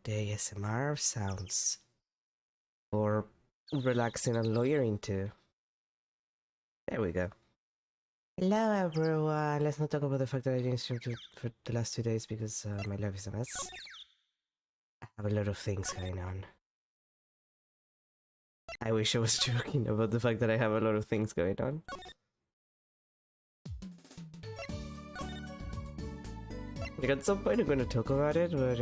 good ASMR sounds for relaxing and lawyering too. There we go. Hello everyone. Let's not talk about the fact that I didn't stream for the last 2 days because my life is a mess. I have a lot of things going on. I wish I was joking about the fact that I have a lot of things going on. Like at some point I'm gonna talk about it, but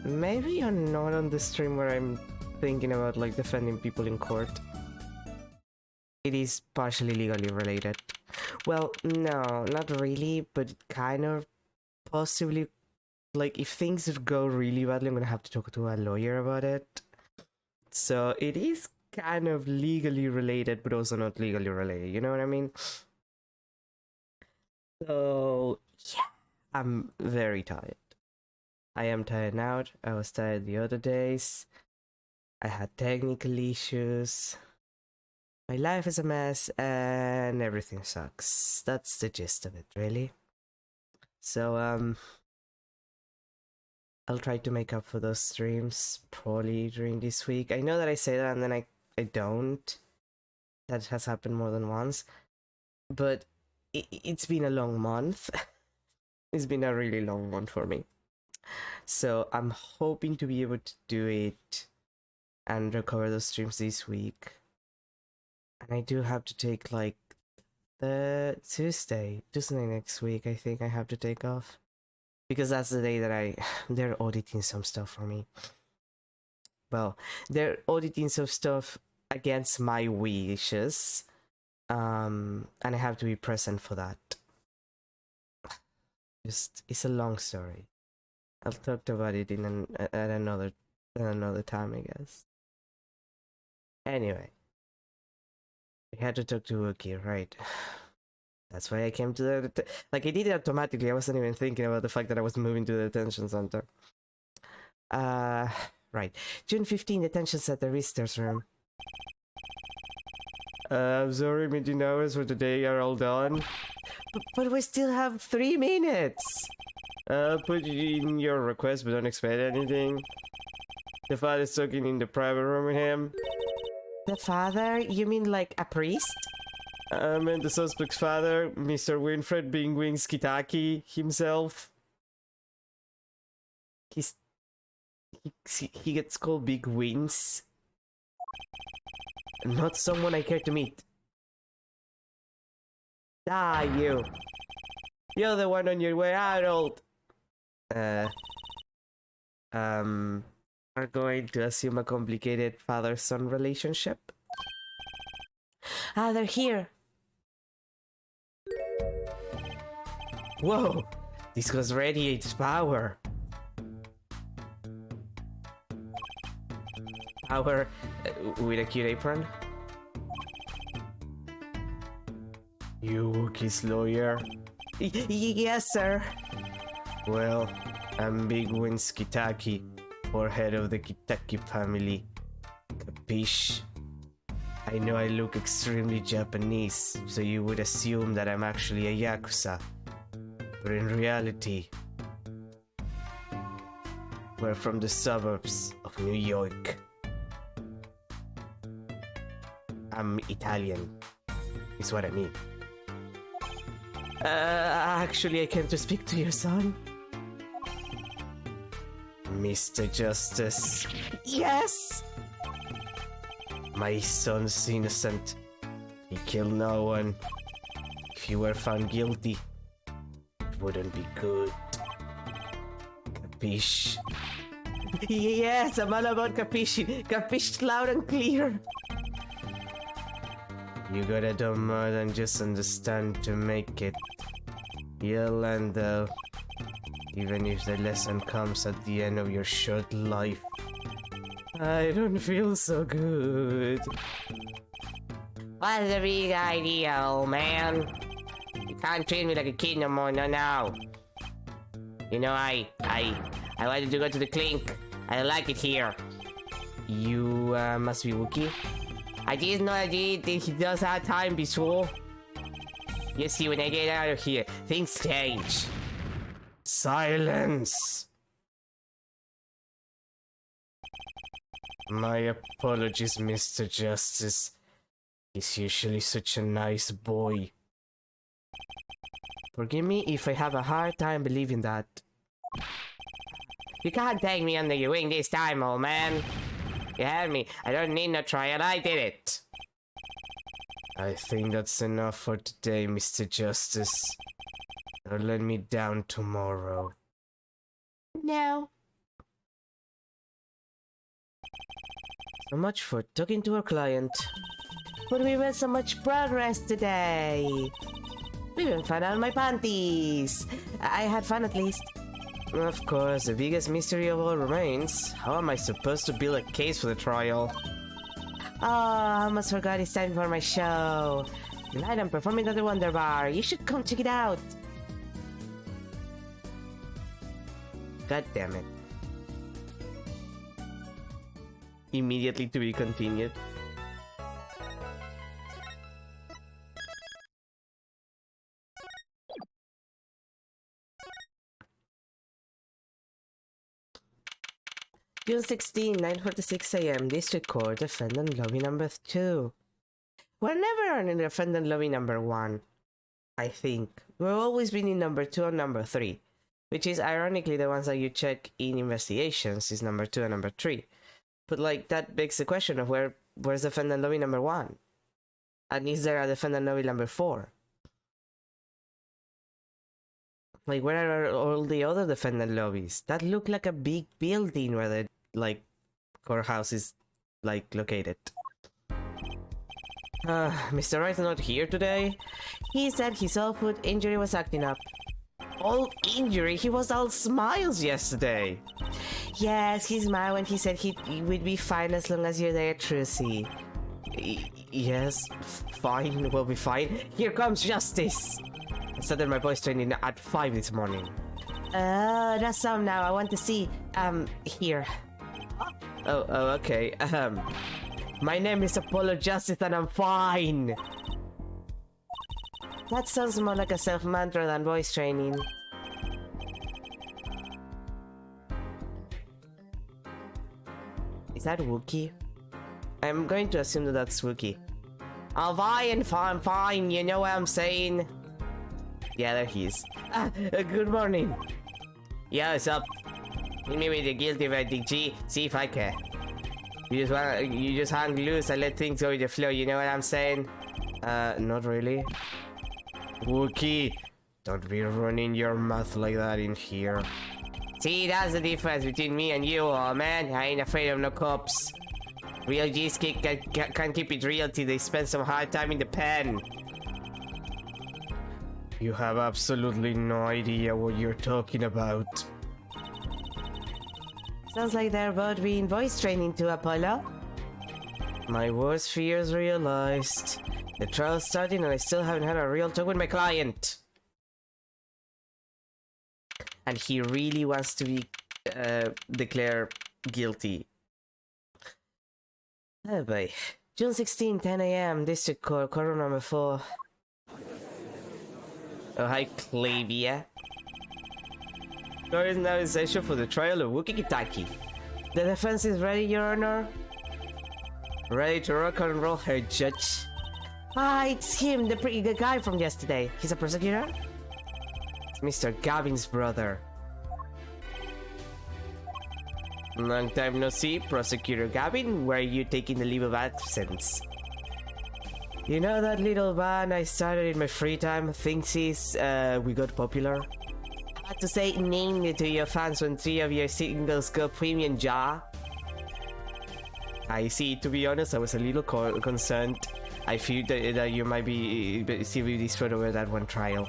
maybe I'm not on the stream where I'm thinking about like defending people in court. It is partially legally related. Well, no, not really, but kind of possibly. Like if things go really badly, I'm gonna have to talk to a lawyer about it. So it is kind of legally related, but also not legally related. You know what I mean? So yeah. I'm very tired. I am tired now. I was tired the other days. I had technical issues. My life is a mess and everything sucks. That's the gist of it, really. So, I'll try to make up for those streams probably during this week. I know that I say that and then I don't. That has happened more than once. But it's been a long month. It's been a really long one for me. So I'm hoping to be able to do it and recover those streams this week. And I do have to take like the Tuesday next week. I think I have to take off because that's the day that they're auditing some stuff for me. Well, they're auditing some stuff against my wishes, and I have to be present for that. It's a long story. I'll talk about it in at another time, I guess. Anyway, I had to talk to Wookie, right? That's why I came to the like I did it automatically. I wasn't even thinking about the fact that I was moving to the detention center. Right. June 15, detention center visitors room. I'm sorry, meeting hours for today are all done. But we still have 3 minutes! Put in your request, but don't expect anything. The father's talking in the private room with him. The father? You mean like a priest? I meant the suspect's father, Mr. Winfred being Wings Kitaki himself. He gets called Big Wings. Not someone I care to meet. Ah, you. You're the one on your way out, old. Are going to assume a complicated father-son relationship? Ah, they're here. Whoa, this was radiates power. Power with a cute apron. You Wookie's lawyer? Yes, sir. Well, I'm Big Wins Kitaki, or head of the Kitaki family. Capiche? I know I look extremely Japanese, so you would assume that I'm actually a Yakuza. But in reality, we're from the suburbs of New York. I'm Italian, is what I mean. Actually, I came to speak to your son. Mr. Justice. Yes! My son's innocent. He killed no one. If he were found guilty, it wouldn't be good. Capiche? Yes, I'm all about capiche. Capiche loud and clear. You gotta do more than just understand to make it. You'll learn though, even if the lesson comes at the end of your short life. I don't feel so good. What's the big idea, old man? You can't treat me like a kid no more, no. You know, I wanted to go to the clink. I like it here. You, must be Wookie? I didn't know that he does have time before. You see, when I get out of here, things change. Silence! My apologies, Mr. Justice. He's usually such a nice boy. Forgive me if I have a hard time believing that. You can't take me under your wing this time, old man. You had me. I don't need no trial. I did it. I think that's enough for today, Mr. Justice. Or let me down tomorrow. No. So much for talking to our client. But we made so much progress today. We even found out my panties. I had fun at least. Of course, the biggest mystery of all remains. How am I supposed to build a case for the trial? Oh, I almost forgot it's time for my show. Tonight I'm performing at the Wonder Bar. You should come check it out. God damn it. Immediately to be continued. June 16, 9:46 a.m. District Court, Defendant Lobby number 2. We're never in Defendant Lobby number 1, I think. We've always been in number 2 and number 3, which is ironically the ones that you check in investigations is number 2 and number 3. But like that begs the question of where's Defendant Lobby number 1? And is there a Defendant Lobby number 4? Like, where are all the other defendant lobbies? That look like a big building where the, like, courthouse is, like, located. Mr. Wright's not here today? He said his all-foot injury was acting up. All injury? He was all smiles yesterday. Yes, he smiled when he said he would be fine as long as you're there, Trucy. Yes, fine, we'll be fine. Here comes justice! I started my voice training at 5 this morning. That's some now. I want to see, here. Oh, okay. My name is Apollo Justice and I'm fine. That sounds more like a self-mantra than voice training. Is that Wookie? I'm going to assume that that's Wookie. I'm fine, you know what I'm saying? Yeah, there he is. Good morning. Yeah, what's up? Hit me with the guilty verdict, G. See if I care. You just hang loose and let things go with the flow, you know what I'm saying? Not really. Wookie, don't be running your mouth like that in here. See, that's the difference between me and you, oh man. I ain't afraid of no cops. Real G's can't keep it real till they spend some hard time in the pen. You have absolutely no idea what you're talking about. Sounds like they're both being voice training to Apollo. My worst fears realized. The trial's starting and I still haven't had a real talk with my client. And he really wants to be declared guilty. Oh boy. June 16, 10 a.m. District Court, Court number 4. Oh, hi, Clavia. Court is now in session for the trial of Wookie Kitaki. The defense is ready, Your Honor. Ready to rock and roll, her judge. Ah, it's him, the pretty good guy from yesterday. He's a prosecutor? It's Mr. Gavin's brother. Long time no see, Prosecutor Gavin. Where are you taking the leave of absence? You know that little band I started in my free time? Thinks we got popular? I had to say name it to your fans when 3 of your singles got premium, jaw. I see, to be honest, I was a little concerned. I feared that you might be seriously spread over that one trial.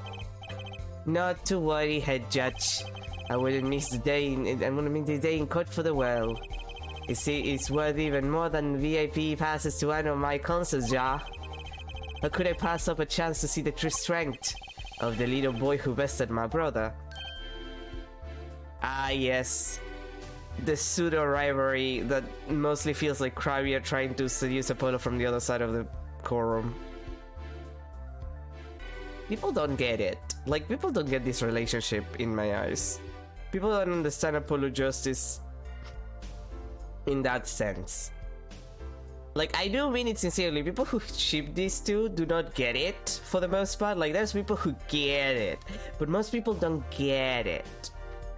Not to worry, head judge. I wouldn't miss the day in court for the world. You see, it's worth even more than VIP passes to one of my concerts, jaw. How could I pass up a chance to see the true strength of the little boy who bested my brother? Ah, yes. The pseudo-rivalry that mostly feels like Krabby trying to seduce Apollo from the other side of the courtroom. People don't get it. Like, people don't get this relationship in my eyes. People don't understand Apollo Justice. in that sense. Like, I do mean it sincerely. People who ship these two do not get it for the most part. Like, there's people who get it, but most people don't get it.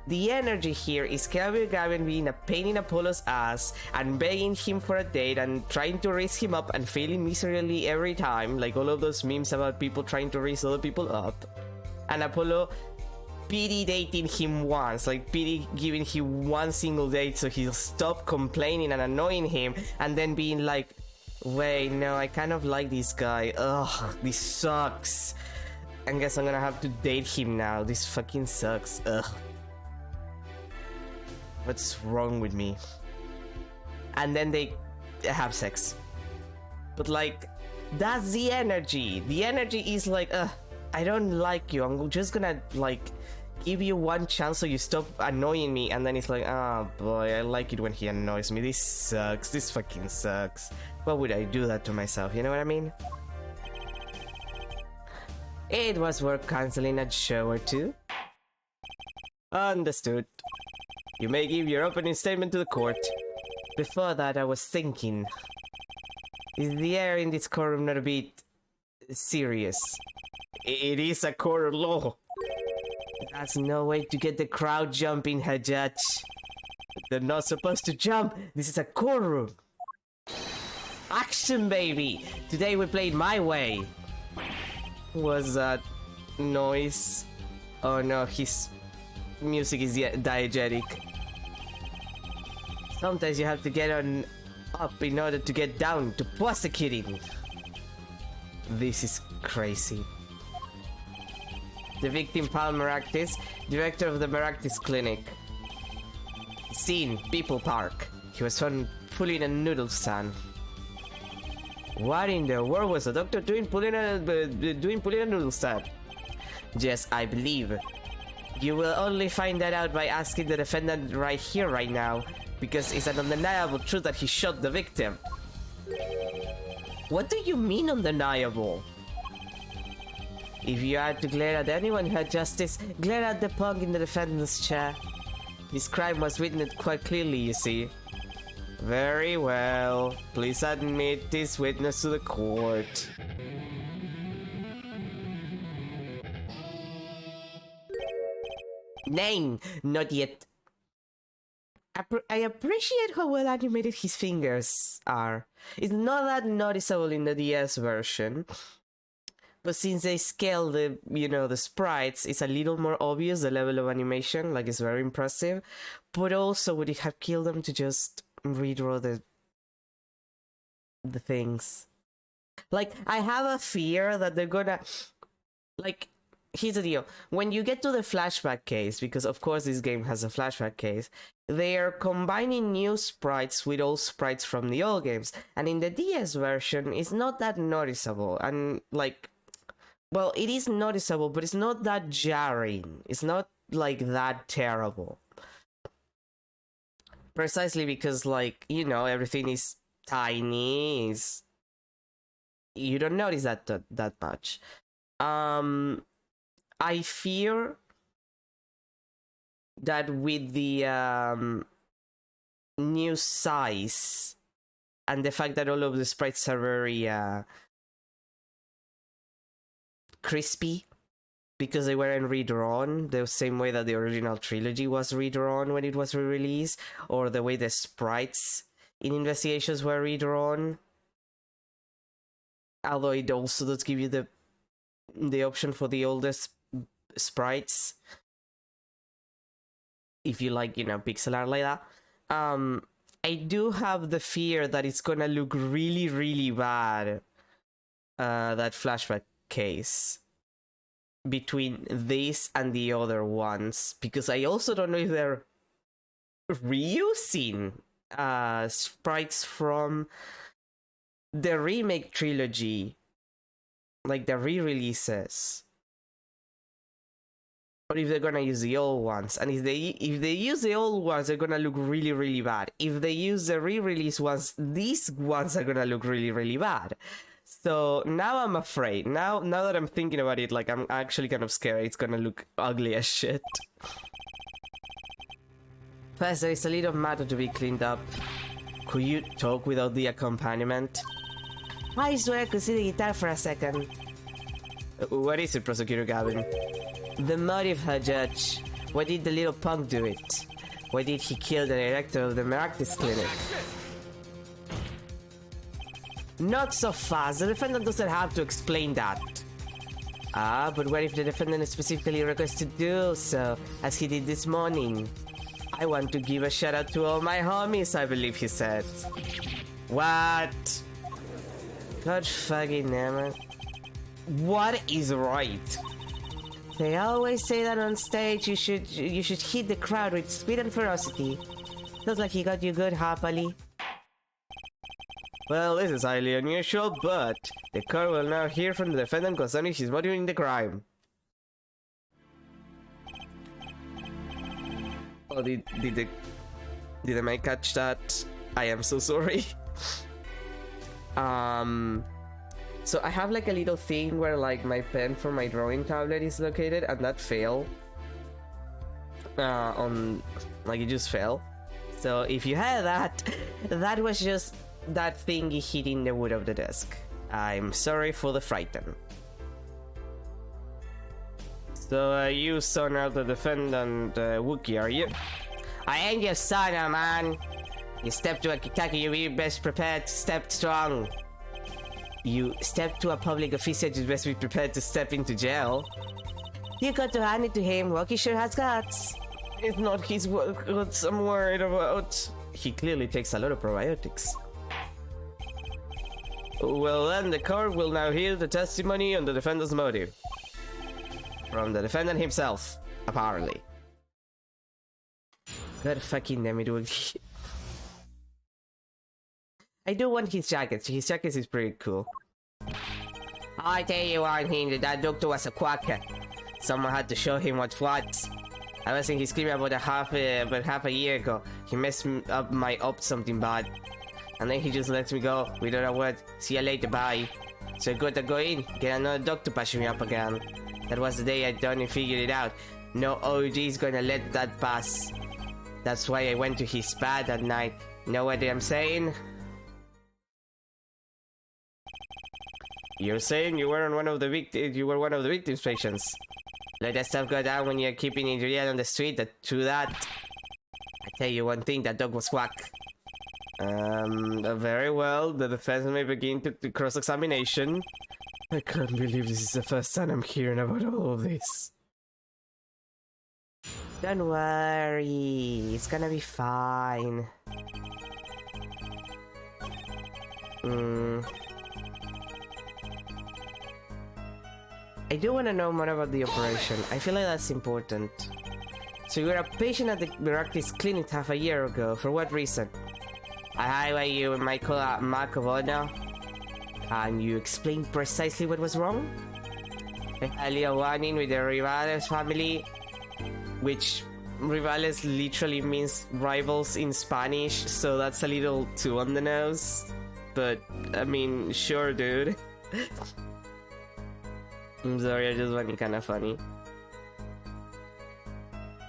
The energy here is Kelvin Gavin being a pain in Apollo's ass and begging him for a date and trying to raise him up and failing miserably every time. Like all of those memes about people trying to raise other people up. And Apollo pity dating him once, like pity giving him one single date so he'll stop complaining and annoying him, and then being like, wait, no, I kind of like this guy. Ugh, this sucks. I guess I'm gonna have to date him now. This fucking sucks. Ugh. What's wrong with me? And then they have sex. But like, that's the energy. The energy is like, I don't like you. I'm just gonna like give you one chance so you stop annoying me. And then it's like, oh boy, I like it when he annoys me. This sucks. This fucking sucks. Why would I do that to myself? You know what I mean? It was worth canceling a show or two. Understood. You may give your opening statement to the court. Before that, I was thinking, is the air in this courtroom not a bit serious? It is a court of law. That's no way to get the crowd jumping, Herr Judge. They're not supposed to jump. This is a courtroom. Action, baby! Today we played my way. Was that noise? Oh no, his music is diegetic. Sometimes you have to get on up in order to get down to prosecuting. This is crazy. The victim, Paul Maractis, director of the Maractis Clinic. Scene, People Park. He was found pulling a noodle stand. What in the world was the doctor doing pulling a noodle stand? Yes, I believe. You will only find that out by asking the defendant right here, right now, because it's an undeniable truth that he shot the victim. What do you mean undeniable? If you had to glare at anyone who had justice, glare at the punk in the defendant's chair. This crime was witnessed quite clearly, you see. Very well. Please admit this witness to the court. Name, not yet. I appreciate how well animated his fingers are. It's not that noticeable in the DS version, but since they scale the, the sprites, it's a little more obvious, the level of animation, like it's very impressive. But also, would it have killed them to just redraw the things? Like, I have a fear that they're gonna, like, here's the deal. When you get to the flashback case, because of course this game has a flashback case, they are combining new sprites with old sprites from the old games. And in the DS version, it's not that noticeable. And like, well, it is noticeable, but it's not that jarring. It's not like that terrible. Precisely because, like, everything is tiny. You don't notice that much. I fear that with the new size and the fact that all of the sprites are very crispy because they weren't redrawn the same way that the original trilogy was redrawn when it was re-released, or the way the sprites in Investigations were redrawn, although it also does give you the option for the oldest sprites if you like, pixel art like that. I do have the fear that it's gonna look really, really bad, that flashback case, between this and the other ones, because I also don't know if they're reusing sprites from the remake trilogy, like the re-releases, or if they're gonna use the old ones. And if they use the old ones, they're gonna look really, really bad. If they use the re-release ones, these ones are gonna look really, really bad. So now I'm afraid. Now that I'm thinking about it, like, I'm actually kind of scared it's gonna look ugly as shit. First, there is a little matter to be cleaned up. Could you talk without the accompaniment? I swear I could see the guitar for a second. What is it, Prosecutor Gavin? The motive, Her Judge. Why did the little punk do it? Why did he kill the director of the Maractus Clinic? Not so fast. The defendant doesn't have to explain that. Ah, but what if the defendant specifically requests to do so, as he did this morning? I want to give a shout out to all my homies, I believe he said. What? God fucking damn it. What is right? They always say that on stage you should hit the crowd with speed and ferocity. Looks like he got you good, happily. Well, this is highly unusual, but the court will now hear from the defendant concerning his motive in the crime. Oh, did the mic catch that? I am so sorry. So I have like a little thing where like my pen for my drawing tablet is located, and that fell. Like it just fell. So if you had that, that was just that thing hitting the wood of the desk. I'm sorry for the frighten. So you son of the defendant Wookie, are you? I ain't your son, man. You step to a Kikaki, you be best prepared to step strong. You step to a public official, you best be prepared to step into jail. You got to hand it to him, Wookie sure has guts. It's not his guts I'm worried about. He clearly takes a lot of probiotics. Well then, the court will now hear the testimony on the defendant's motive. From the defendant himself, apparently. God fucking damn it, Wookie. I do want his jacket. His jacket is pretty cool. I tell you one thing, that doctor was a quacker. Someone had to show him what's what. I was in his clinic about half a year ago. He messed up my op something bad. And then he just lets me go without a word. See you later, bye. So I gotta go in, get another doctor patching me up again. That was the day I done and figured it out. No OG's gonna let that pass. That's why I went to his spa that night. Know what I'm saying? You're saying you were one of the victims' patients. Let that stuff go down when you're keeping it real on the street. True that. I tell you one thing, that dog was whack. Very well. The defense may begin to cross-examination. I can't believe this is the first time I'm hearing about all of this. Don't worry, it's gonna be fine. I do want to know more about the operation. I feel like that's important. So you were a patient at the Maractus Clinic half a year ago. For what reason? I highway you and my call Mark of Honor. Can you explain precisely what was wrong? I had a warning with the Rivales family, which Rivales literally means rivals in Spanish, so that's a little too on the nose. But, I mean, sure, dude. I'm sorry, I just find it kinda funny.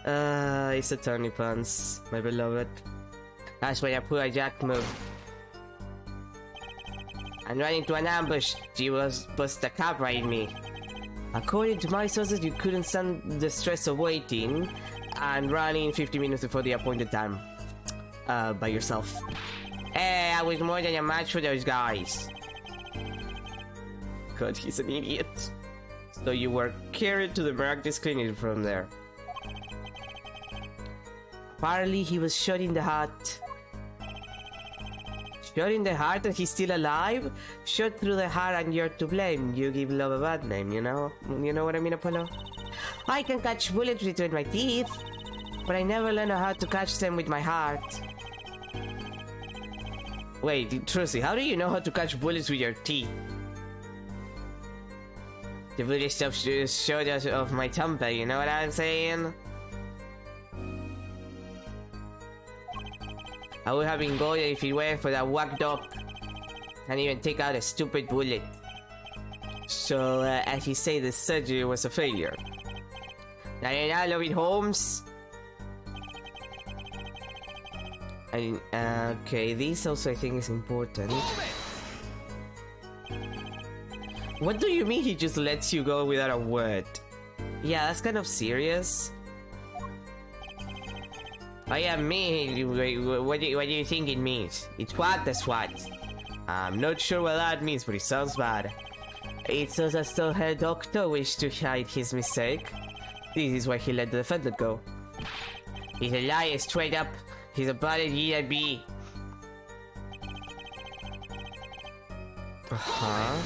It's a Tony Pants, my beloved. That's why I put a jack move. And ran into an ambush. She was bust a cab riding me. According to my sources, you couldn't stand the stress of waiting and running 50 minutes before the appointed time. By yourself. Hey, I was more than a match for those guys. God, he's an idiot. So you were carried to the Maractus Clinic from there. Apparently he was shot in the heart. Shot in the heart and he's still alive? Shot through the heart and you're to blame. You give love a bad name, you know? You know what I mean, Apollo? I can catch bullets between my teeth, but I never learned how to catch them with my heart. Wait, Trucy, how do you know how to catch bullets with your teeth? The bullet stuff showed us of my temper, you know what I'm saying? I would have been golden if it weren't for that whacked up. Can't even take out a stupid bullet. So, as you say, the surgery was a failure. Now you're not loving Holmes. Okay, this also I think is important. What do you mean he just lets you go without a word? Yeah, that's kind of serious. Oh yeah, me. What do you think it means? It's what? That's what. I'm not sure what that means, but it sounds bad. It says as though her doctor wished to hide his mistake. This is why he let the defendant go. He's a liar, straight up. He's a bad EIB. Uh-huh.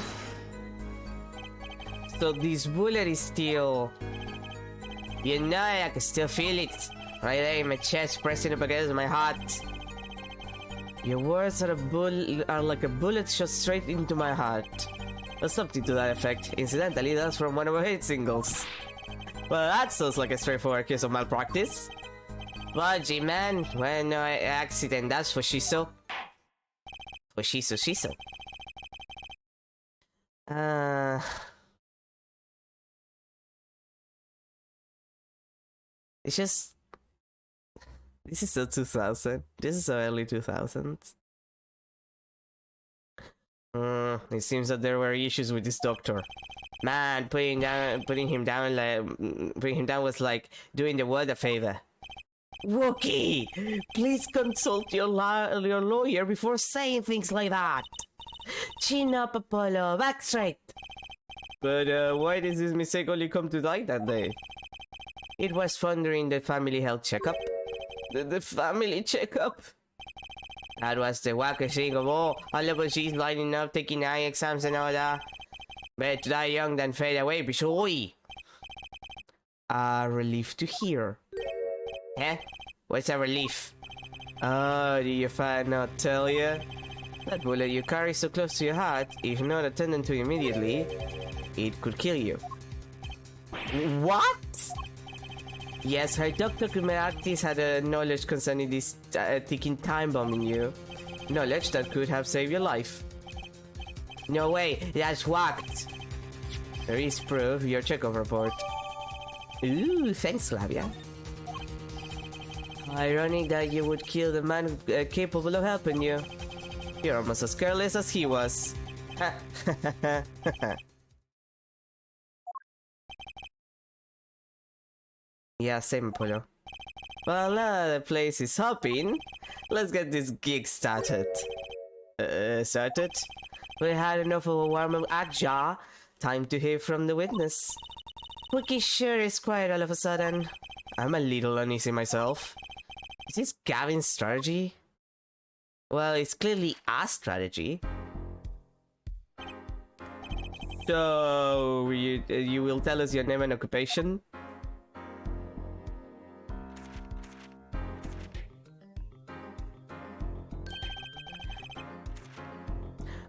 So this bullet is still... You know, I can still feel it. Right there in my chest, pressing up against my heart. Your words are like a bullet shot straight into my heart. Or something to that effect. Incidentally, that's from one of our hit singles. Well, that sounds like a straightforward case of malpractice. Well, G-Man, well, no accident, that's what she saw. What she saw, she saw. It's just... This is so 2000. This is so early 2000s. It seems that there were issues with this doctor. Man, putting him down was like doing the world a favor. Wookie, please consult your lawyer before saying things like that. Chin up, Apollo, back straight. But why does this mistake only come to light that day? It was fun during the family health checkup. The family checkup? That was the wackest thing of all. All she's lining up, taking eye exams and all that. Better to die young than fade away, bishoy. Relief to hear. Huh? What's a relief? Oh, did your father not tell you? That bullet you carry so close to your heart, if not attended to immediately, it could kill you. What? Yes, her Dr. Kumeraktis had a knowledge concerning this ticking time bomb in you. Knowledge that could have saved your life. No way, that's whacked. There is proof, your checkup report. Ooh, thanks, Slavia. Ironic that you would kill the man capable of helping you. You're almost as careless as he was. Yeah, same, Apollo. Well, now the place is hopping. Let's get this gig started. Started? We had enough of a warm-up act-jaw. Time to hear from the witness. Wookie sure is quiet all of a sudden. I'm a little uneasy myself. Is this Gavin's strategy? Well, it's clearly a strategy. So, you will tell us your name and occupation?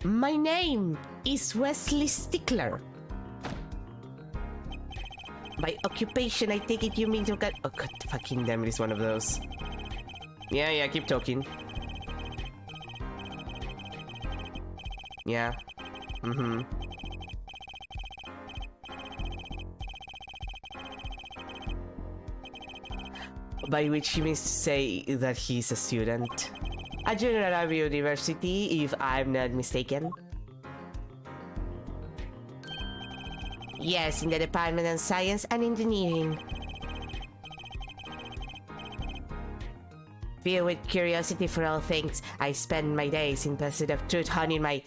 My name is Wesley Stickler. By occupation, I take it you mean to get... Oh god, fucking damn, it is one of those. Yeah, keep talking. Yeah. By which he means to say that he's a student. A junior at our university, if I'm not mistaken. Yes, in the Department of Science and Engineering. Filled with curiosity for all things, I spend my days in pursuit of truth, honing my...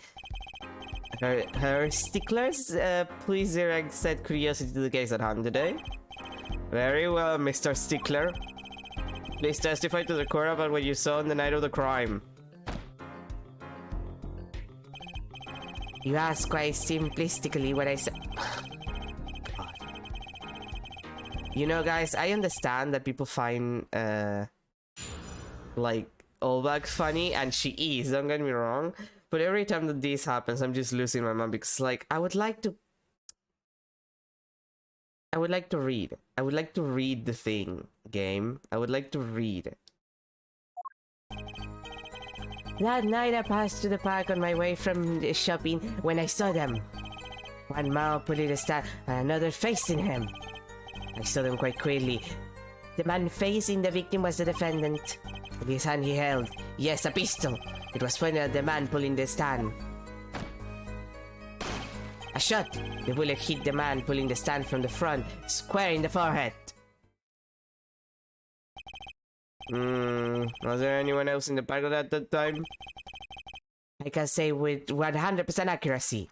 Her sticklers? Please direct said curiosity to the case at hand today. Very well, Mr. Stickler. Please testify to the court about what you saw on the night of the crime. You ask quite simplistically what I said. You know, guys, I understand that people find, like, Olbak funny, and she is, don't get me wrong. But every time that this happens, I'm just losing my mind because, like, I would like to read. I would like to read the thing, game. I would like to read. That night I passed to the park on my way from the shopping when I saw them. One male pulling a stand and another facing him. I saw them quite clearly. The man facing the victim was the defendant. In his hand he held, yes, a pistol. It was pointed at the man pulling the stand. A shot! The bullet hit the man pulling the stand from the front, square in the forehead. Was there anyone else in the park at that time? I can say with 100% accuracy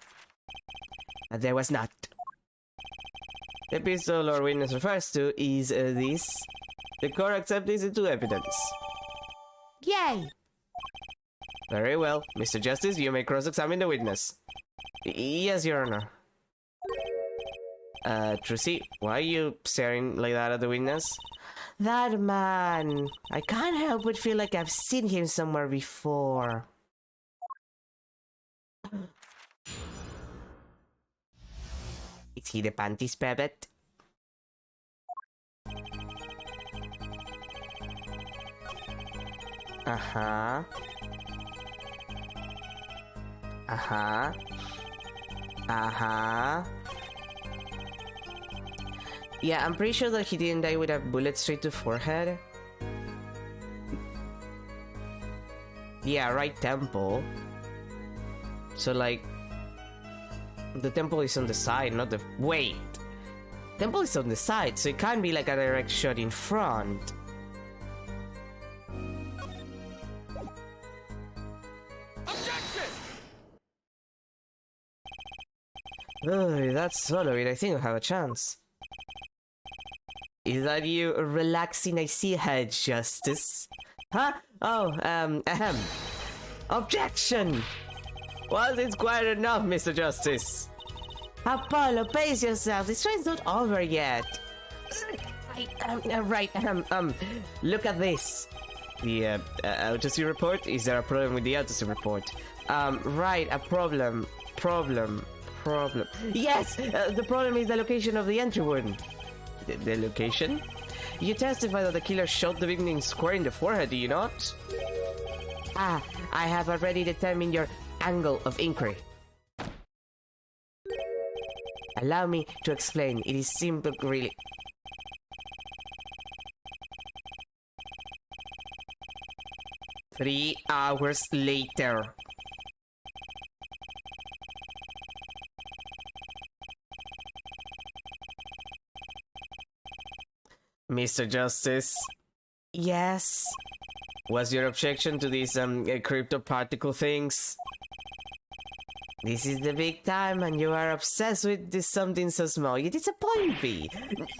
that there was not. The pistol our witness refers to is this. The court accepts this into evidence. Yay! Very well. Mr. Justice, you may cross-examine the witness. Yes, Your Honor. Trucy, why are you staring like that at the witness? That man. I can't help but feel like I've seen him somewhere before. Is he the panties rabbit? Uh-huh. Uh-huh. Uh-huh. Yeah, I'm pretty sure that he didn't die with a bullet straight to forehead. Yeah, right temple. So like, the temple is on the side, not the... Wait! Temple is on the side, so it can't be like a direct shot in front. Objection! Oh, that's all of it. I think I have a chance. Is that you relaxing? I see, Head Justice. Huh? Oh, ahem. Objection! Was it quite enough, Mr. Justice? Apollo, pace yourself. This train's not over yet. Right, look at this. The, autopsy report? Is there a problem with the autopsy report? Right, a problem. Yes! The problem is the location of the entry wound. The location? You testify that the killer shot the victim square in the forehead, do you not? Ah, I have already determined your angle of inquiry. Allow me to explain. It is simple, really. Three hours later. Mr. Justice? Yes? Was your objection to these, crypto particle things? This is the big time and you are obsessed with this something so small. You disappoint me.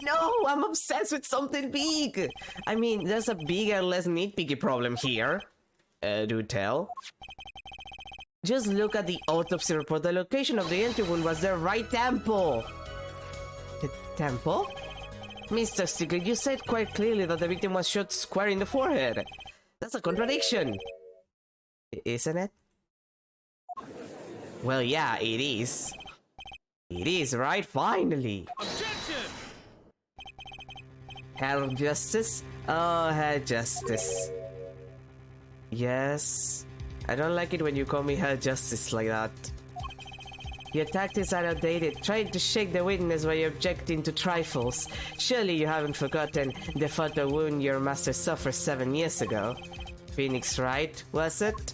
No, I'm obsessed with something big. I mean, there's a bigger, less nitpicky problem here. Do tell. Just look at the autopsy report. The location of the entry wound was the right temple. The temple? Mr. Stiglitz, you said quite clearly that the victim was shot square in the forehead. That's a contradiction. Isn't it? Well, yeah, it is. It is, right? Finally! Objection! Herr Justice? Oh, Herr Justice. Yes. I don't like it when you call me Herr Justice like that. Your tactics are outdated, trying to shake the witness by objecting to trifles. Surely you haven't forgotten the fatal wound your master suffered 7 years ago. Phoenix, right? Was it?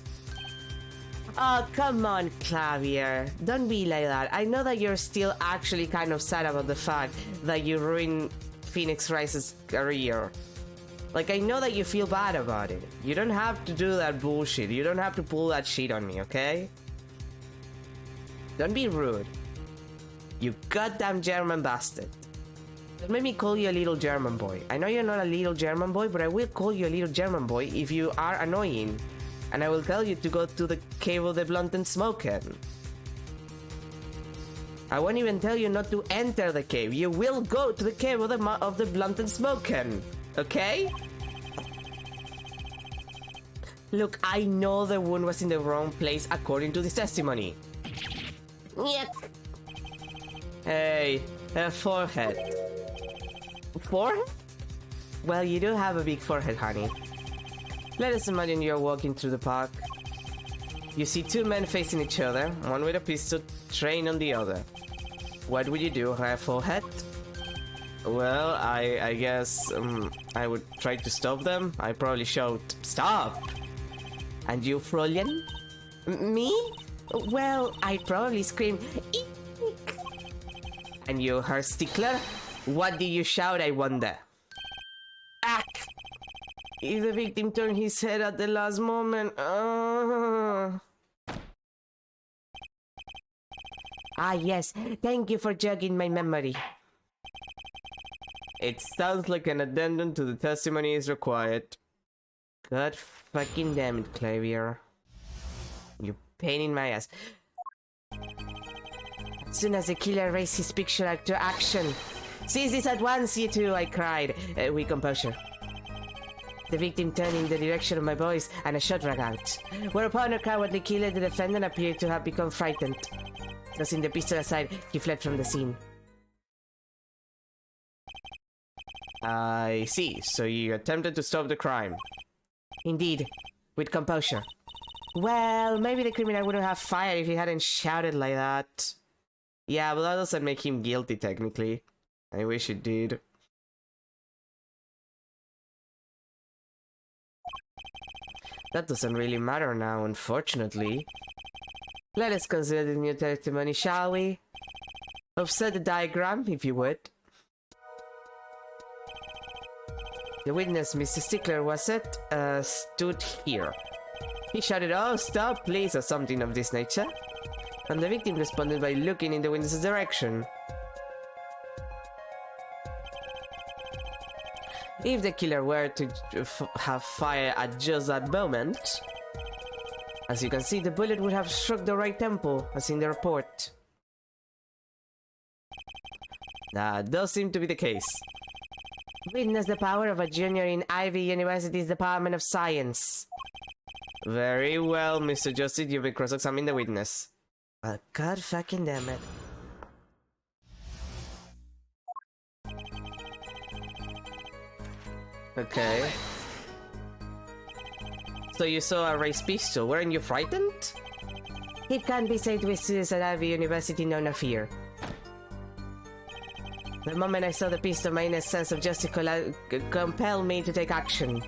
Oh, come on, Clavier. Don't be like that. I know that you're still actually kind of sad about the fact that you ruined Phoenix Rice's career. Like, I know that you feel bad about it. You don't have to do that bullshit. You don't have to pull that shit on me, okay? Don't be rude. You goddamn German bastard. Don't make me call you a little German boy. I know you're not a little German boy, but I will call you a little German boy if you are annoying. And I will tell you to go to the cave of the blunt and smoking. I won't even tell you not to enter the cave. You will go to the cave of the blunt and smoking. Okay? Look, I know the wound was in the wrong place according to this testimony. Hey, a forehead. Forehead? Well, you do have a big forehead, honey. Let us imagine you're walking through the park. You see two men facing each other, one with a pistol trained on the other. What would you do, have forehead? Well, I guess I would try to stop them. I probably shout, "Stop!" And you, Frolian? Me? Well, I'd probably scream, "Eek!" And you, her stickler? What do you shout, I wonder? Ack! If the victim turned his head at the last moment. Ah, yes. Thank you for jogging my memory. It sounds like an addendum to the testimony is required. God fucking damn it, Clavier. You pain in my ass. As soon as the killer raised his picture to action. Seize this at once, you two, I cried, with composure. The victim turned in the direction of my voice, and a shot rang out. Whereupon a cowardly killer, the defendant appeared to have become frightened. Tossing the pistol aside, he fled from the scene. I see, so you attempted to stop the crime. Indeed, with composure. Well, maybe the criminal wouldn't have fired if he hadn't shouted like that. Yeah, but that doesn't make him guilty, technically. I wish it did. That doesn't really matter now, unfortunately. Let us consider the new testimony, shall we? Observe the diagram, if you would. The witness, Mr. Stickler, was it? Stood here. He shouted, "Oh, stop, please," or something of this nature. And the victim responded by looking in the witness's direction. If the killer were to have fired at just that moment, as you can see, the bullet would have struck the right temple, as in the report. That does seem to be the case. Witness the power of a junior in Ivy University's Department of Science. Very well, Mr. Justice, you may cross-examine the witness. God fucking damn it. Okay. So you saw a raised pistol. Weren't you frightened? It can't be said with students at Ivy University, no fear. The moment I saw the pistol, my inner sense of justice compelled me to take action.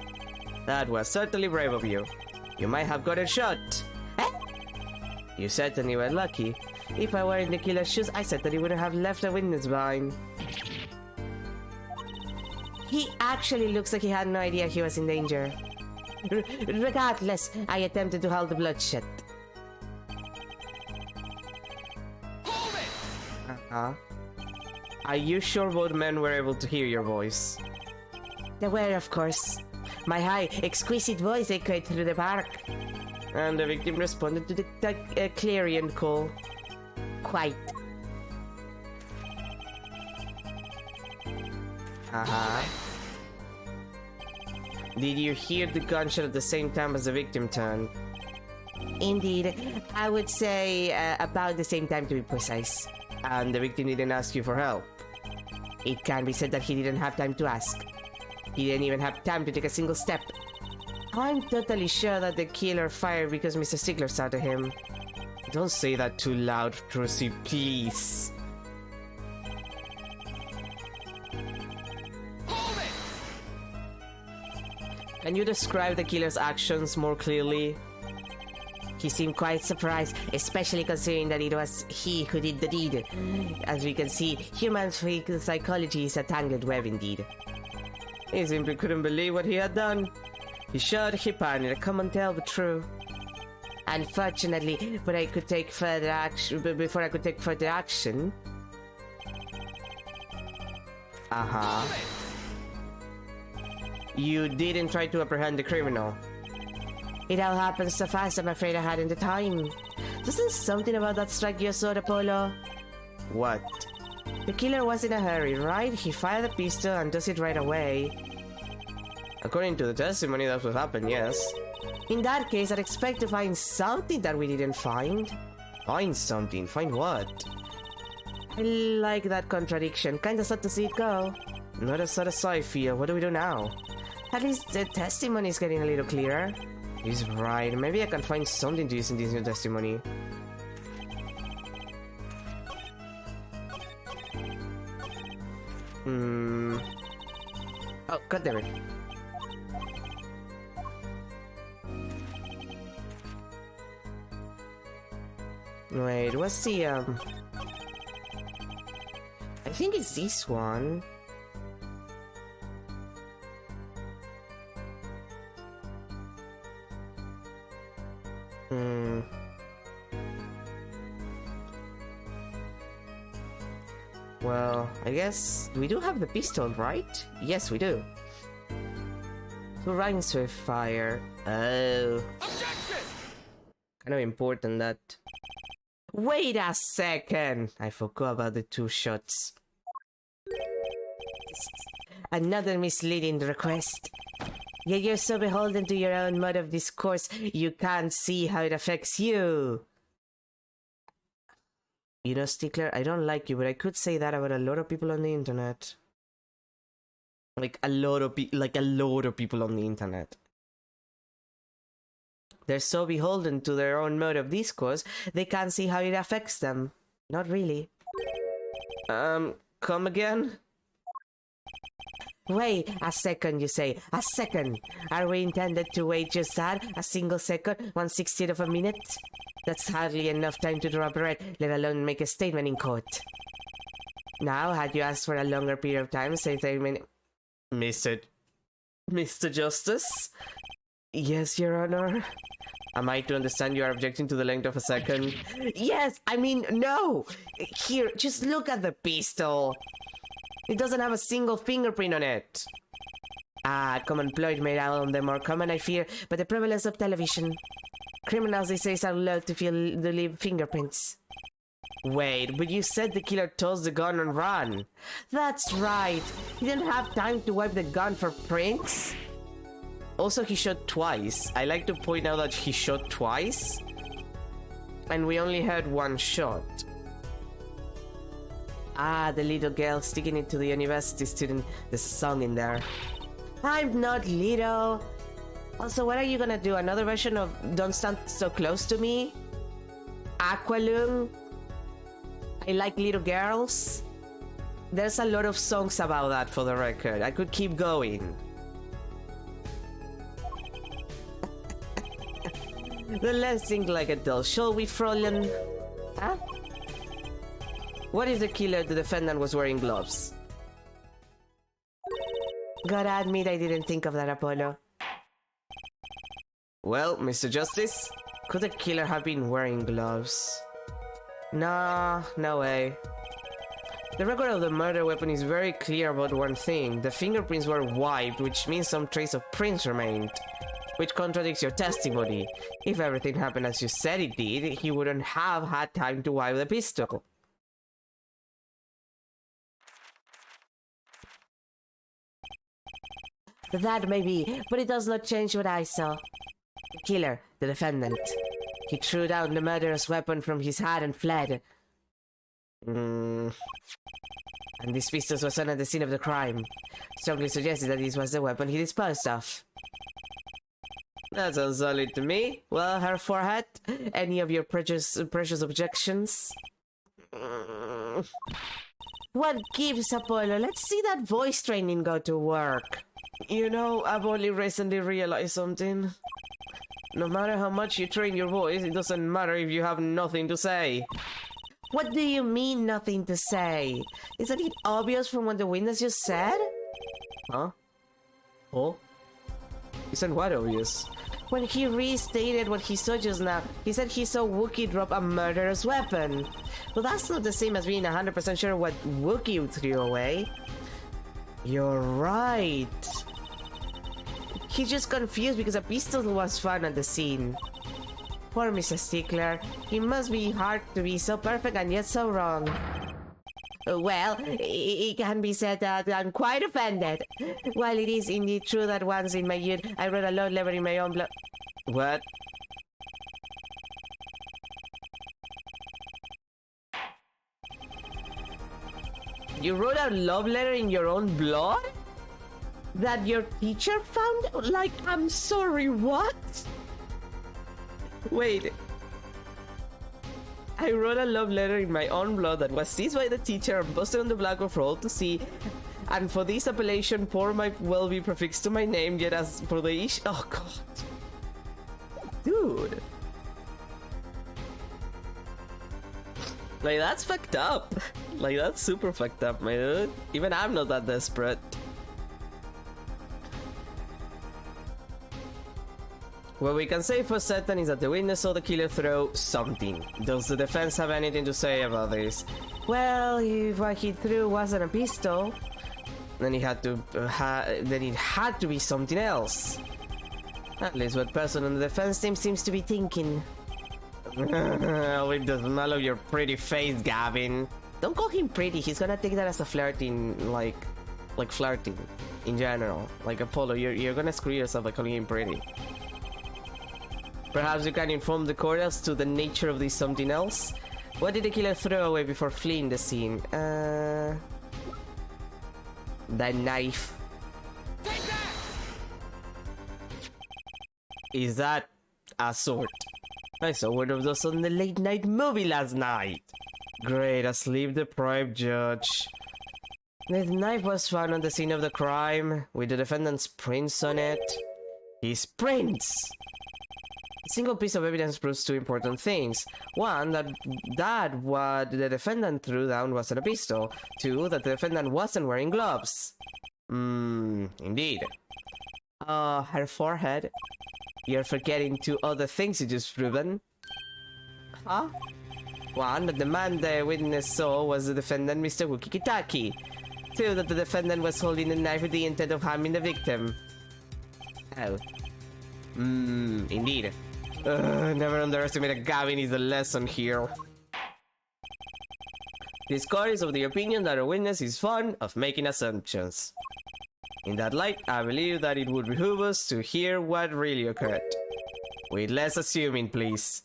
That was certainly brave of you. You might have gotten shot. Eh? You certainly were lucky. If I were in the killer's shoes, I certainly wouldn't have left a witness behind. He actually looks like he had no idea he was in danger. Regardless, I attempted to halt the bloodshed. Hold it! Uh-huh. Are you sure both men were able to hear your voice? They were, of course. My high, exquisite voice echoed through the park. And the victim responded to the clarion call. Quite. Uh-huh. Did you hear the gunshot at the same time as the victim turned? Indeed. I would say about the same time, to be precise. And the victim didn't ask you for help? It can be said that he didn't have time to ask. He didn't even have time to take a single step. I'm totally sure that the killer fired because Mr. Stickler started him. Don't say that too loud, Trucy, please. Hold it! Can you describe the killer's actions more clearly? He seemed quite surprised, especially considering that it was he who did the deed. As we can see, human psychology is a tangled web indeed. He simply couldn't believe what he had done. He shuddered, he panicked, come on, tell the truth. Unfortunately, but I could take further action. Before I could take further action. Uh-huh. You didn't try to apprehend the criminal. It all happened so fast, I'm afraid I hadn't the time. Doesn't something about that strike you, Soda Polo? What? The killer was in a hurry, right? He fired the pistol and does it right away. According to the testimony, that's what happened, yes. In that case, I'd expect to find something that we didn't find. Find something? Find what? I like that contradiction. Kinda sad to see it go. Not as sad as I feel. What do we do now? At least the testimony is getting a little clearer. He's right. Maybe I can find something to use in this new testimony. Hmm. Oh, god damn it. Wait, what's the, I think it's this one. Hmm. Well, I guess we do have the pistol, right? Yes, we do. Two rounds with fire. Oh. Objection! Kind of important that... Wait a second! I forgot about the two shots. Another misleading request. Yet you're so beholden to your own mode of discourse, you can't see how it affects you. You know, Stickler, I don't like you, but I could say that about a lot of people on the internet. Like a lot of people on the internet. They're so beholden to their own mode of discourse, they can't see how it affects them. Not really. Come again? Wait a second, you say. A second. Are we intended to wait just that? A single second? 1/60th of a minute? That's hardly enough time to draw breath, let alone make a statement in court. Now, had you asked for a longer period of time, say 30 minutes... Mr. Justice? Yes, Your Honor. Am I to understand you are objecting to the length of a second? Yes! I mean, no! Here, just look at the pistol. It doesn't have a single fingerprint on it. Ah, common ploy made out on the more common, I fear, but the prevalence of television. Criminals these days are allowed to feel the leave fingerprints. Wait, but you said the killer tossed the gun and ran. That's right. He didn't have time to wipe the gun for prints. Also, he shot twice. I like to point out that he shot twice. And we only had one shot. Ah, the little girl sticking it to the university student. There's a song in there. I'm not little. Also, what are you gonna do? Another version of Don't Stand So Close to Me? Aqualung? I Like Little Girls? There's a lot of songs about that, for the record. I could keep going. Let's think like adults, shall we, Fräulein? Huh? What if the killer, the defendant, was wearing gloves? Gotta admit, I didn't think of that, Apollo. Well, Mr. Justice, could the killer have been wearing gloves? Nah, no way. The record of the murder weapon is very clear about one thing. The fingerprints were wiped, which means some trace of prints remained. Which contradicts your testimony. If everything happened as you said it did, he wouldn't have had time to wipe the pistol. That may be, but it does not change what I saw. The killer, the defendant. He threw down the murderous weapon from his hat and fled. And this pistol was found at the scene of the crime. Strongly suggested that this was the weapon he disposed of. That sounds solid to me. Well, her forehead, any of your precious objections? What gives, Apollo? Let's see that voice training go to work. You know, I've only recently realized something. No matter how much you train your voice, it doesn't matter if you have nothing to say. What do you mean, nothing to say? Isn't it obvious from what the witness just said? Huh? Oh? Isn't what obvious? When he restated what he saw just now, he said he saw Wookiee drop a murderous weapon. Well, that's not the same as being 100% sure what Wookiee threw away. You're right. He's just confused because a pistol was found at the scene. Poor Mr. Stickler. He must be hard to be so perfect and yet so wrong. Well, it can be said that I'm quite offended. While it is indeed true that once in my youth I wrote a love letter in my own blood... What? You wrote a love letter in your own blood? That your teacher found? Like, I'm sorry, what? Wait. I wrote a love letter in my own blood that was seized by the teacher and posted on the blackboard for all to see. And for this appellation, poor might well be prefixed to my name, yet as for the ish. Oh god. Dude. Like, that's fucked up. Like, that's super fucked up, my dude. Even I'm not that desperate. What we can say for certain is that the witness saw the killer throw something. Does the defense have anything to say about this? Well, if what he threw wasn't a pistol, then it had to be something else. At least what person on the defense team seems to be thinking. With the smell of your pretty face, Gavin. Don't call him pretty. He's gonna take that as a flirting, like flirting in general. Like Apollo, you're gonna screw yourself by calling him pretty. Perhaps you can inform the court as to the nature of this something else. What did the killer throw away before fleeing the scene? The knife. Is that a sword? I saw one of those on the late night movie last night. Great, a sleep-deprived judge. The knife was found on the scene of the crime, with the defendant's prints on it. His prints! A single piece of evidence proves two important things. One, that what the defendant threw down wasn't a pistol. Two, that the defendant wasn't wearing gloves. Indeed. Her forehead. You're forgetting two other things you just proven. Huh? One, that the man the witness saw was the defendant, Mr. Wookie Kitaki. Two, that the defendant was holding a knife with the intent of harming the victim. Oh. Indeed. Never underestimate a Gavin is the lesson here. This court is of the opinion that a witness is fond of making assumptions. In that light, I believe that it would behoove us to hear what really occurred. With less assuming, please.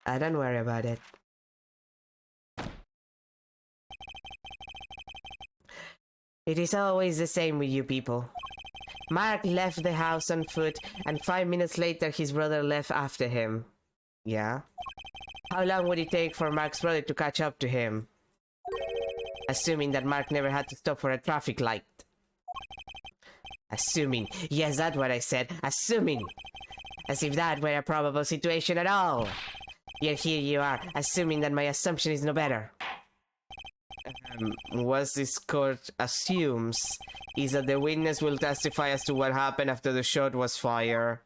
Don't worry about it. It is always the same with you people. Mark left the house on foot, and 5 minutes later his brother left after him. Yeah? How long would it take for Mark's brother to catch up to him? Assuming that Mark never had to stop for a traffic light. Assuming. Yes, that's what I said. Assuming. As if that were a probable situation at all. Yet here you are, assuming that my assumption is no better. What this court assumes is that the witness will testify as to what happened after the shot was fired.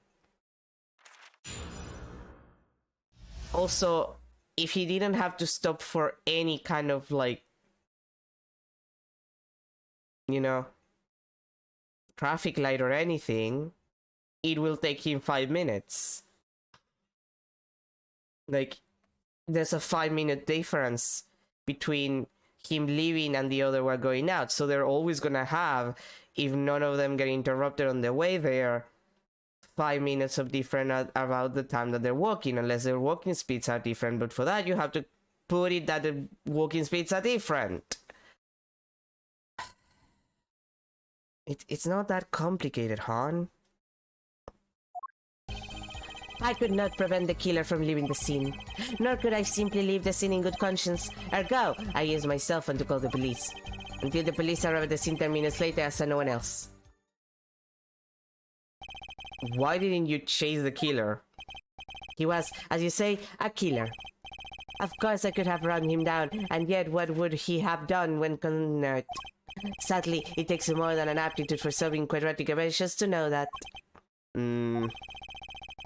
Also, if he didn't have to stop for any kind of, like, you know, traffic light or anything, it will take him 5 minutes. Like, there's a 5-minute difference between him leaving and the other one going out, so they're always gonna have, if none of them get interrupted on the way there, 5 minutes of different about the time that they're walking, unless their walking speeds are different. But for that, you have to put it that the walking speeds are different. It's not that complicated, hon. I could not prevent the killer from leaving the scene, nor could I simply leave the scene in good conscience. Ergo, I used my cell phone to call the police, until the police arrived at the scene 10 minutes later. I saw no one else. Why didn't you chase the killer? He was, as you say, a killer. Of course I could have run him down, and yet what would he have done when cornered? Sadly, it takes more than an aptitude for solving quadratic equations to know that.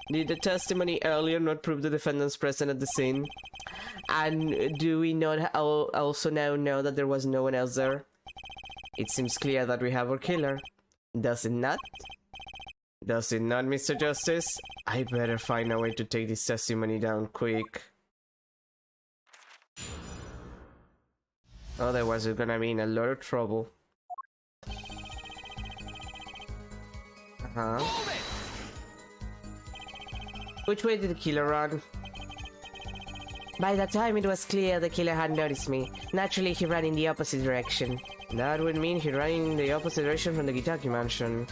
Did the testimony earlier not prove the defendant's presence at the scene? And do we not also now know that there was no one else there? It seems clear that we have our killer. Does it not? Does it not, Mr. Justice? I better find a way to take this testimony down quick. Otherwise we're gonna be in a lot of trouble. Which way did the killer run? By the time it was clear the killer had noticed me, naturally he ran in the opposite direction. That would mean he ran in the opposite direction from the Gitaki mansion.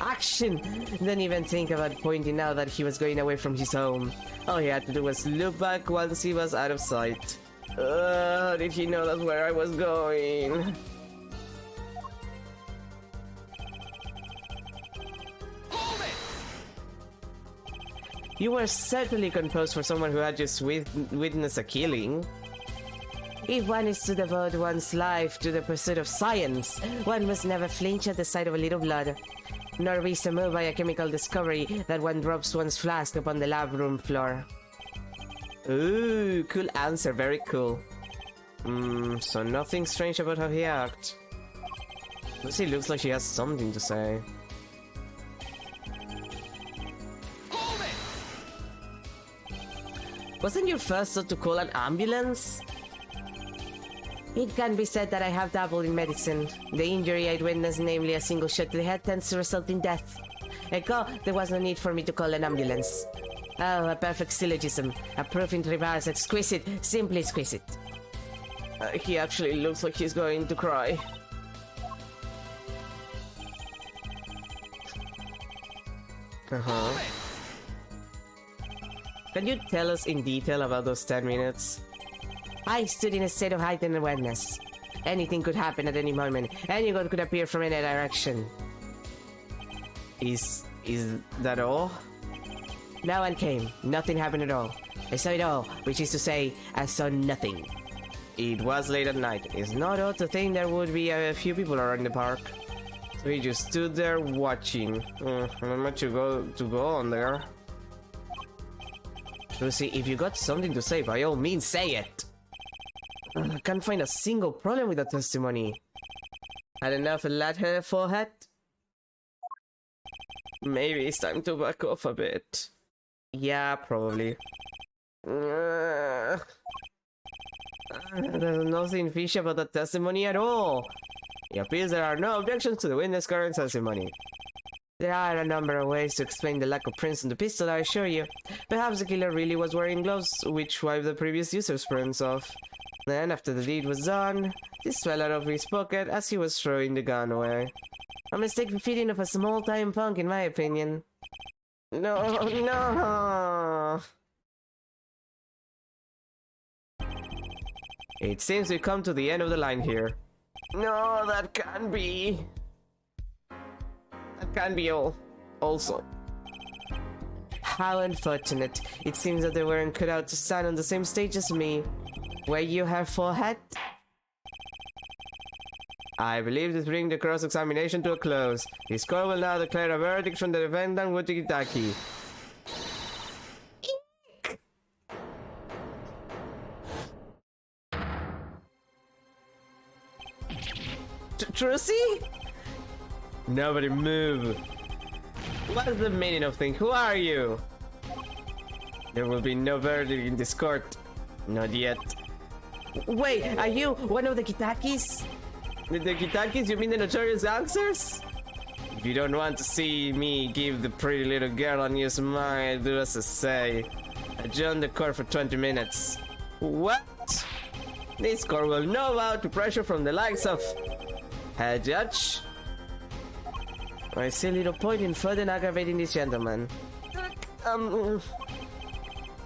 Action! Didn't even think about pointing out that he was going away from his home. All he had to do was look back once he was out of sight. How did he know that's where I was going? Hold it! You were certainly composed for someone who had just witnessed a killing. If one is to devote one's life to the pursuit of science, one must never flinch at the sight of a little blood, nor be so moved by a chemical discovery that one drops one's flask upon the lab room floor. Ooh, cool answer, very cool. So nothing strange about how he acts. Lucy looks like she has something to say. Hold it! Wasn't your first thought to call an ambulance? It can be said that I have dabbled in medicine. The injury I'd witnessed, namely a single shot to the head, tends to result in death. Echo, there was no need for me to call an ambulance. Oh, a perfect syllogism. A proof in reverse, exquisite, simply exquisite. He actually looks like he's going to cry. Can you tell us in detail about those 10 minutes? I stood in a state of heightened awareness. Anything could happen at any moment. Any god could appear from any direction. Is that all? No one came. Nothing happened at all. I saw it all, which is to say, I saw nothing. It was late at night. It's not odd to think there would be a few people around the park. So he just stood there watching. Not much to go on there. Lucy, if you got something to say, by all means say it. I can't find a single problem with that testimony. Had enough of that her forehead? Maybe it's time to back off a bit. Yeah, probably. There's nothing fishy about the testimony at all. It appears there are no objections to the witness' current testimony. There are a number of ways to explain the lack of prints on the pistol, I assure you. Perhaps the killer really was wearing gloves, which wiped the previous user's prints off. Then, after the deed was done, this fell out of his pocket as he was throwing the gun away. A mistaken feeding of a small-time punk, in my opinion. No. It seems we've come to the end of the line here. No, that can't be. That can't be all. Also. How unfortunate. It seems that they weren't cut out to stand on the same stage as me. Were you her forehead? I believe this brings the cross-examination to a close. This court will now declare a verdict from the defendant Wutiki-Taki. Trucy? Nobody move. What is the meaning of thing? Who are you? There will be no verdict in this court. Not yet. Wait, are you one of the Kitakis? The Kitakis? You mean the notorious gangsters? If you don't want to see me give the pretty little girl a new smile, do as I say. Adjourn the court for 20 minutes. What? This court will know how to pressure from the likes of... Head judge? I see little point in further aggravating this gentleman.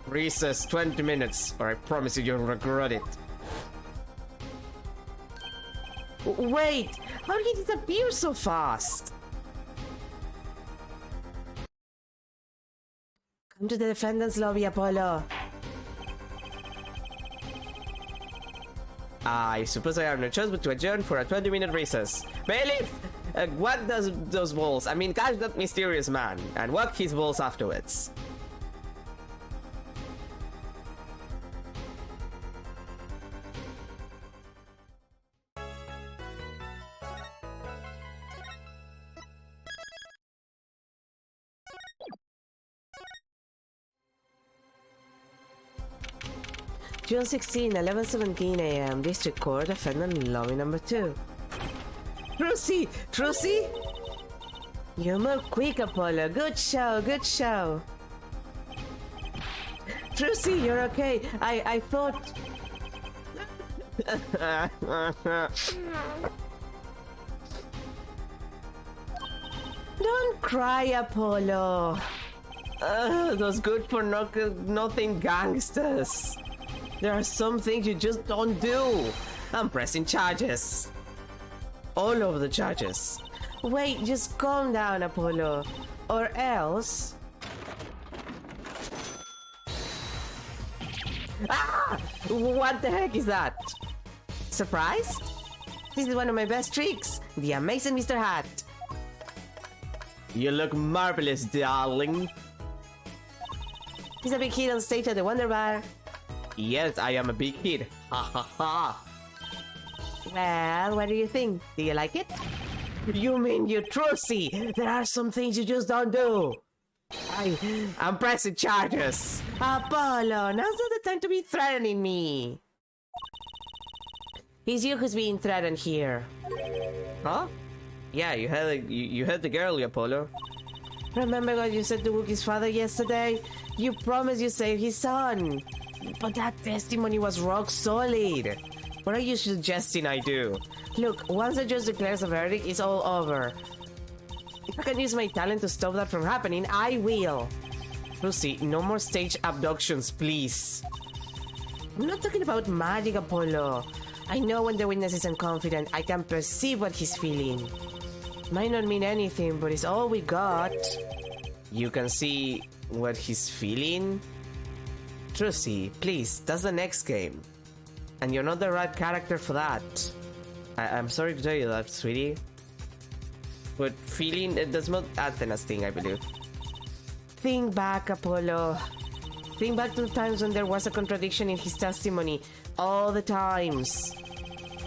Recess 20 minutes, or I promise you you'll regret it. Wait! How did he disappear so fast? Come to the defendant's lobby, Apollo. I suppose I have no choice but to adjourn for a 20-minute recess. Bailiff! What does those balls? I mean, catch that mysterious man and work his balls afterwards. June 16, 11:17 a.m. District Court, defendant lobby number 2. Trucy! Trucy! You move quick, Apollo. Good show, good show. Trucy, you're okay. I thought... Don't cry, Apollo. Those good for nothing gangsters. There are some things you just don't do. I'm pressing charges. All over the charges. Wait, just calm down, Apollo. Or else... Ah! What the heck is that? Surprised? This is one of my best tricks. The amazing Mr. Hat. You look marvelous, darling. He's a big hit on stage at the Wonder Bar. Yes, I am a big hit. Ha ha ha. Well, what do you think? Do you like it? You mean you trucy? There are some things you just don't do. I'm pressing charges. Apollo, now's not the time to be threatening me. It's you who's being threatened here. Huh? Yeah, you had the girl, Apollo. Remember what you said to Wookie's father yesterday? You promised you saved his son. But that testimony was rock solid. What are you suggesting I do? Look, once the judge declares a verdict, it's all over. If I can use my talent to stop that from happening, I will. Lucy, no more stage abductions, please. I'm not talking about magic, Apollo. I know when the witness isn't confident, I can perceive what he's feeling. Might not mean anything, but it's all we got. You can see what he's feeling? Trucy, please, that's the next game. And you're not the right character for that. I'm sorry to tell you that, sweetie. But feeling, it does not Athena's thing, I believe. Think back, Apollo. Think back to the times when there was a contradiction in his testimony. All the times.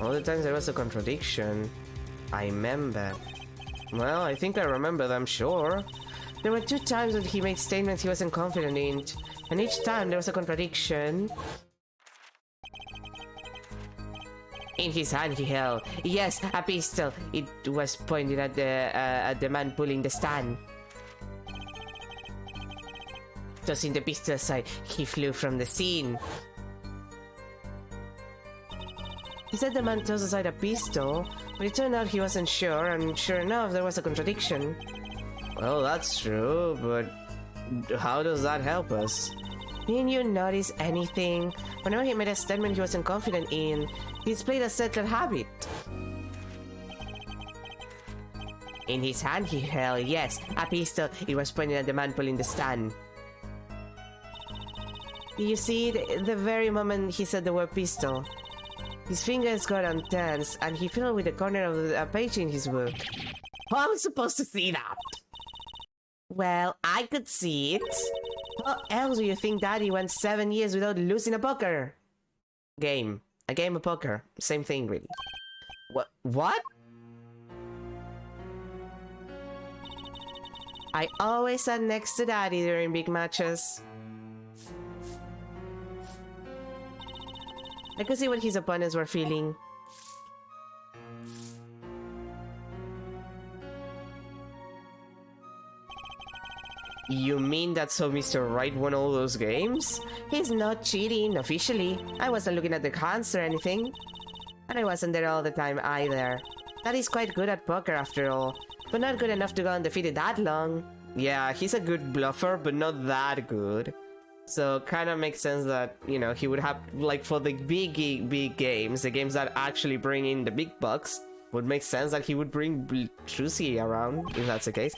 All the times there was a contradiction. I remember. Well, I think I remember them, sure. There were 2 times when he made statements he wasn't confident in. And each time there was a contradiction. In his hand he held, yes, a pistol. It was pointed at the man pulling the stand. Tossing the pistol aside, he flew from the scene. He said the man tossed aside a pistol, but it turned out he wasn't sure, and sure enough, there was a contradiction. Well, that's true, but how does that help us? Didn't you notice anything? Whenever he made a statement he wasn't confident in, he displayed a settled habit. In his hand he held, yes, a pistol. It was pointed at the man pulling the stand. You see, the very moment he said the word pistol, his fingers got untense and he fiddled with the corner of a page in his book. How am I supposed to see that? Well, I could see it. How else do you think Daddy went 7 years without losing a poker? Game. A game of poker. Same thing, really. What? I always sat next to Daddy during big matches. I could see what his opponents were feeling. You mean that's how Mr. Wright won all those games? He's not cheating, officially. I wasn't looking at the cards or anything. And I wasn't there all the time either. Daddy's quite good at poker after all, but not good enough to go undefeated that long. Yeah, he's a good bluffer, but not that good. So kind of makes sense that, you know, he would have, like, for the big games, the games that actually bring in the big bucks, would make sense that he would bring Trucy around, if that's the case.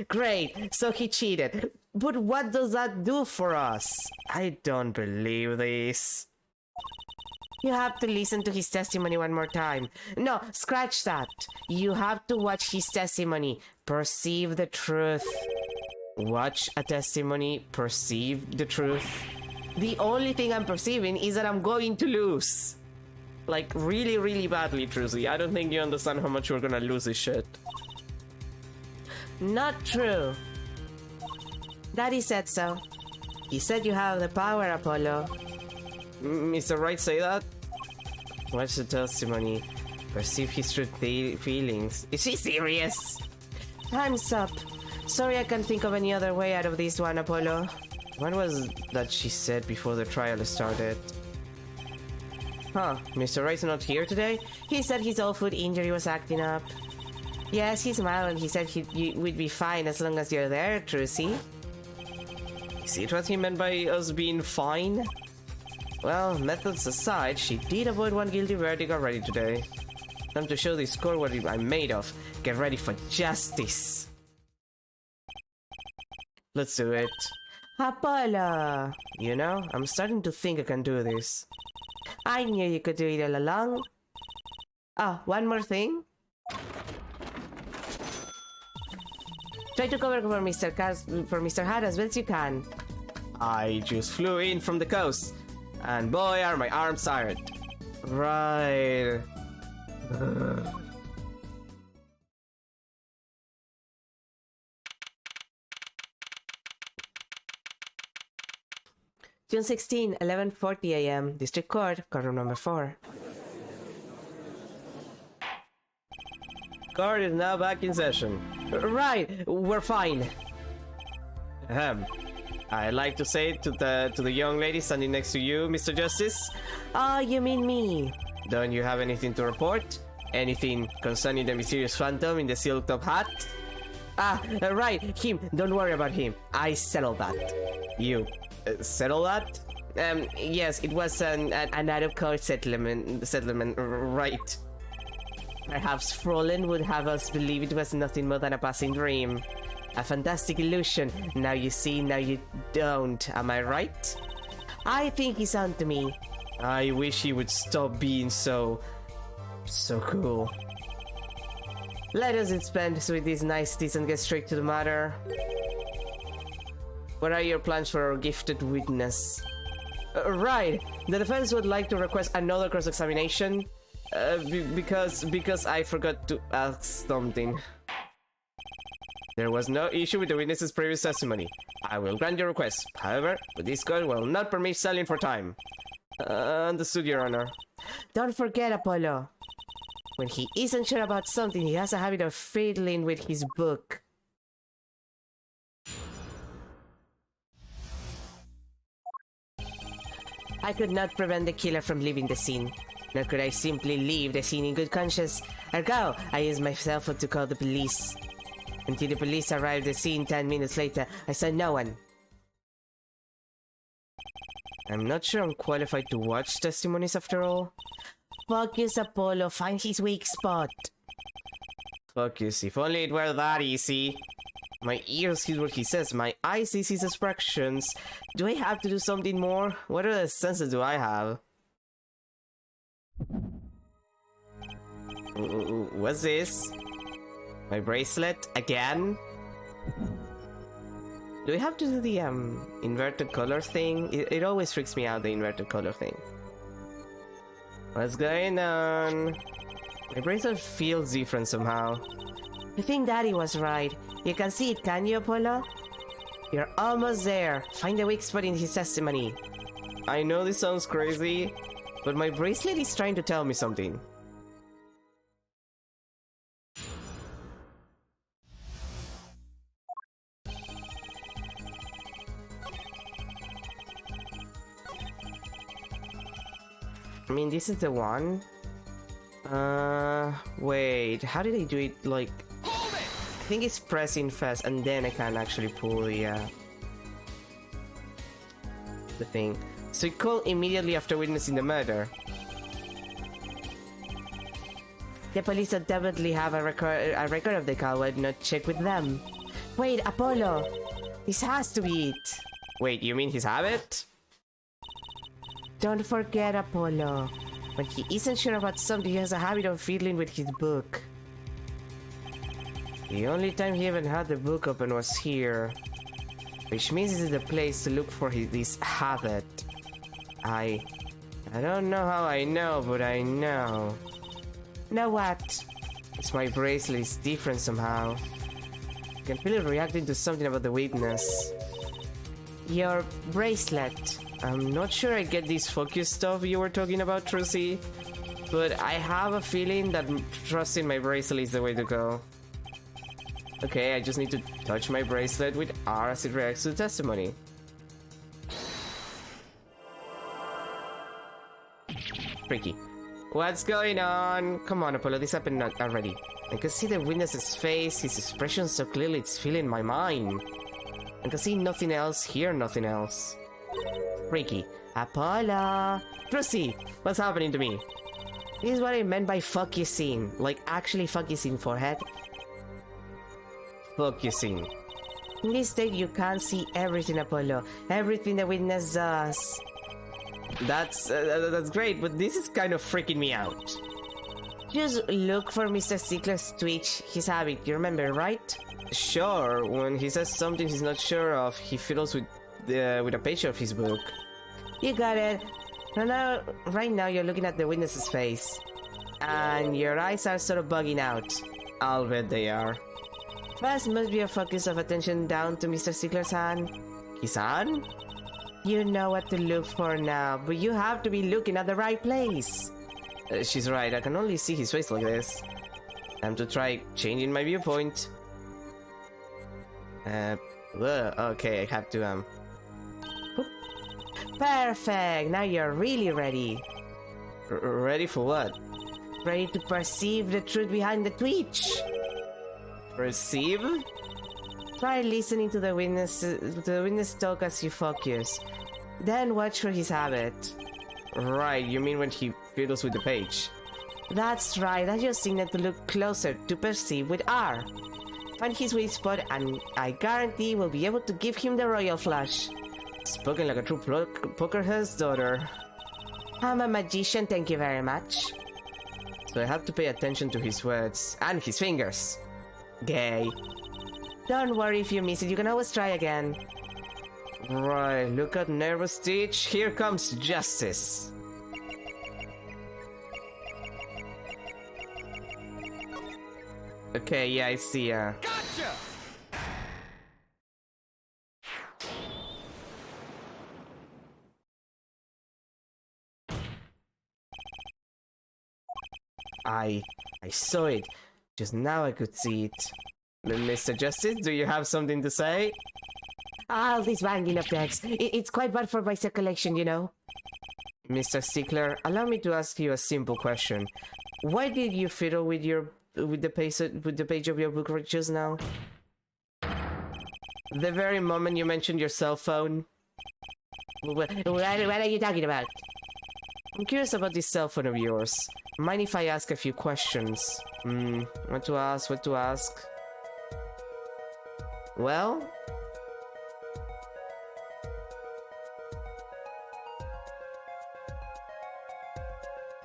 Great, so he cheated. But what does that do for us? I don't believe this. You have to listen to his testimony one more time. No, scratch that. You have to watch his testimony. Perceive the truth. Watch a testimony, perceive the truth. The only thing I'm perceiving is that I'm going to lose. Like, really, really badly, Trucy. I don't think you understand how much we're gonna lose this shit. Not true. Daddy said so. He said you have the power, Apollo. Mr. Wright say that? Watch the testimony. Perceive his true feelings. Is she serious? Time's up. Sorry, I can't think of any other way out of this one, Apollo. What was that she said before the trial started? Huh, Mr. Wright's not here today? He said his old foot injury was acting up. Yes, he smiled and he said we'd be fine as long as you're there, Trucy. Is it what he meant by us being fine? Well, methods aside, she did avoid one guilty verdict already today. Time to show this score what I'm made of. Get ready for justice. Let's do it. Apollo! You know, I'm starting to think I can do this. I knew you could do it all along. Ah, one more thing. Try to cover for Mr. Hat as well as you can. I just flew in from the coast, and boy are my arms tired. Right. June 16, 11:40 a.m. District Court, courtroom number 4. Court is now back in session. Right, we're fine. I'd like to say to the young lady standing next to you, Mr. Justice. You mean me? Don't you have anything to report? Anything concerning the mysterious phantom in the silk top hat? Right, him. Don't worry about him. I settled that. You settle that? Yes, it was an out-of-court settlement, right. Perhaps Frolen would have us believe it was nothing more than a passing dream. A fantastic illusion. Now you see, now you don't. Am I right? I think he's on to me. I wish he would stop being so cool. Let us dispense with these niceties and get straight to the matter. What are your plans for our gifted witness? Right. The defense would like to request another cross-examination. Because I forgot to ask something. There was no issue with the witness's previous testimony. I will grant your request. However, this court will not permit selling for time. Understood, Your Honor. Don't forget, Apollo. When he isn't sure about something, he has a habit of fiddling with his book. I could not prevent the killer from leaving the scene. Nor could I simply leave the scene in good conscience. Ergo, I used my cell phone to call the police. Until the police arrived at the scene 10 minutes later, I saw no one. I'm not sure I'm qualified to watch testimonies after all. Focus, Apollo. Find his weak spot. Focus. If only it were that easy. My ears hear what he says. My eyes see his expressions. Do I have to do something more? What other senses do I have? What's this? My bracelet? Again? Do we have to do the inverted color thing? It always freaks me out, the inverted color thing. What's going on? My bracelet feels different somehow. I think Daddy was right. You can see it, can you, Apollo? You're almost there. Find the weak spot in his testimony. I know this sounds crazy, but my bracelet is trying to tell me something. I mean, this is the one. Wait, how did I do it? Like, I think it's pressing fast, and then I can actually pull the thing. So you call immediately after witnessing the murder. The police would definitely have a record of the call. Why not check with them? Wait, Apollo, this has to be it. Wait, you mean his habit? Don't forget, Apollo. When he isn't sure about something, he has a habit of fiddling with his book. The only time he even had the book open was here. Which means this is the place to look for this habit. I don't know how I know, but I know. Know what? It's my bracelet is different somehow. I can feel it reacting to something about the witness. Your bracelet. I'm not sure I get this focus stuff you were talking about, Trucy, but I have a feeling that trusting my bracelet is the way to go. Okay, I just need to touch my bracelet with R as it reacts to the testimony. Freaky. What's going on? Come on, Apollo, this happened already. I can see the witness's face, his expression so clearly it's filling my mind. I can see nothing else, hear nothing else. Freaky. Apollo! Proceed! What's happening to me? This is what I meant by fuck you scene. Like, actually fuck you scene, forehead. Fuck you scene. In this state, you can't see everything, Apollo. Everything the witness does. That's great, but this is kind of freaking me out. Just look for Mr. Stickler's twitch, his habit, you remember, right? Sure, when he says something he's not sure of, he fiddles with a page of his book. You got it. Right now you're looking at the witness's face. And your eyes are sort of bugging out. I'll bet they are. First must be a focus of attention down to Mr. Stickler's hand. His hand? You know what to look for now, but you have to be looking at the right place. She's right, I can only see his face like this. Time to try changing my viewpoint. Okay, I have to, Perfect! Now you're really ready. Ready for what? Ready to perceive the truth behind the twitch. Perceive? Try listening to the witness talk as you focus. Then watch for his habit. Right, you mean when he fiddles with the page? That's right, that's your signal to look closer, to perceive with R. Find his weak spot and I guarantee we'll be able to give him the royal flush. Spoken like a true pokerhead's daughter. I'm a magician, thank you very much. So I have to pay attention to his words and his fingers. Gay. Don't worry if you miss it, you can always try again. Right, look at nervous Stitch, here comes justice. Okay, yeah, I see, Gotcha! I saw it. Just now I could see it. Mr. Justice, do you have something to say? All this banging of decks. It's quite bad for my circulation, you know. Mr. Stickler, allow me to ask you a simple question. Why did you fiddle with the page of your book just now? The very moment you mentioned your cell phone. What are you talking about? I'm curious about this cell phone of yours. Mind if I ask a few questions? What to ask? Well?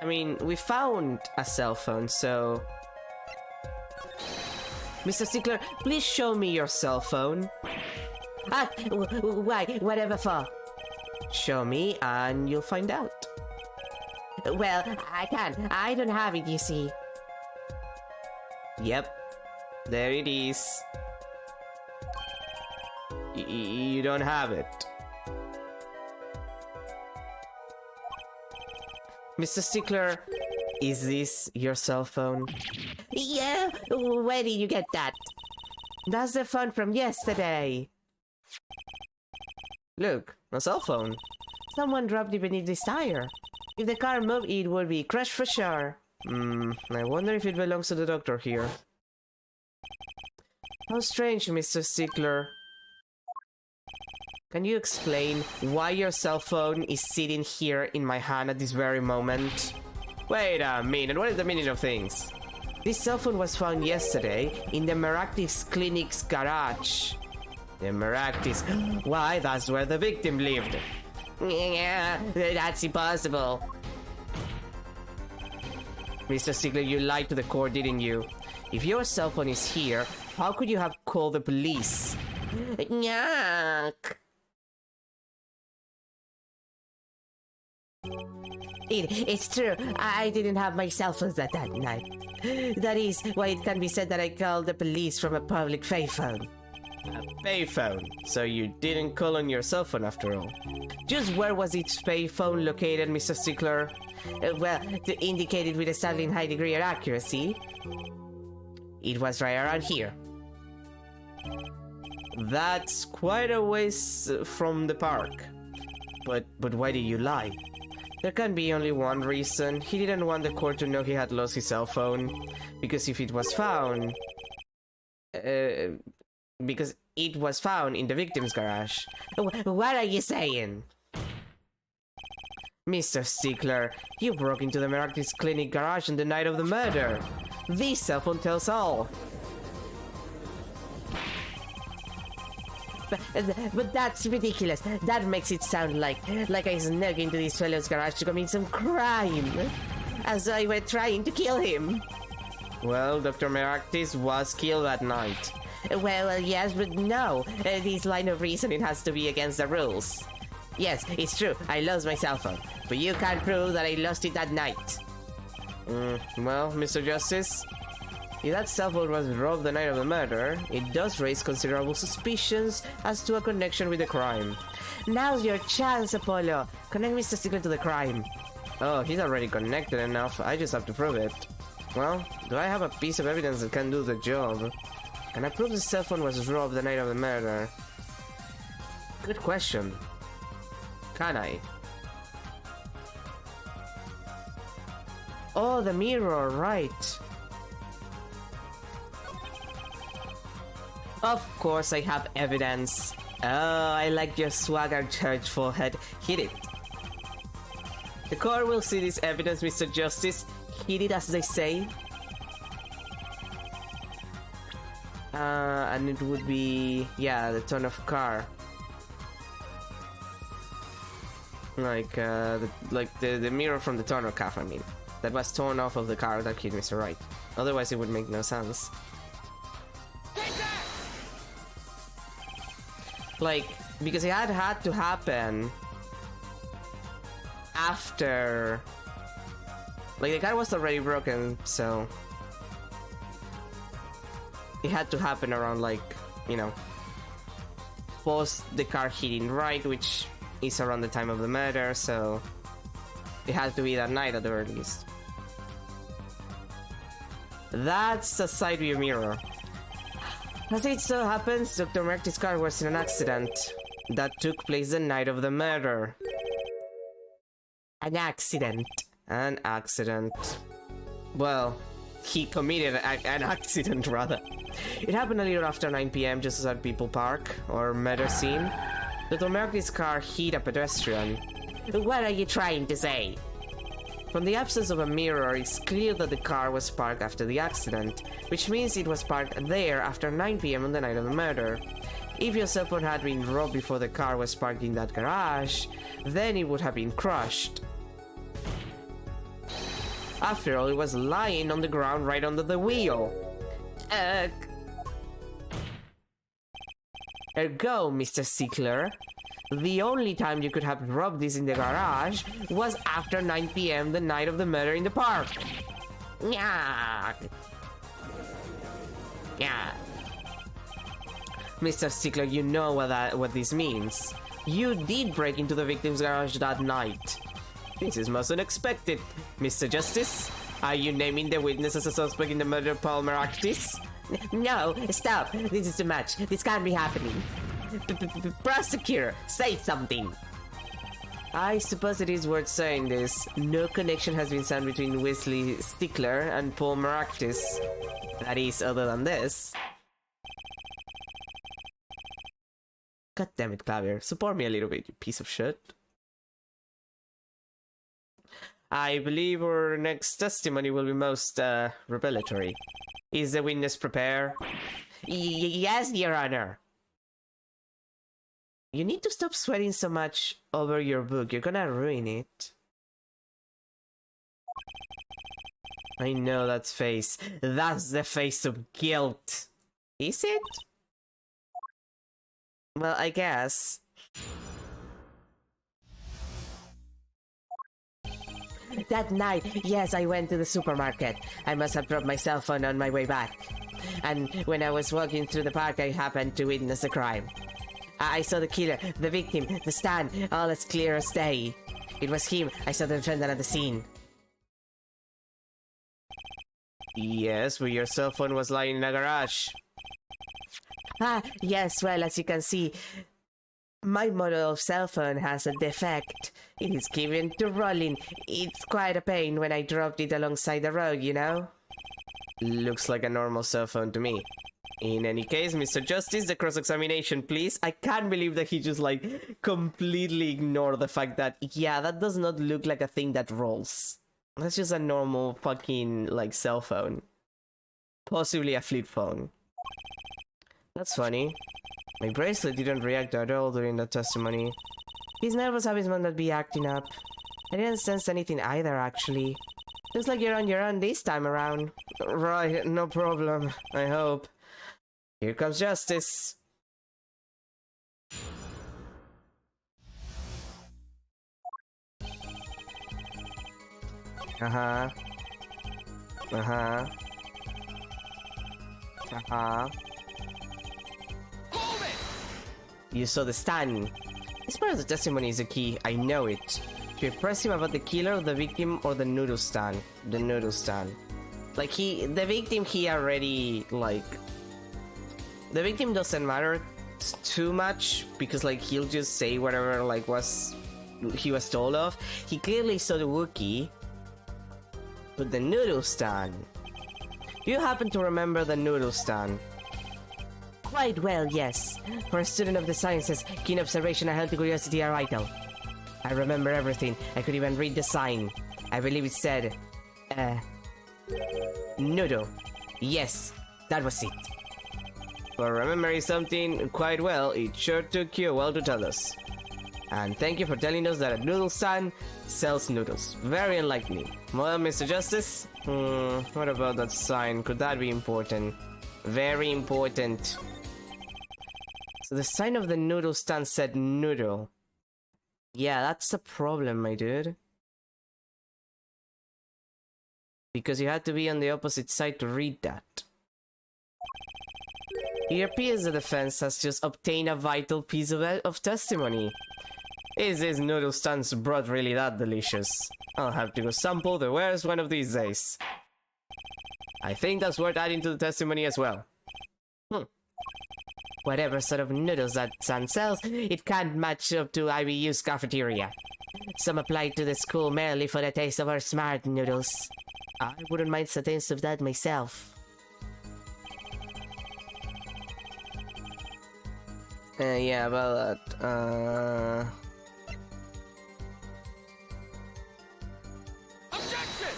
I mean, we found a cell phone, so... Mr. Stickler, please show me your cell phone. Ah, why? Whatever for? Show me and you'll find out. Well, I can't. I don't have it, you see. Yep. There it is. You don't have it. Mr. Stickler, is this your cell phone? Yeah, where did you get that? That's the phone from yesterday. Look, a cell phone. Someone dropped it beneath this tire. If the car moved, it would be crushed for sure. I wonder if it belongs to the doctor here. How strange, Mr. Stickler. Can you explain why your cell phone is sitting here in my hand at this very moment? Wait a minute, what is the meaning of things? This cell phone was found yesterday in the Maractis Clinic's garage. The Maractis... Why, that's where the victim lived. Yeah, that's impossible. Mr. Stickler, you lied to the court, didn't you? If your cell phone is here, how could you have called the police? Yuck. It's true. I didn't have my cell phone that night. That is why it can be said that I called the police from a public payphone. A payphone? So you didn't call on your cell phone after all. Just where was each payphone located, Mr. Stickler? Well, to indicate it with a startling high degree of accuracy. It was right around here. That's quite a ways from the park. But why did you lie? There can be only one reason. He didn't want the court to know he had lost his cell phone. Because if it was found... because it was found in the victim's garage. What are you saying? Mr. Stickler, you broke into the Meractis Clinic garage on the night of the murder. This cell phone tells all. But that's ridiculous. That makes it sound like I snuck into this fellow's garage to commit some crime. As I were trying to kill him. Well, Dr. Meractis was killed that night. Well, yes, but no. This line of reasoning has to be against the rules. Yes, it's true. I lost my cell phone. But you can't prove that I lost it that night. Well, Mr. Justice, if that cell phone was robbed the night of the murder, it does raise considerable suspicions as to a connection with the crime. Now's your chance, Apollo. Connect Mr. Stickler to the crime. Oh, he's already connected enough. I just have to prove it. Well, do I have a piece of evidence that can do the job? Can I prove the cell phone was robbed the night of the murder? Good question. Can I? Oh, the mirror, right. Of course I have evidence. Oh, I like your swagger, church forehead. Hit it. The court will see this evidence, Mr. Justice. Hit it, as they say. And it would be, yeah, the tone of car. Like, the mirror from the tonneau calf, I mean. That was torn off of the car that killed Mr. Wright. Otherwise, it would make no sense. Like, because it had to happen after... Like, the car was already broken, so... It had to happen around, like, you know... post the car hitting Wright, which is around the time of the murder, so... It had to be that night at the very least. That's a side view mirror. As it so happens, Dr. Meractis' car was in an accident that took place the night of the murder. An accident. An accident. Well, he committed an accident, rather. It happened a little after 9 PM, just outside People Park, or murder scene. Dr. Meractis' car hit a pedestrian. What are you trying to say? From the absence of a mirror, it's clear that the car was parked after the accident, which means it was parked there after 9 PM on the night of the murder. If your cell phone had been robbed before the car was parked in that garage, then it would have been crushed. After all, it was lying on the ground right under the wheel. Ergo, Mr. Stickler, the only time you could have robbed this in the garage was after 9 PM the night of the murder in the park. Yeah. Yeah. Mr. Stickler, you know what this means. You did break into the victim's garage that night. This is most unexpected. Mr. Justice, are you naming the witness as a suspect in the murder of Paul Meractis? No, stop. This is too much. This can't be happening. Prosecutor, say something. I suppose it is worth saying this. No connection has been found between Wesley Stickler and Paul Meractis. That is, other than this. God damn it, Clavier. Support me a little bit, you piece of shit. I believe our next testimony will be most, revelatory. Is the witness prepared? Yes, Your Honor. You need to stop sweating so much over your book. You're gonna ruin it. I know that face. That's the face of guilt. Is it? Well, I guess. That night, yes, I went to the supermarket. I must have dropped my cell phone on my way back. And when I was walking through the park, I happened to witness a crime. I saw the killer, the victim, the stand, all as clear as day. It was him. I saw the defendant at the scene. Yes, but your cell phone was lying in a garage. Yes, well, as you can see, my model of cell phone has a defect. It is given to rolling. It's quite a pain when I dropped it alongside the road, you know? Looks like a normal cell phone to me. In any case, Mr. Justice, the cross-examination, please. I can't believe that he just, like, completely ignored the fact that, yeah, that does not look like a thing that rolls. That's just a normal fucking, like, cell phone. Possibly a flip phone. That's funny. My bracelet didn't react at all during the testimony. His nervous habits might not be acting up. I didn't sense anything either, actually. Looks like you're on your own this time around. Right, no problem. I hope. Here comes justice. Uh-huh. Uh-huh. Uh-huh. Hold it! You saw the stand. This part of the testimony is a key. I know it. To impress him about the killer, the victim, or the noodle stand. The noodle stand. Like, the victim, he already, like... The victim doesn't matter too much, because, like, he'll just say whatever, like, he was told of. He clearly saw the Wookiee. But the noodle stand... Do you happen to remember the noodle stand? Quite well, yes. For a student of the sciences, keen observation and healthy curiosity are vital. I remember everything. I could even read the sign. I believe it said... noodle. Yes, that was it. For remembering something quite well, it sure took you a while to tell us. And thank you for telling us that a noodle stand sells noodles. Very unlike me. Well, Mr. Justice? What about that sign? Could that be important? Very important. So the sign of the noodle stand said noodle. Yeah, that's the problem, my dude. Because you had to be on the opposite side to read that. It appears the defense has just obtained a vital piece of testimony. Is this noodle stand's broth really that delicious? I'll have to go sample the wares one of these days. I think that's worth adding to the testimony as well. Whatever sort of noodles that son sells, it can't match up to IBU's cafeteria. Some apply to the school merely for the taste of our smart noodles. I wouldn't mind a taste of that myself. Yeah, about that, Objection!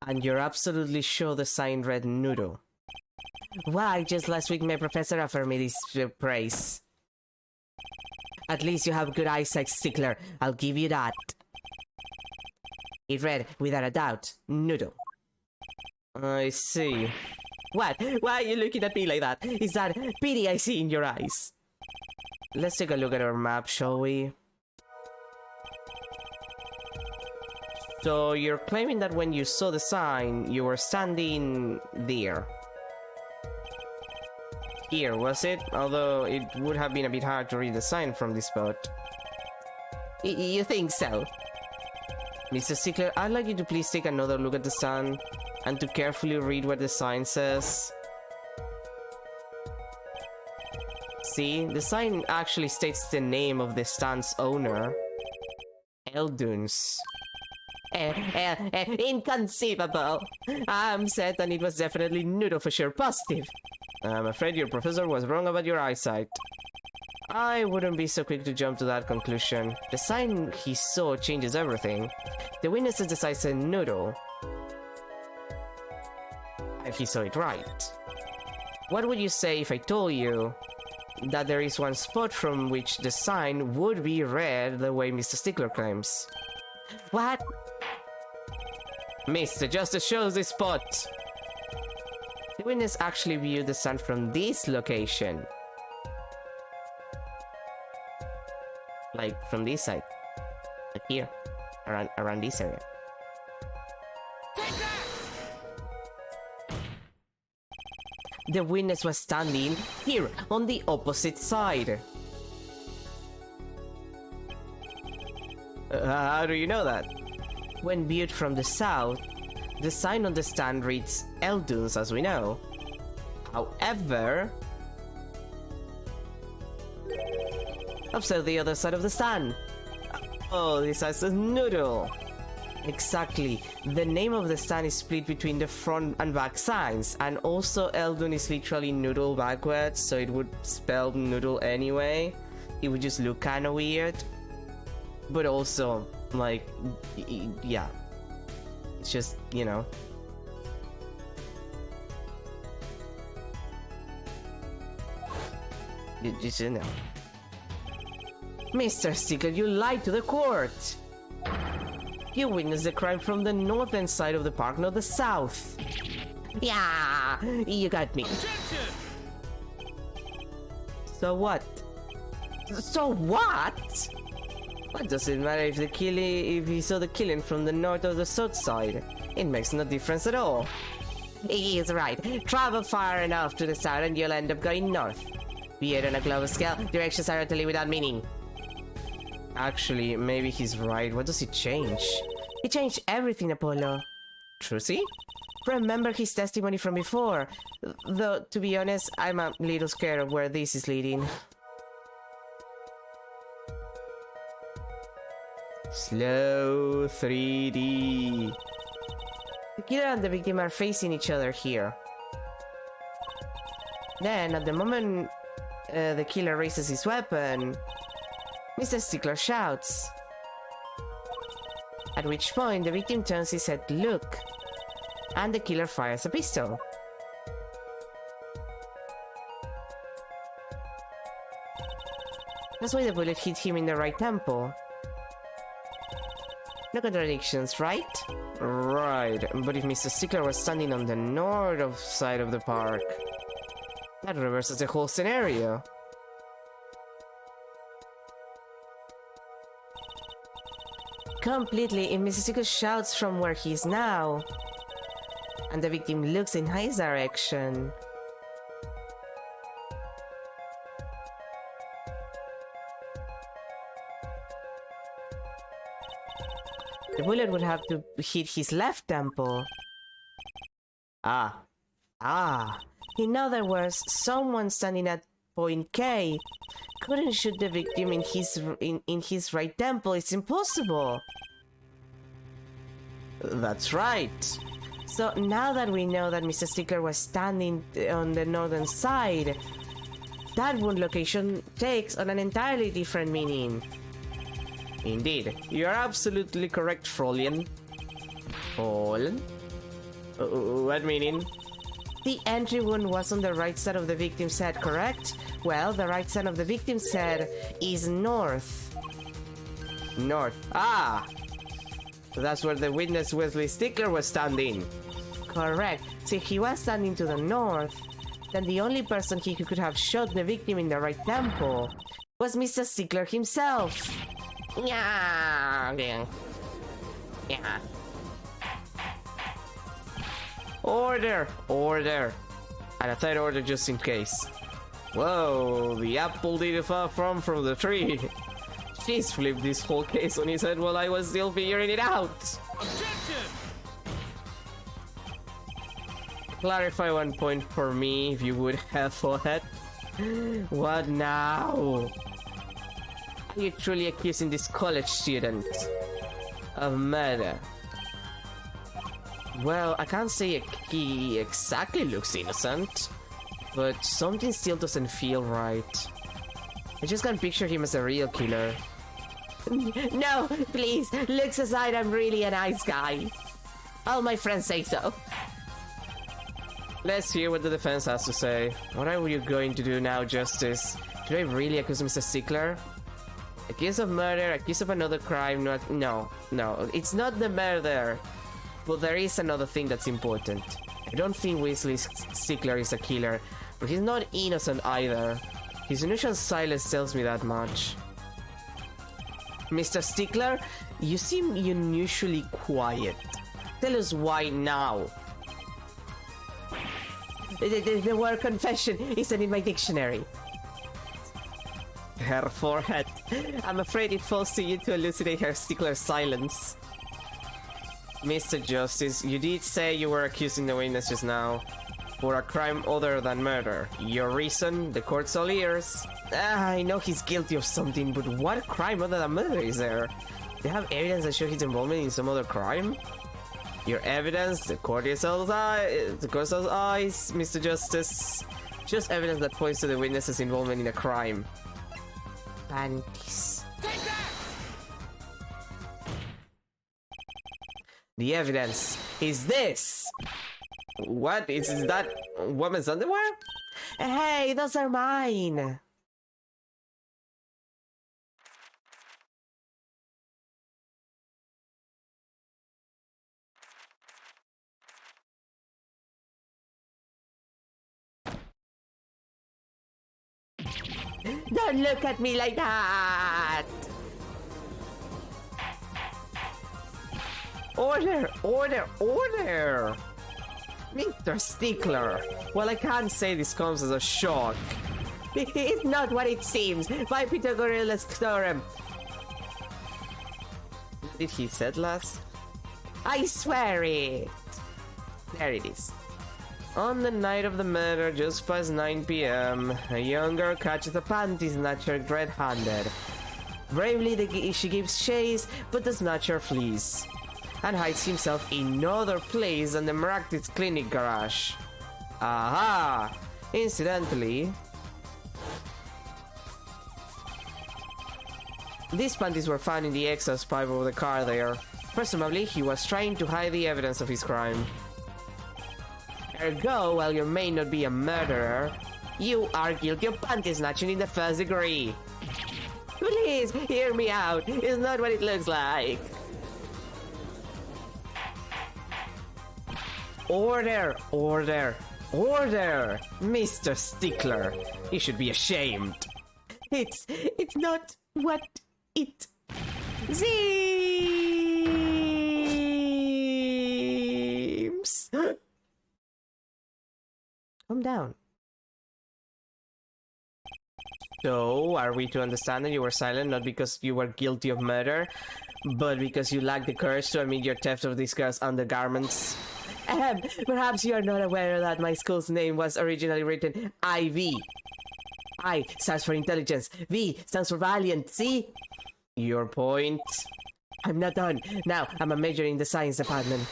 And you're absolutely sure the sign read noodle? Why, just last week my professor offered me this praise. At least you have good eyesight, Stickler. I'll give you that. It read, without a doubt, noodle. I see. What? Why are you looking at me like that? Is that pity I see in your eyes? Let's take a look at our map, shall we? So you're claiming that when you saw the sign, you were standing there. Here, was it? Although it would have been a bit hard to read the sign from this spot. You think so? Mr. Stickler, I'd like you to please take another look at the sun and to carefully read what the sign says. See, the sign actually states the name of the stand's owner. Elduns. Inconceivable! I'm certain it was definitely noodle for sure positive. I'm afraid your professor was wrong about your eyesight. I wouldn't be so quick to jump to that conclusion. The sign he saw changes everything. The witnesses decides a noodle. And he saw it right. What would you say if I told you that there is one spot from which the sign would be read the way Mr. Stickler claims? What? Mr. Justice shows this spot. The witness actually viewed the sun from this location. Like from this side. Like here. Around this area. Take that! The witness was standing here on the opposite side. How do you know that? When viewed from the south, the sign on the stand reads Elduns, as we know. However, observe the other side of the stand. Oh, this has a noodle. Exactly. The name of the stand is split between the front and back signs, and also Eldon is literally noodle backwards, so it would spell noodle anyway. It would just look kind of weird. But also, like, yeah. It's just, you know. Just, you know. Mr. Stickler, you lied to the court! You witnessed the crime from the northern side of the park, not the south. Yeah, you got me. Objection! So what? So what? What does it matter if he saw the killing from the north or the south side? It makes no difference at all. He is right. Travel far enough to the south and you'll end up going north. Be it on a global scale, directions are utterly without meaning. Actually, maybe he's right. What does it change? It changed everything, Apollo. Trucy? Remember his testimony from before. Though, to be honest, I'm a little scared of where this is leading. Slow 3D. The killer and the victim are facing each other here. Then, at the moment the killer raises his weapon, Mr. Stickler shouts. At which point, the victim turns his head to look, and the killer fires a pistol. That's why the bullet hit him in the right temple. No contradictions, right? Right, but if Mr. Stickler was standing on the north side of the park, that reverses the whole scenario. Completely, if Mr. Stickler shouts from where he is now, and the victim looks in his direction, the bullet would have to hit his left temple. In other words, someone standing at point K couldn't shoot the victim in his right temple. It's impossible. That's right. So now that we know that Mr. Stickler was standing on the northern side, that wound location takes on an entirely different meaning. Indeed, you are absolutely correct, Frolian. Frolian? What meaning? The entry wound was on the right side of the victim's head, correct? Well, the right side of the victim's head is north. North. Ah! That's where the witness Wesley Stickler was standing. Correct. So if he was standing to the north, then the only person he could have shot the victim in the right temple was Mr. Stickler himself. Yeah. Yeah. Order! Order! And a third order just in case. Whoa, the apple didn't fall from the tree. She's flipped this whole case on his head while I was still figuring it out. Objection! Clarify one point for me, if you would have thought that. What now? Are you truly accusing this college student of murder? Well, I can't say he exactly looks innocent, but something still doesn't feel right. I just can't picture him as a real killer. No, please, looks aside, I'm really a nice guy. All my friends say so. Let's hear what the defense has to say. What are you going to do now, Justice? Do I really accuse Mr. Stickler? Accused of murder, accused of another crime, no, it's not the murder. But there is another thing that's important. I don't think Wesley Stickler is a killer, but he's not innocent either. His initial silence tells me that much. Mr. Stickler, you seem unusually quiet. Tell us why now. The word confession isn't in my dictionary. Her forehead. I'm afraid it falls to you to elucidate her Stickler's silence. Mr. Justice, you did say you were accusing the witness just now for a crime other than murder. Your reason? The court's all ears. I know he's guilty of something, but what crime other than murder is there? Do you have evidence that shows his involvement in some other crime? Your evidence, the court of eyes, Mr. Justice. Just evidence that points to the witness's involvement in a crime. Panties. The evidence is this. What? Is that woman's underwear? Hey, those are mine. Don't look at me like that! Order! Order! Order! Mr. Stickler! Well, I can't say this comes as a shock. It's not what it seems. By Pythagoras' theorem. Did he said last? I swear it! There it is. On the night of the murder, just past 9 p.m., a young girl catches a panty snatcher red-handed. Bravely, she gives chase, but the snatcher flees and hides himself in another place than the Maractis clinic garage. Aha! Incidentally, these panties were found in the exhaust pipe of the car there. Presumably, he was trying to hide the evidence of his crime. Ergo, while you may not be a murderer, you are guilty of panty snatching in the first degree. Please, hear me out. It's not what it looks like. Order! Order! Order! Mr. Stickler, you should be ashamed. It's not what it seems. Calm down. So, are we to understand that you were silent not because you were guilty of murder, but because you lacked the courage to admit your theft of this girl's undergarments? Perhaps you are not aware that my school's name was originally written IV. I stands for intelligence. V stands for valiant. See? Your point? I'm not done. Now, I'm a major in the science department.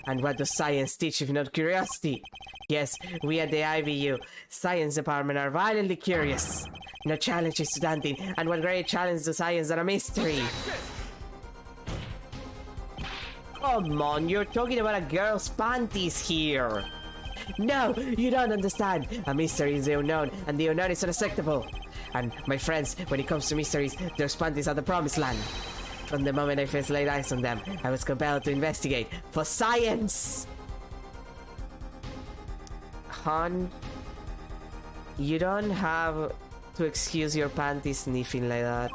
And what does science teach if not curiosity? Yes, we at the IVU science department are violently curious. No challenge is daunting, and what great challenge to science than a mystery? Come on, you're talking about a girl's panties here. No, you don't understand. A mystery is the unknown, and the unknown is unacceptable. And my friends, when it comes to mysteries, those panties are the promised land. From the moment I first laid eyes on them, I was compelled to investigate for science. Hon, you don't have to excuse your panties sniffing like that.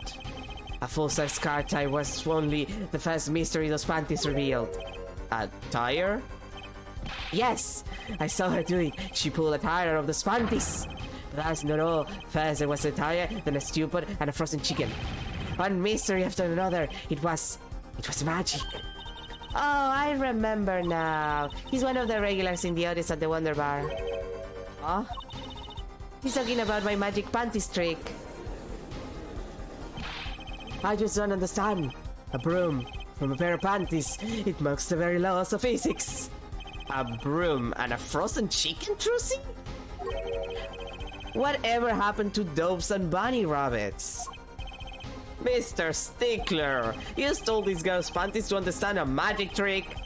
A full-size car tire was only the first mystery those panties revealed. A tire? Yes! I saw her do it. She pulled a tire of the panties. But that's not all. First there was a tire, then a stupid, and a frozen chicken. One mystery after another. It was magic. Oh, I remember now. He's one of the regulars in the audience at the Wonder Bar. Huh? He's talking about my magic panties trick. I just don't understand. A broom from a pair of panties. It mocks the very laws of physics. A broom and a frozen chicken, Trucy? Whatever happened to dopes and bunny rabbits? Mr. Stickler, you stole these girls' panties to understand a magic trick?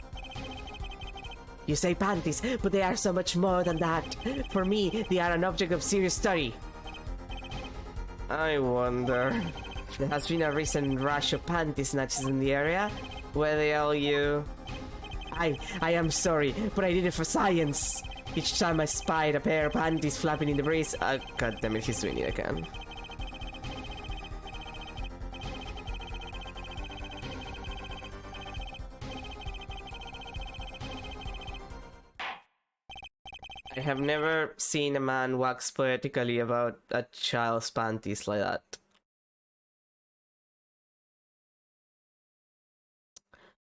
You say panties, but they are so much more than that. For me, they are an object of serious study. I wonder. There has been a recent rush of panty snatches in the area. Were they all you? I am sorry, but I did it for science. Each time I spied a pair of panties flapping in the breeze, God damn it, he's doing it again. I have never seen a man wax poetically about a child's panties like that.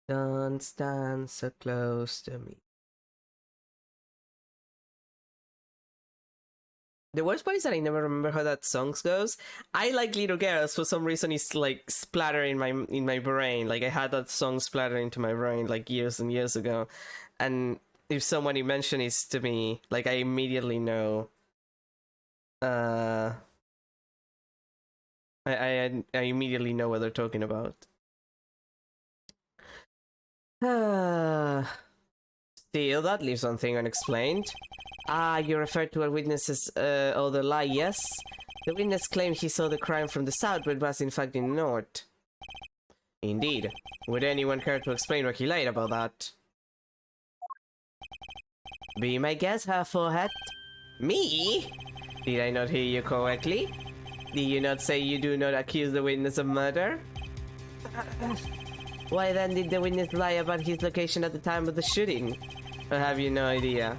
Don't stand so close to me. The worst part is that I never remember how that song goes. I like Little Girls for some reason. It's like splatter in my brain. Like I had that song splatter into my brain like years and years ago, and if somebody mentions it to me, like I immediately know. I immediately know what they're talking about. Still, that leaves one thing unexplained. Ah, you referred to a witness's other lie, yes? The witness claimed he saw the crime from the south, but was in fact in the north. Indeed. Would anyone care to explain what he lied about that? Be my guest, her forehead. Me? Did I not hear you correctly? Did you not say you do not accuse the witness of murder? Why then did the witness lie about his location at the time of the shooting? Or have you no idea?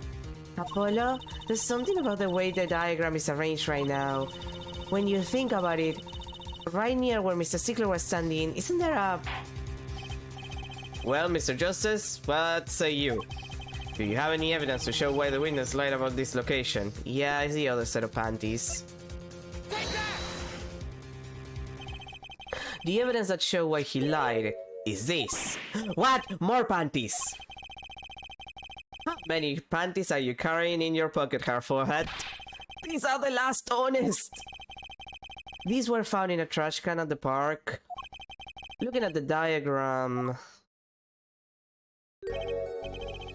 Apollo, there's something about the way the diagram is arranged right now. When you think about it, right near where Mr. Stickler was standing, isn't there a... Well, Mr. Justice, what say you? Do you have any evidence to show why the witness lied about this location? Yeah, it's the other set of panties. Take that! The evidence that show why he lied is this. What? More panties! How many panties are you carrying in your pocket, her forehead? These are the last honest! These were found in a trash can at the park. Looking at the diagram,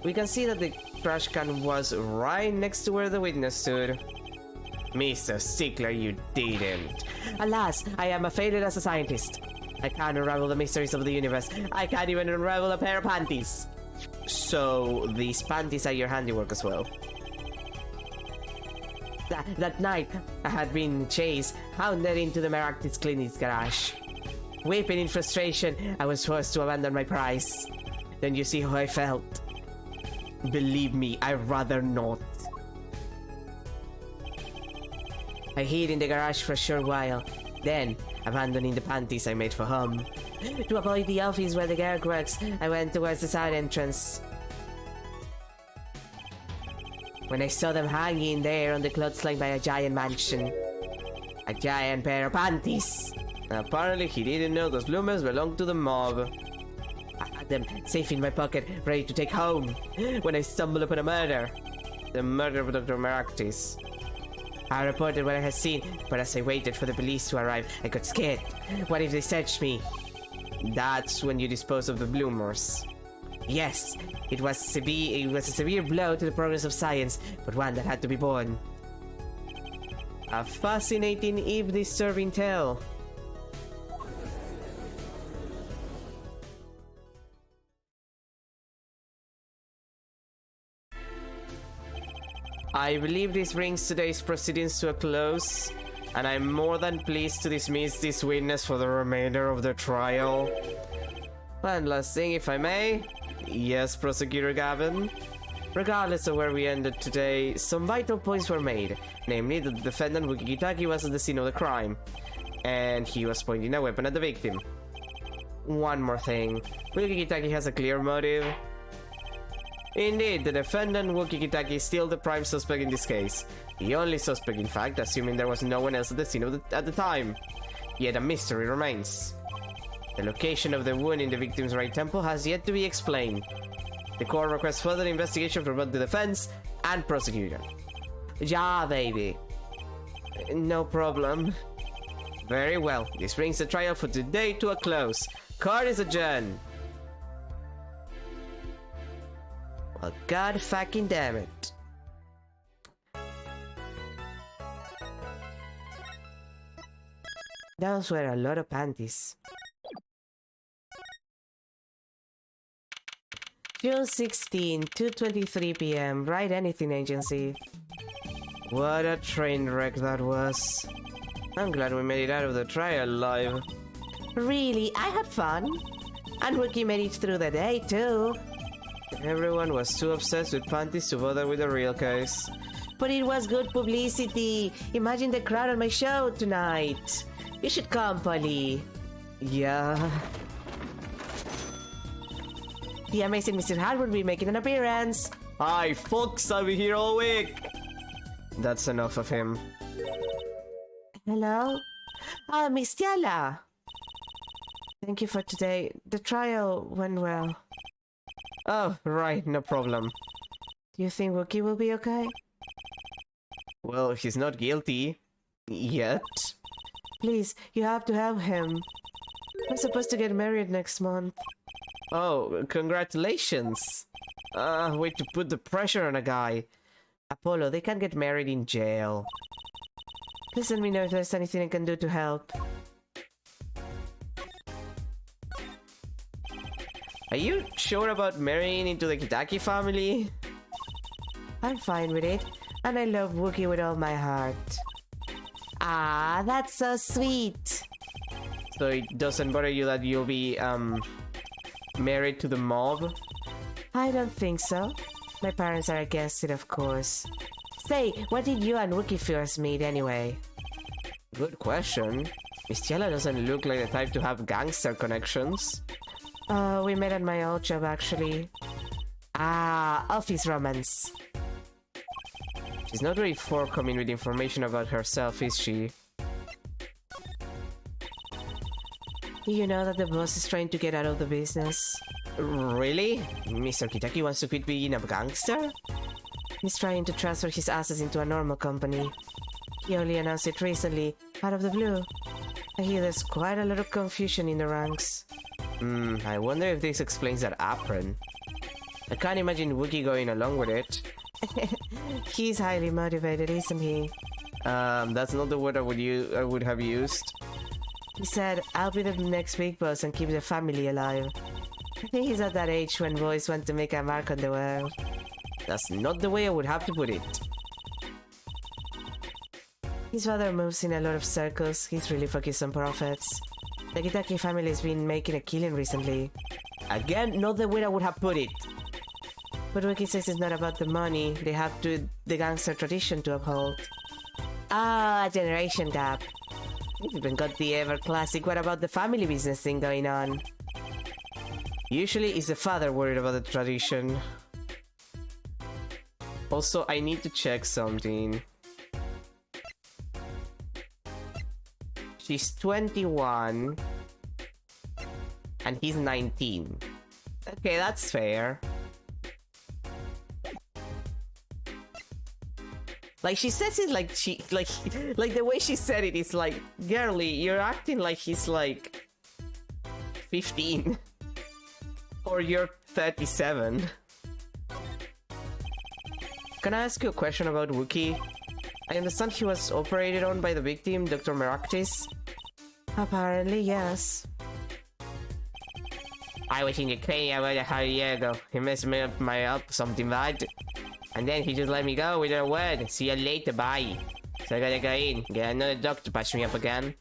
we can see that the trash can was right next to where the witness stood. Mr. Stickler, you didn't. Alas, I am a failure as a scientist. I can't unravel the mysteries of the universe. I can't even unravel a pair of panties. So, these panties are your handiwork as well. That night, I had been chased, hounded into the Meractis Clinic's garage. Weeping in frustration, I was forced to abandon my prize. Then you see how I felt. Believe me, I'd rather not. I hid in the garage for a short while, then, abandoning the panties, I made for home. To avoid the office where the guard works, I went towards the side entrance. When I saw them hanging there on the clothesline by a giant mansion. A giant pair of panties! Apparently he didn't know those bloomers belonged to the mob. I had them safe in my pocket, ready to take home, when I stumbled upon a murder. The murder of Dr. Meractis. I reported what I had seen, but as I waited for the police to arrive, I got scared. What if they searched me? That's when you dispose of the bloomers. Yes, it was a severe blow to the progress of science, but one that had to be borne. A fascinating, if disturbing tale. I believe this brings today's proceedings to a close, and I'm more than pleased to dismiss this witness for the remainder of the trial. One last thing, if I may. Yes, Prosecutor Gavin? Regardless of where we ended today, some vital points were made, namely that the defendant Wikikitaki was at the scene of the crime, and he was pointing a weapon at the victim. One more thing, Wikikitaki has a clear motive. Indeed, the defendant Wikikitaki is still the prime suspect in this case. The only suspect, in fact, assuming there was no one else at the scene at the time. Yet a mystery remains. The location of the wound in the victim's right temple has yet to be explained. The court requests further investigation from both the defense and prosecution. Yeah, baby. No problem. Very well. This brings the trial for today to a close. Court is adjourned. Well, god fucking damn it. Those were a lot of panties. June 16, 2:23 p.m. Write Anything Agency. What a train wreck that was. I'm glad we made it out of the trial alive. Really, I had fun. And Wiki made it through the day too. Everyone was too obsessed with panties to bother with the real case. But it was good publicity. Imagine the crowd on my show tonight. You should come, Polly. Yeah. The amazing Mr. Hart will be making an appearance. Hi, folks. I'll be here all week. That's enough of him. Hello? Ah, Miss Tiala. Thank you for today. The trial went well. Oh, right, no problem. Do you think Wookie will be okay? Well, he's not guilty. Yet. Please, you have to help him. We're supposed to get married next month. Oh, congratulations! Way to put the pressure on a guy. Apollo, they can't get married in jail. Please let me know if there's anything I can do to help. Are you sure about marrying into the Kitaki family? I'm fine with it, and I love Wookie with all my heart. Ah, that's so sweet. So it doesn't bother you that you'll be, married to the mob? I don't think so. My parents are against it, of course. Say, what did you and Wookie first meet anyway? Good question. Miss Tiala doesn't look like the type to have gangster connections. We met at my old job, actually. Ah, office romance. She's not very forthcoming with information about herself, is she? Do you know that the boss is trying to get out of the business? Really? Mr. Kitaki wants to quit being a gangster? He's trying to transfer his assets into a normal company. He only announced it recently, out of the blue. I hear there's quite a lot of confusion in the ranks. I wonder if this explains that apron. I can't imagine Wookie going along with it. He's highly motivated, isn't he? That's not the word I would have used. He said, I'll be the next big boss and keep the family alive. I think he's at that age when boys want to make a mark on the world. That's not the way I would have to put it. His father moves in a lot of circles. He's really focused on profits. The Kitaki family has been making a killing recently. Again, not the way I would have put it. But Wiki says it's not about the money. They have the gangster tradition to uphold. Ah, a generation gap. We've even got the ever classic what about the family business thing going on. Usually it's the father worried about the tradition. Also, I need to check something. She's 21 and he's 19. Okay, that's fair. Like she says it like like the way she said it is like, girly, you're acting like he's like 15 or you're 37. Can I ask you a question about Wookie? I understand he was operated on by the victim, Dr. Meraktis. Apparently, yes. I was in the crane about a year ago. He messed me up something bad. And then he just let me go without a word. See you later, bye. So I gotta go in, get another doctor to patch me up again.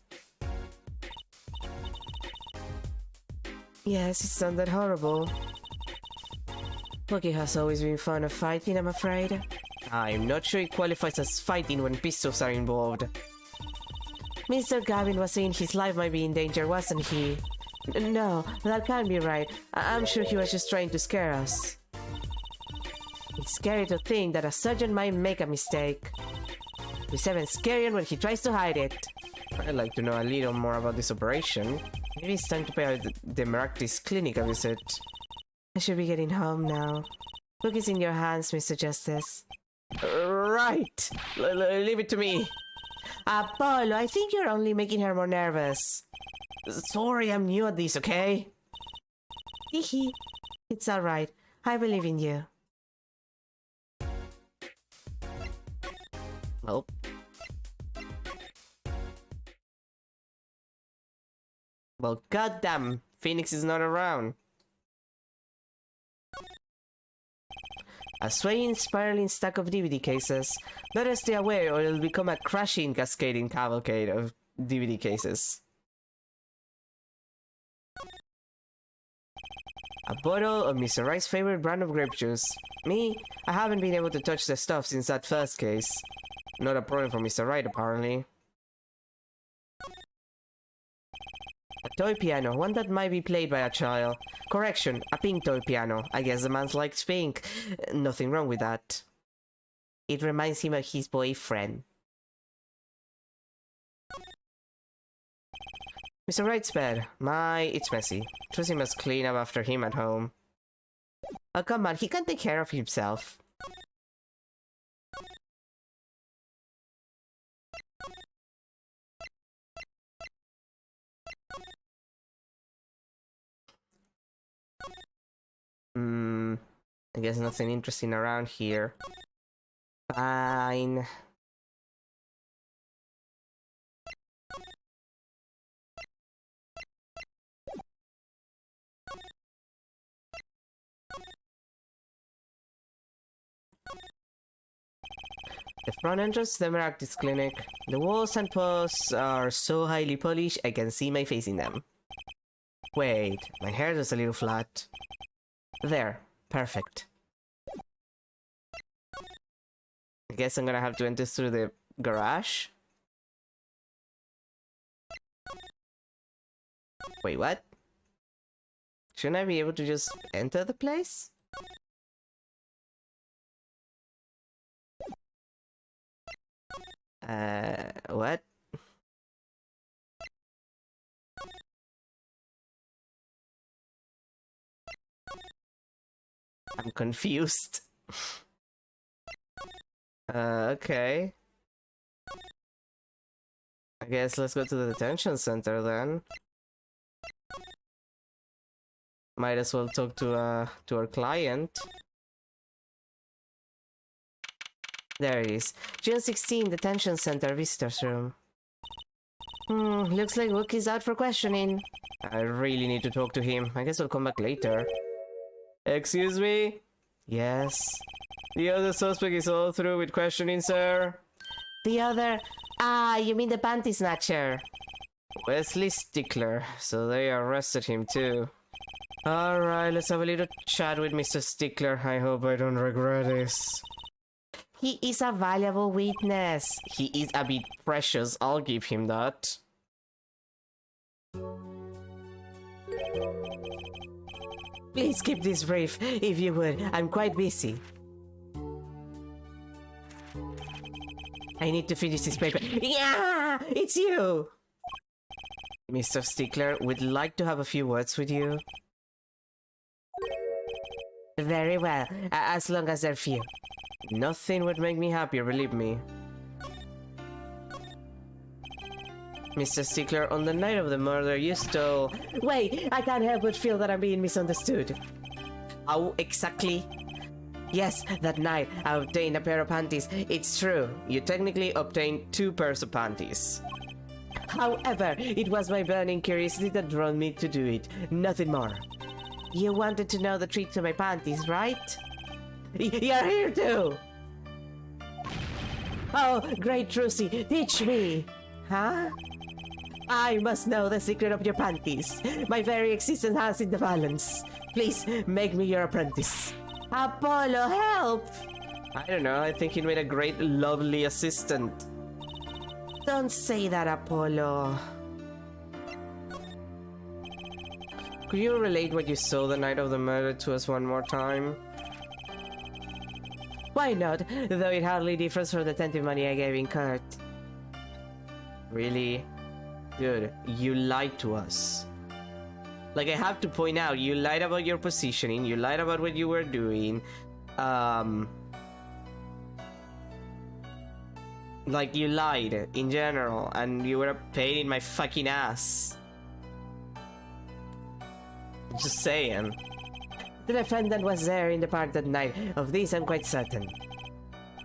Yes, it sounded horrible. Wookie has always been fond of fighting, I'm afraid. I'm not sure it qualifies as fighting when pistols are involved. Mr. Gavin was saying his life might be in danger, wasn't he? No, that can't be right. I'm sure he was just trying to scare us. It's scary to think that a surgeon might make a mistake. It's even scarier when he tries to hide it. I'd like to know a little more about this operation. Maybe it's time to pay the Meraktis clinic a visit. I should be getting home now. Book is in your hands, Mr. Justice. Right! Leave it to me. Apollo, I think you're only making her more nervous. Sorry, I'm new at this, okay? Hehe. It's alright. I believe in you. Well. Well, goddamn, Phoenix is not around. A swaying, spiraling stack of DVD cases. Better stay away or it'll become a crashing, cascading cavalcade of DVD cases. A bottle of Mr. Wright's favorite brand of grape juice. Me? I haven't been able to touch the stuff since that first case. Not a problem for Mr. Wright, apparently. A toy piano, one that might be played by a child. Correction, a pink toy piano. I guess the man likes pink. Nothing wrong with that. It reminds him of his boyfriend. Mr. Wright's bed. It's messy. Trucy must clean up after him at home. Oh, come on, he can take care of himself. I guess nothing interesting around here. Fine. The front entrance to the Meractis Clinic. The walls and posts are so highly polished I can see my face in them. Wait, my hair is a little flat. There, perfect. I guess I'm gonna have to enter through the garage? Wait, what? Shouldn't I be able to just enter the place? What? I'm confused. Okay. I guess let's go to the detention center then. Might as well talk to our client. There it is. June 16, detention center, visitors room. Looks like Wookie's out for questioning. I really need to talk to him. I guess I'll come back later. Excuse me? Yes. The other suspect is all through with questioning, sir. The other... Ah, you mean the panty snatcher. Wesley Stickler. So they arrested him too. Alright, let's have a little chat with Mr. Stickler. I hope I don't regret this. He is a valuable witness. He is a bit precious, I'll give him that. Please keep this brief, if you would. I'm quite busy. I need to finish this paper. Yeah! It's you! Mr. Stickler would like to have a few words with you. Very well, as long as they're few. Nothing would make me happier, believe me. Mr. Stickler, on the night of the murder, you stole... Wait, I can't help but feel that I'm being misunderstood. How exactly? Yes, that night I obtained a pair of panties. It's true, you technically obtained 2 pairs of panties. However, it was my burning curiosity that drove me to do it, nothing more. You wanted to know the trick to my panties, right? You're here too! Oh, great Trucy, teach me! Huh? I must know the secret of your panties. My very existence hangs in the balance. Please, make me your apprentice. Apollo, help! I don't know, I think he made a great, lovely assistant. Don't say that, Apollo. Could you relate what you saw the night of the murder to us one more time? Why not? Though it hardly differs from the tentative money I gave in Kurt. Really? Dude, you lied to us. Like, I have to point out, you lied about your positioning, you lied about what you were doing. Like, you lied in general, and you were a pain in my fucking ass. Just saying. The defendant was there in the park that night. Of this, I'm quite certain.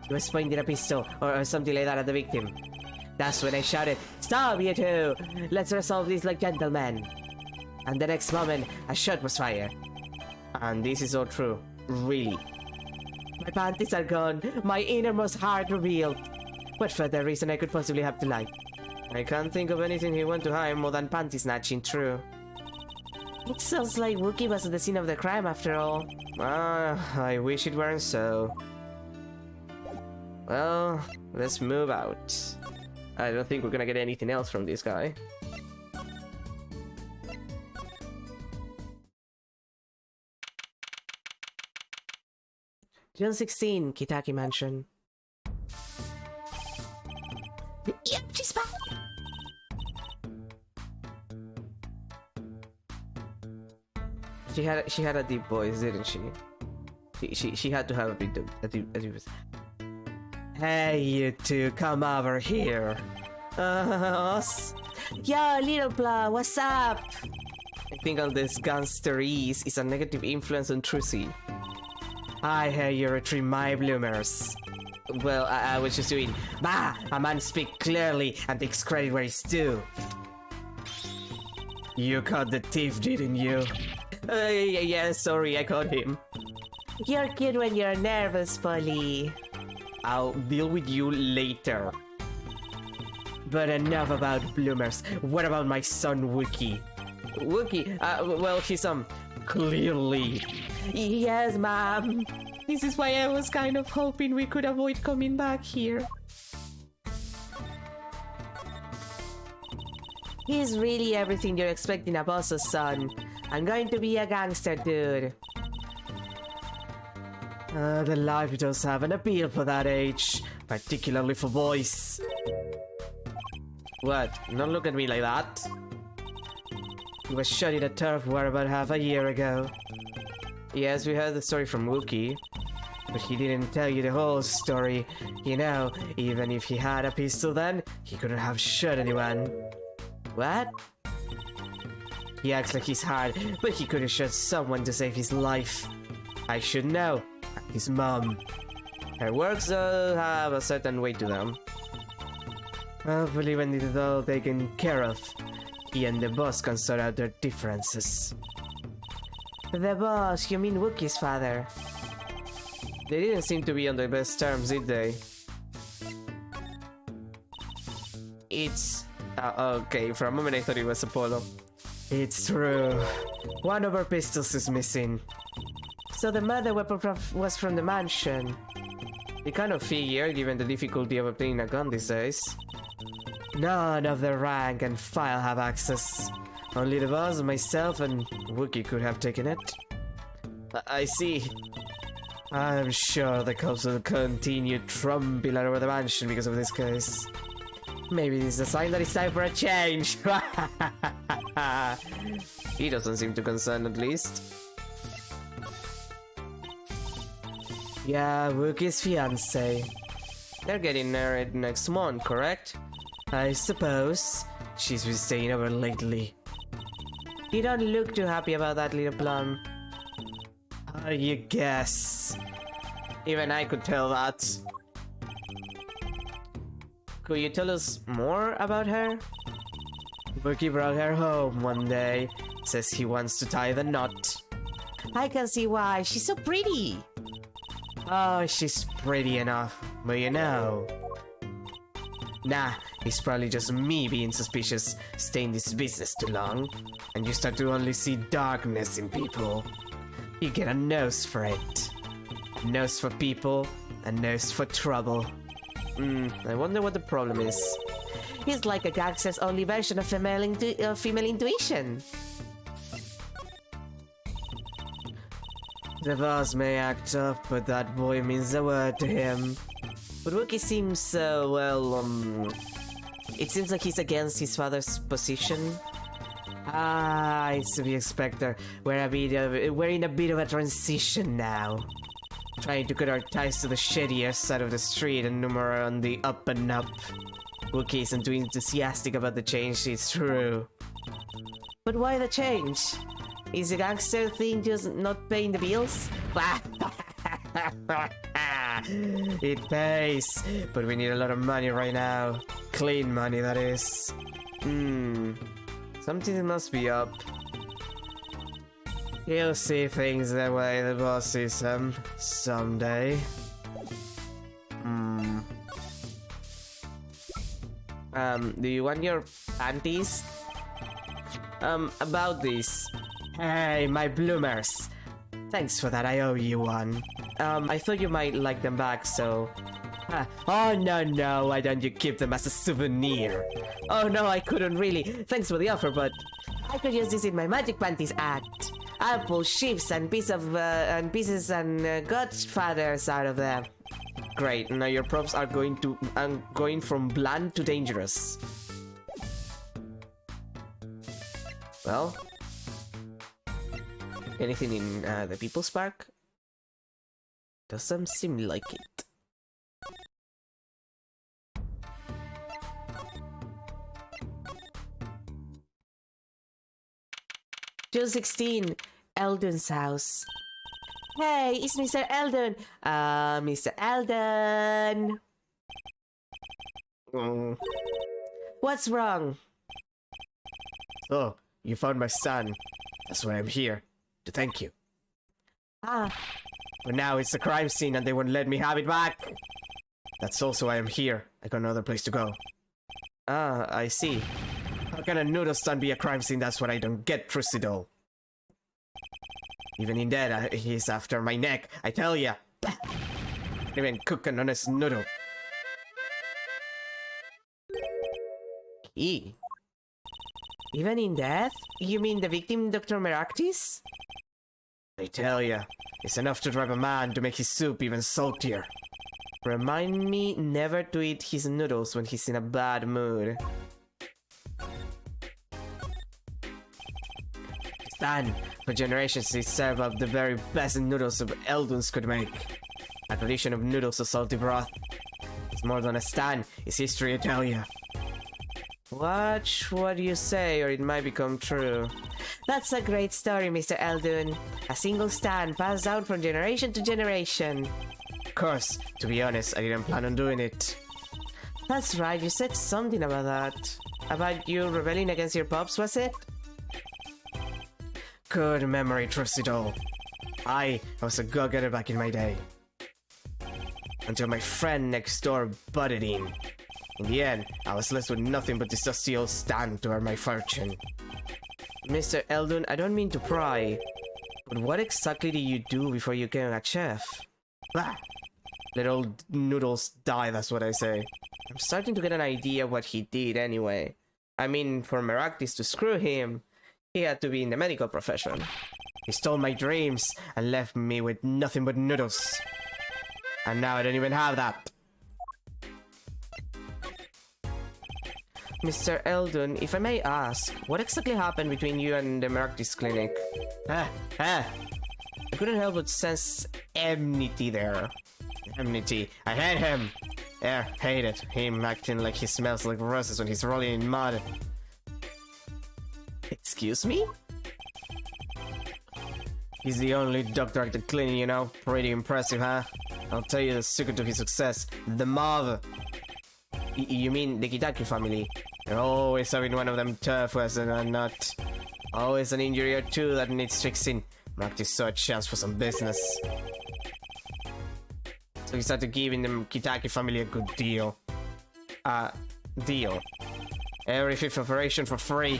He was pointing a pistol or something like that at the victim. That's when I shouted, "Stop, you two! Let's resolve this like gentlemen." And the next moment, a shot was fired. And this is all true. Really. My panties are gone. My innermost heart revealed. What further reason I could possibly have to lie? I can't think of anything he went to hide more than panty snatching, true. It sounds like Wookie was at the scene of the crime after all. I wish it weren't so. Well, let's move out. I don't think we're gonna get anything else from this guy. June 16, Kitaki Mansion. She had a deep voice, didn't she? She had to have a bit of a deep. Hey, you two, come over here. Yo, little blah, what's up? I think all this gangsterese is a negative influence on Trucy. I hear you retrieve my bloomers. Well, I was just doing. Bah! A man speaks clearly and takes credit where it's due. You caught the thief, didn't you? Yeah, sorry, I caught him. You're cute when you're nervous, Polly. I'll deal with you later. But enough about bloomers. What about my son, Wookie? Wookie? Well, he's, clearly. Yes, ma'am. This is why I was kind of hoping we could avoid coming back here. He's really everything you're expecting a boss's son. I'm going to be a gangster, dude. The life does have an appeal for that age, particularly for boys. What? Don't look at me like that. He was shot in a turf war about half a year ago. Yes, we heard the story from Wookie, but he didn't tell you the whole story. You know, even if he had a pistol then, he couldn't have shot anyone. What? He acts like he's hard, but he could have shot someone to save his life. I should know. His mom. Her works have a certain weight to them. Hopefully when it is all taken care of, he and the boss can sort out their differences. The boss, you mean Wookie's father? They didn't seem to be on the best terms, did they? It's... okay, for a moment I thought it was Apollo. It's true. One of our pistols is missing. So the murder weapon was from the mansion. It kind of figured, given the difficulty of obtaining a gun these days. None of the rank and file have access. Only the boss, myself, and Wookie could have taken it. I see. I'm sure the cops will continue trampling over the mansion because of this case. Maybe this is a sign that it's time for a change. He doesn't seem too concerned, at least. Yeah, Wookie's fiancé. They're getting married next month, correct? I suppose. She's been staying over lately. You don't look too happy about that, little plum. You guess. Even I could tell that. Could you tell us more about her? Wookie brought her home one day. Says he wants to tie the knot. I can see why. She's so pretty. Oh, she's pretty enough, but you know... Nah, it's probably just me being suspicious, stay in this business too long, and you start to only see darkness in people. You get a nose for it. A nose for people, a nose for trouble. I wonder what the problem is. He's like a gangster's only version of female intuition. The boss may act tough, but that boy means the word to him. But Wookie seems, it seems like he's against his father's position. It's to be expected. We're in a bit of a transition now. Trying to cut our ties to the shadier side of the street and more on the up and up. Wookie isn't too enthusiastic about the change, it's true. But why the change? Is the gangster thing just not paying the bills? It pays, but we need a lot of money right now. Clean money, that is. Something must be up. You'll see things the way the boss sees them someday. Do you want your panties? About this. Hey, my bloomers. Thanks for that, I owe you one. I thought you might like them back, so... Oh, no, why don't you keep them as a souvenir? Oh, no, I couldn't really. Thanks for the offer, but... I could use this in my magic panties act. I'll pull shifts and pieces and godfathers out of them. Great, now your props are going from bland to dangerous. Well... Anything in the People's Park? Doesn't seem like it. June 16, Eldon's house. Hey, it's Mr. Eldon. Mr. Eldon. What's wrong? Oh, you found my son. That's why I'm here. To thank you. Ah, But now it's a crime scene and they won't let me have it back. That's also why I'm here. I got another place to go. Ah, I see. How can a noodle stand be a crime scene? That's what I don't get, Trucidol. Even in dead, he's after my neck, I tell ya. Can't even cook an honest noodle. E. even in death? You mean the victim, Dr. Meraktis? I tell ya, it's enough to drive a man to make his soup even saltier. Remind me never to eat his noodles when he's in a bad mood. Stan, for generations he served up the very best noodles of Eldons could make. A tradition of noodles of salty broth. It's more than a Stan, it's history, I tell ya. Watch what you say or it might become true. That's a great story, Mr. Eldon. A single stand passed down from generation to generation. Of course, to be honest, I didn't plan on doing it. That's right, you said something about that. About you rebelling against your pops, was it? Good memory, Trucidol. I was a go-getter back in my day. Until my friend next door butted in. In the end, I was left with nothing but this dusty old stand to earn my fortune. Mr. Eldon, I don't mean to pry, but what exactly did you do before you became a chef? Bah! Let old noodles die, that's what I say. I'm starting to get an idea what he did anyway. I mean, for Meraktis to screw him, he had to be in the medical profession. He stole my dreams and left me with nothing but noodles. And now I don't even have that. Mr. Eldon, if I may ask, what exactly happened between you and the Meraktis clinic? I couldn't help but sense enmity there. Enmity. I hate him. Yeah, hate it. Him acting like he smells like roses when he's rolling in mud. Excuse me? He's the only doctor at the clinic, you know. Pretty impressive, huh? I'll tell you the secret to his success. The mob. You mean the Kitaki family? They're always having one of them tough ones and a nut. Always an injury or two that needs fixing. Marked saw a chance for some business. So he started giving the Kitaki family a good deal. Deal. Every fifth operation for free.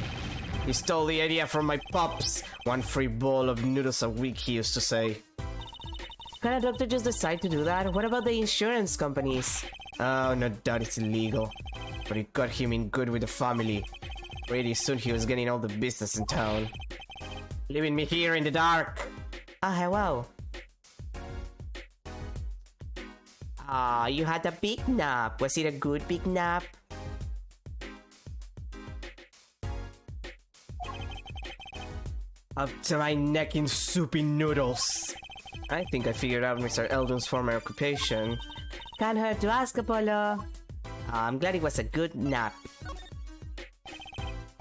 He stole the idea from my pops. One free bowl of noodles a week, he used to say. Can a doctor just decide to do that? What about the insurance companies? Oh, no doubt it's illegal. But it got him in good with the family. Pretty soon he was getting all the business in town. Leaving me here in the dark. Ah, wow. Ah, you had a big nap. Was it a good big nap? Up to my neck in soupy noodles. I think I figured out Mr. Eldon's former occupation. Can't hurt to ask, Apollo. I'm glad it was a good nap.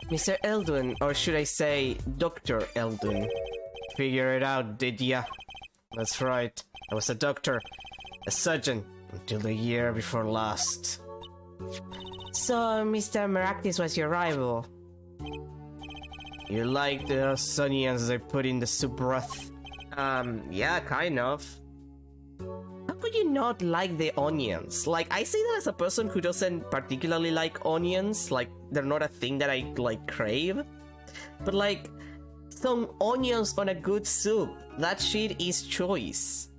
Mr. Eldon, or should I say Dr. Eldon? Figure it out, did ya? That's right. I was a doctor, a surgeon, until the year before last. So, Mr. Meraktis was your rival? You like the onions I put in the soup broth? Yeah, kind of. How could you not like the onions? Like, I say that as a person who doesn't particularly like onions. Like, they're not a thing that I, like, crave. But, like, some onions on a good soup. That shit is choice.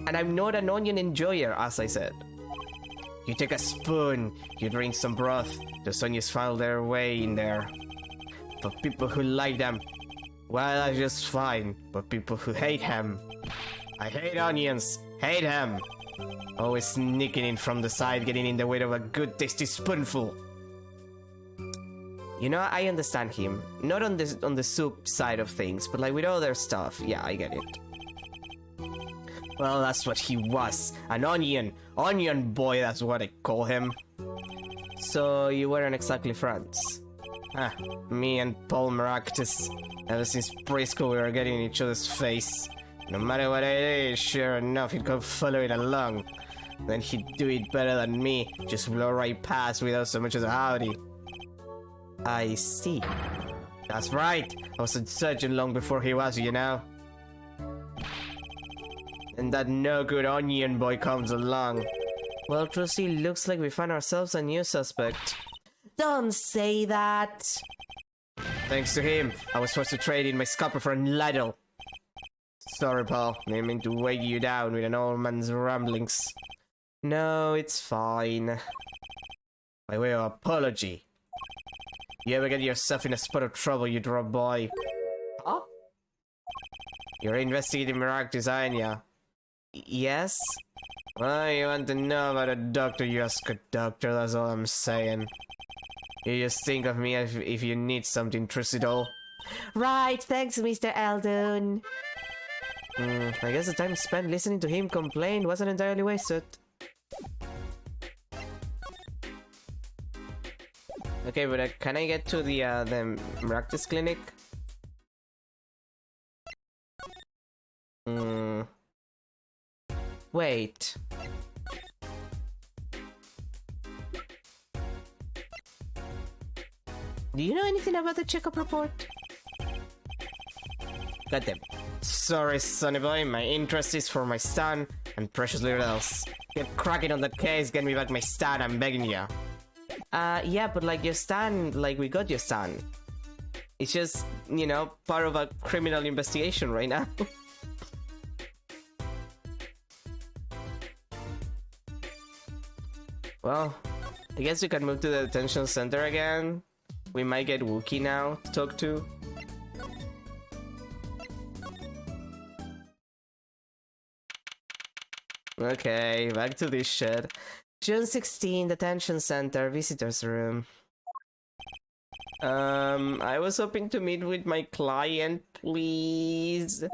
And I'm not an onion enjoyer, as I said. You take a spoon, you drink some broth, those onions find their way in there. For people who like them, well, that's just fine. But people who hate them, I hate onions, hate them. Always sneaking in from the side, getting in the way of a good tasty spoonful. You know, I understand him. Not on the soup side of things, but like with other stuff. Yeah, I get it. Well, that's what he was. An onion. Onion boy, that's what I call him. So, you weren't exactly friends. Ah, me and Paul Maractus. Ever since preschool, we were getting in each other's face. No matter what I did, sure enough, he'd come follow it along. Then he'd do it better than me. Just blow right past without so much as a howdy. I see. That's right. I was a surgeon long before he was, you know. And that no-good onion boy comes along. Well, Trusty, looks like we found ourselves a new suspect. Don't say that. Thanks to him, I was forced to trade in my scalper for a ladle. Sorry, Paul. I didn't mean to weigh you down with an old man's ramblings. No, it's fine. By way of apology. You ever get yourself in a spot of trouble, you drop boy? Huh? You're investigating Maractus, aren't ya? Yes? Well, you want to know about a doctor, you ask a doctor, that's all I'm saying. You just think of me if you need something, Trucidol. Right, thanks, Mr. Eldon. I guess the time spent listening to him complain wasn't entirely wasted. Okay, but can I get to the Maractus clinic? Wait. Do you know anything about the checkup report? Goddamn. Sorry, sonny boy, my interest is for my son and precious little else. Get cracking on that case, get me back my stan, I'm begging ya. Yeah, but like your stan, like we got your son. It's just, you know, part of a criminal investigation right now. Well, I guess we can move to the detention center again. We might get Wookie now to talk to. Okay, back to this shit. June 16, detention center, visitors room. I was hoping to meet with my client, please.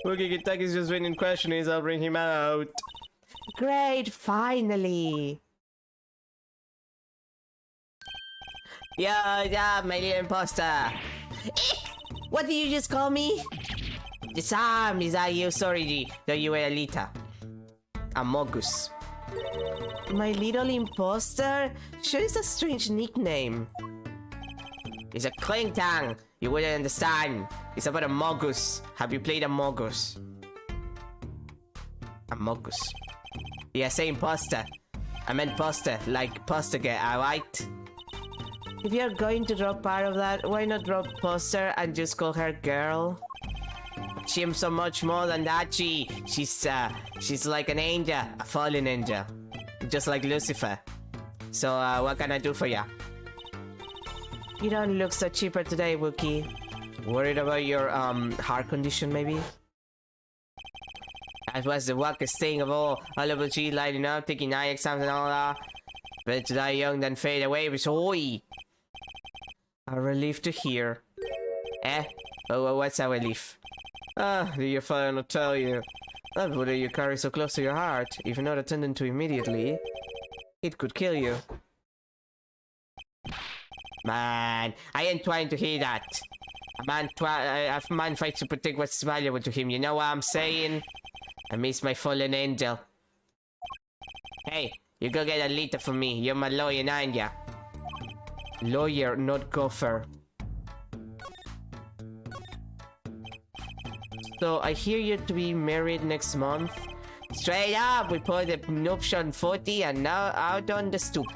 Wookie Kitaki's just been in questioning, I'll bring him out. Great, finally. Yeah, my little imposter. What did you just call me? Sam, is that you? Sorry, G. That you were Alita. Amogus. My little imposter? Sure is a strange nickname. It's a cling tang. You wouldn't understand. It's about Amogus. Have you played Amogus? Amogus. Yeah, say imposter. I meant poster, like poster get, alright? If you're going to drop part of that, why not drop poster and just call her girl? She's so much more than that, G. She's like an angel, a fallen angel. Just like Lucifer. So, what can I do for ya? You don't look so cheaper today, Wookie. Worried about your, heart condition, maybe? That was the wackest thing of all of G lighting up, taking eye exams and all that. But to die young, then fade away with oi. A relief to hear. Eh? Oh, what's a relief? Ah, did your father not tell you? That Buddha you carry so close to your heart, if not attended to immediately, it could kill you. Man, I ain't trying to hear that. A man fights to protect what's valuable to him, you know what I'm saying? I miss my fallen angel. Hey, you go get a liter for me, you're my lawyer, ain't ya? Lawyer, not gopher. So, I hear you're to be married next month. Straight up, we put the nuptial on 40 and now out on the stoop.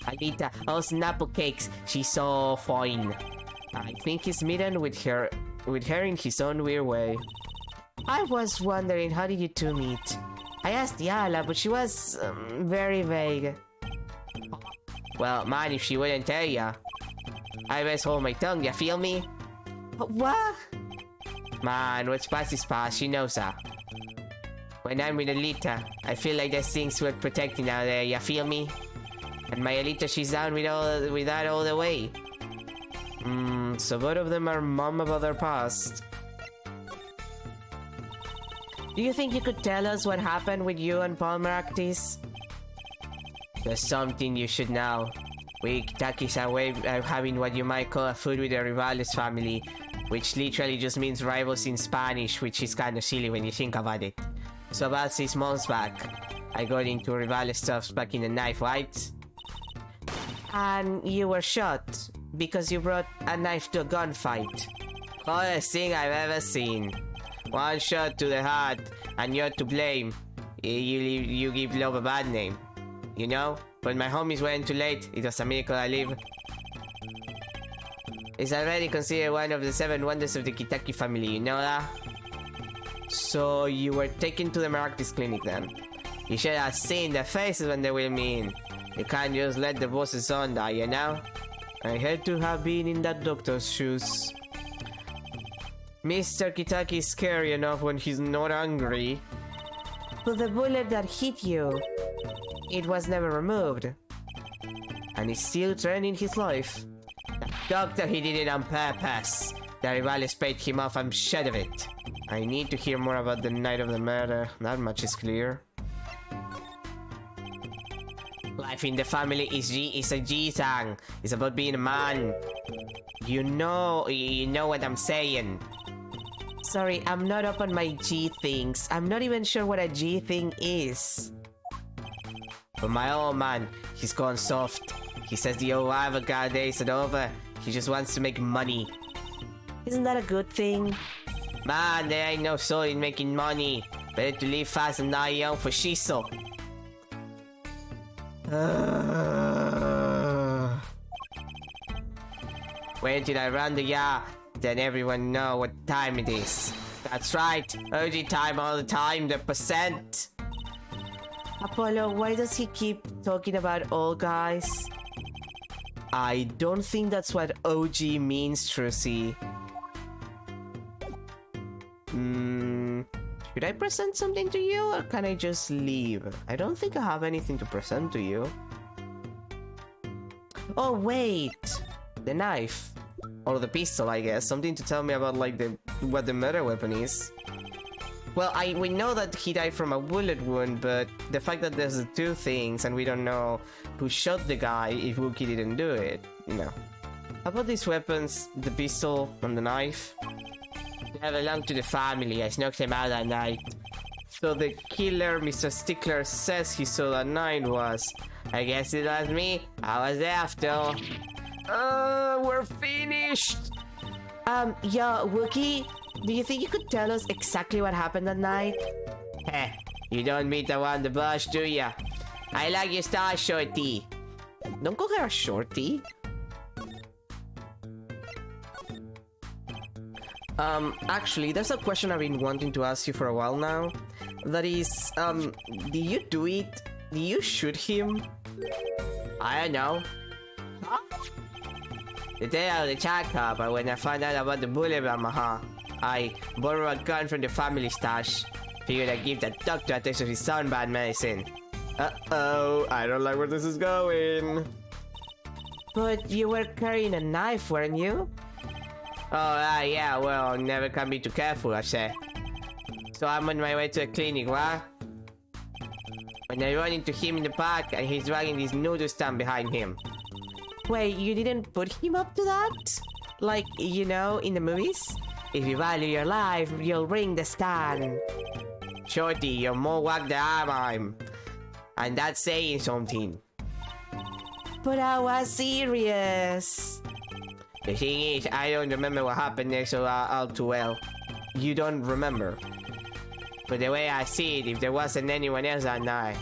Alita, oh snapple cakes, she's so fine. I think he's meeting with her in his own weird way. I was wondering, how did you two meet? I asked Yala, but she was very vague. Well, man, if she wouldn't tell ya, I best hold my tongue, ya feel me? What? Man, what's past is past, she knows that. When I'm with Alita, I feel like there's things worth protecting out there, ya feel me? And my Alita, she's down with that all the way. So both of them are mum about their past. Do you think you could tell us what happened with you and Paul Maractis? There's something you should know. We Kitakis are way having what you might call a feud with the Rivales family, which literally just means rivals in Spanish, which is kinda silly when you think about it. So about 6 months back, I got into Rivales stuff back in the knife, right? And you were shot because you brought a knife to a gunfight. Coolest thing I've ever seen. One shot to the heart, and you're to blame. You give love a bad name. You know? But my homies weren't too late. It was a miracle I live. It's already considered one of the 7 wonders of the Kitaki family, you know that? So you were taken to the Maractis clinic then? You should have seen their faces when they were mean. You can't just let the bosses on that, you know? I had to have been in that doctor's shoes. Mr. Kitaki is scary enough when he's not angry. But the bullet that hit you, it was never removed. And he's still threatening his life. Doctor, he did it on purpose. The Rivales paid him off, I'm sure of it. I need to hear more about the night of the murder. That much is clear. Life in the family is a G-thing. It's about being a man. You know what I'm saying. Sorry, I'm not up on my G things. I'm not even sure what a G thing is. But my old man, he's gone soft. He says the old avant-garde days are over. He just wants to make money. Isn't that a good thing? Man, there ain't no soul in making money. Better to live fast and die young for shiso. Wait till I run the yard, then everyone know what time it is. That's right, OG time all the time, the percent. Apollo, why does he keep talking about old guys? I don't think that's what OG means, Trucy. Should I present something to you, or can I just leave? I don't think I have anything to present to you. Oh wait! The knife. Or the pistol, I guess. Something to tell me about like what the murder weapon is. Well, we know that he died from a bullet wound, but the fact that there's the 2 things and we don't know who shot the guy if Wookie didn't do it, you know. How about these weapons, the pistol and the knife? They belong to the family. I snuck them out that night. So the killer, Mr. Stickler, says he saw that night was. I guess it was me. I was there after. We're finished! Yeah, Wookie, do you think you could tell us exactly what happened that night? Heh, you don't meet around the bush, do ya? I like your style, Shorty. Don't call her a Shorty. Actually, there's a question I've been wanting to ask you for a while now. That is, did you do it? Did you shoot him? I don't know. Huh? The day of the checkup, but when I found out about the bullet Yamaha, I borrowed a gun from the family stash. Figured I'd give that doctor a taste of his sunburn medicine. Uh-oh, I don't like where this is going. But you were carrying a knife, weren't you? Oh, yeah, well, never can be too careful, I say. So I'm on my way to a clinic, right? When I run into him in the park and he's dragging this noodle stand behind him. Wait, you didn't put him up to that? Like, you know, in the movies? If you value your life, you'll ring the stand. Shorty, you're more whack than I'm. And that's saying something. But I was serious. The thing is, I don't remember what happened next all too well. You don't remember? But the way I see it, if there wasn't anyone else that night,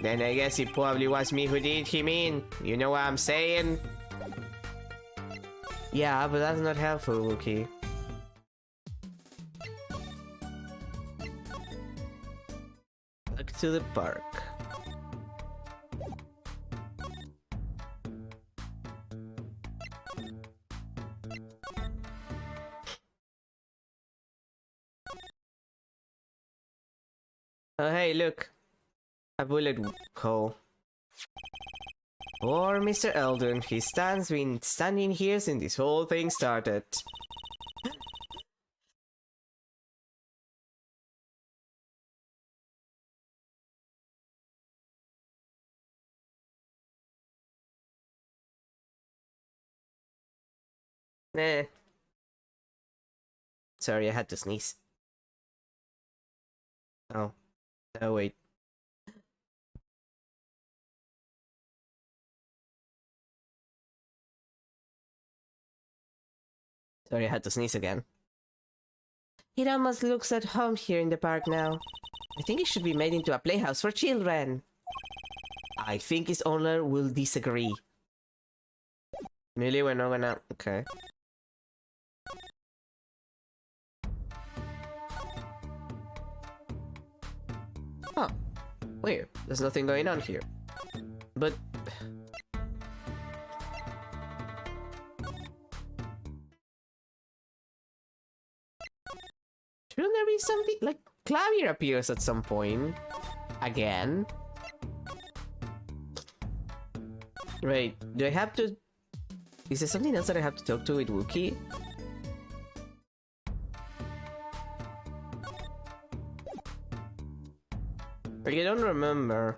then I guess it probably was me who did him in. You know what I'm saying? Yeah, but that's not helpful, Wookie. Back to the park. Oh hey, look! A bullet hole. Poor Mr. Eldon, been standing here since this whole thing started. Eh. Sorry, I had to sneeze. Oh. Oh, wait. Sorry, I had to sneeze again. It almost looks at home here in the park now. I think it should be made into a playhouse for children. I think his owner will disagree. Really? We're not gonna... Okay. Huh. Weird. There's nothing going on here. But... shouldn't there be something... like, Clavier appears at some point. Again? Wait, do I have to... is there something else that I have to talk to with Wookie? Like, I don't remember.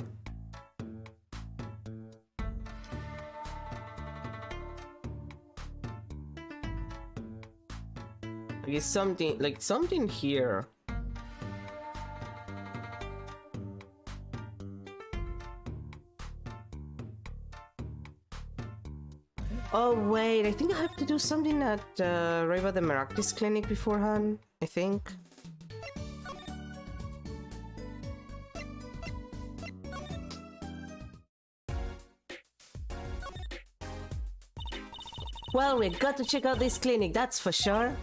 Like, it's something... like, something here. Oh wait, I think I have to do something at right by the Maractus clinic beforehand, I think. Well, we got to check out this clinic, that's for sure.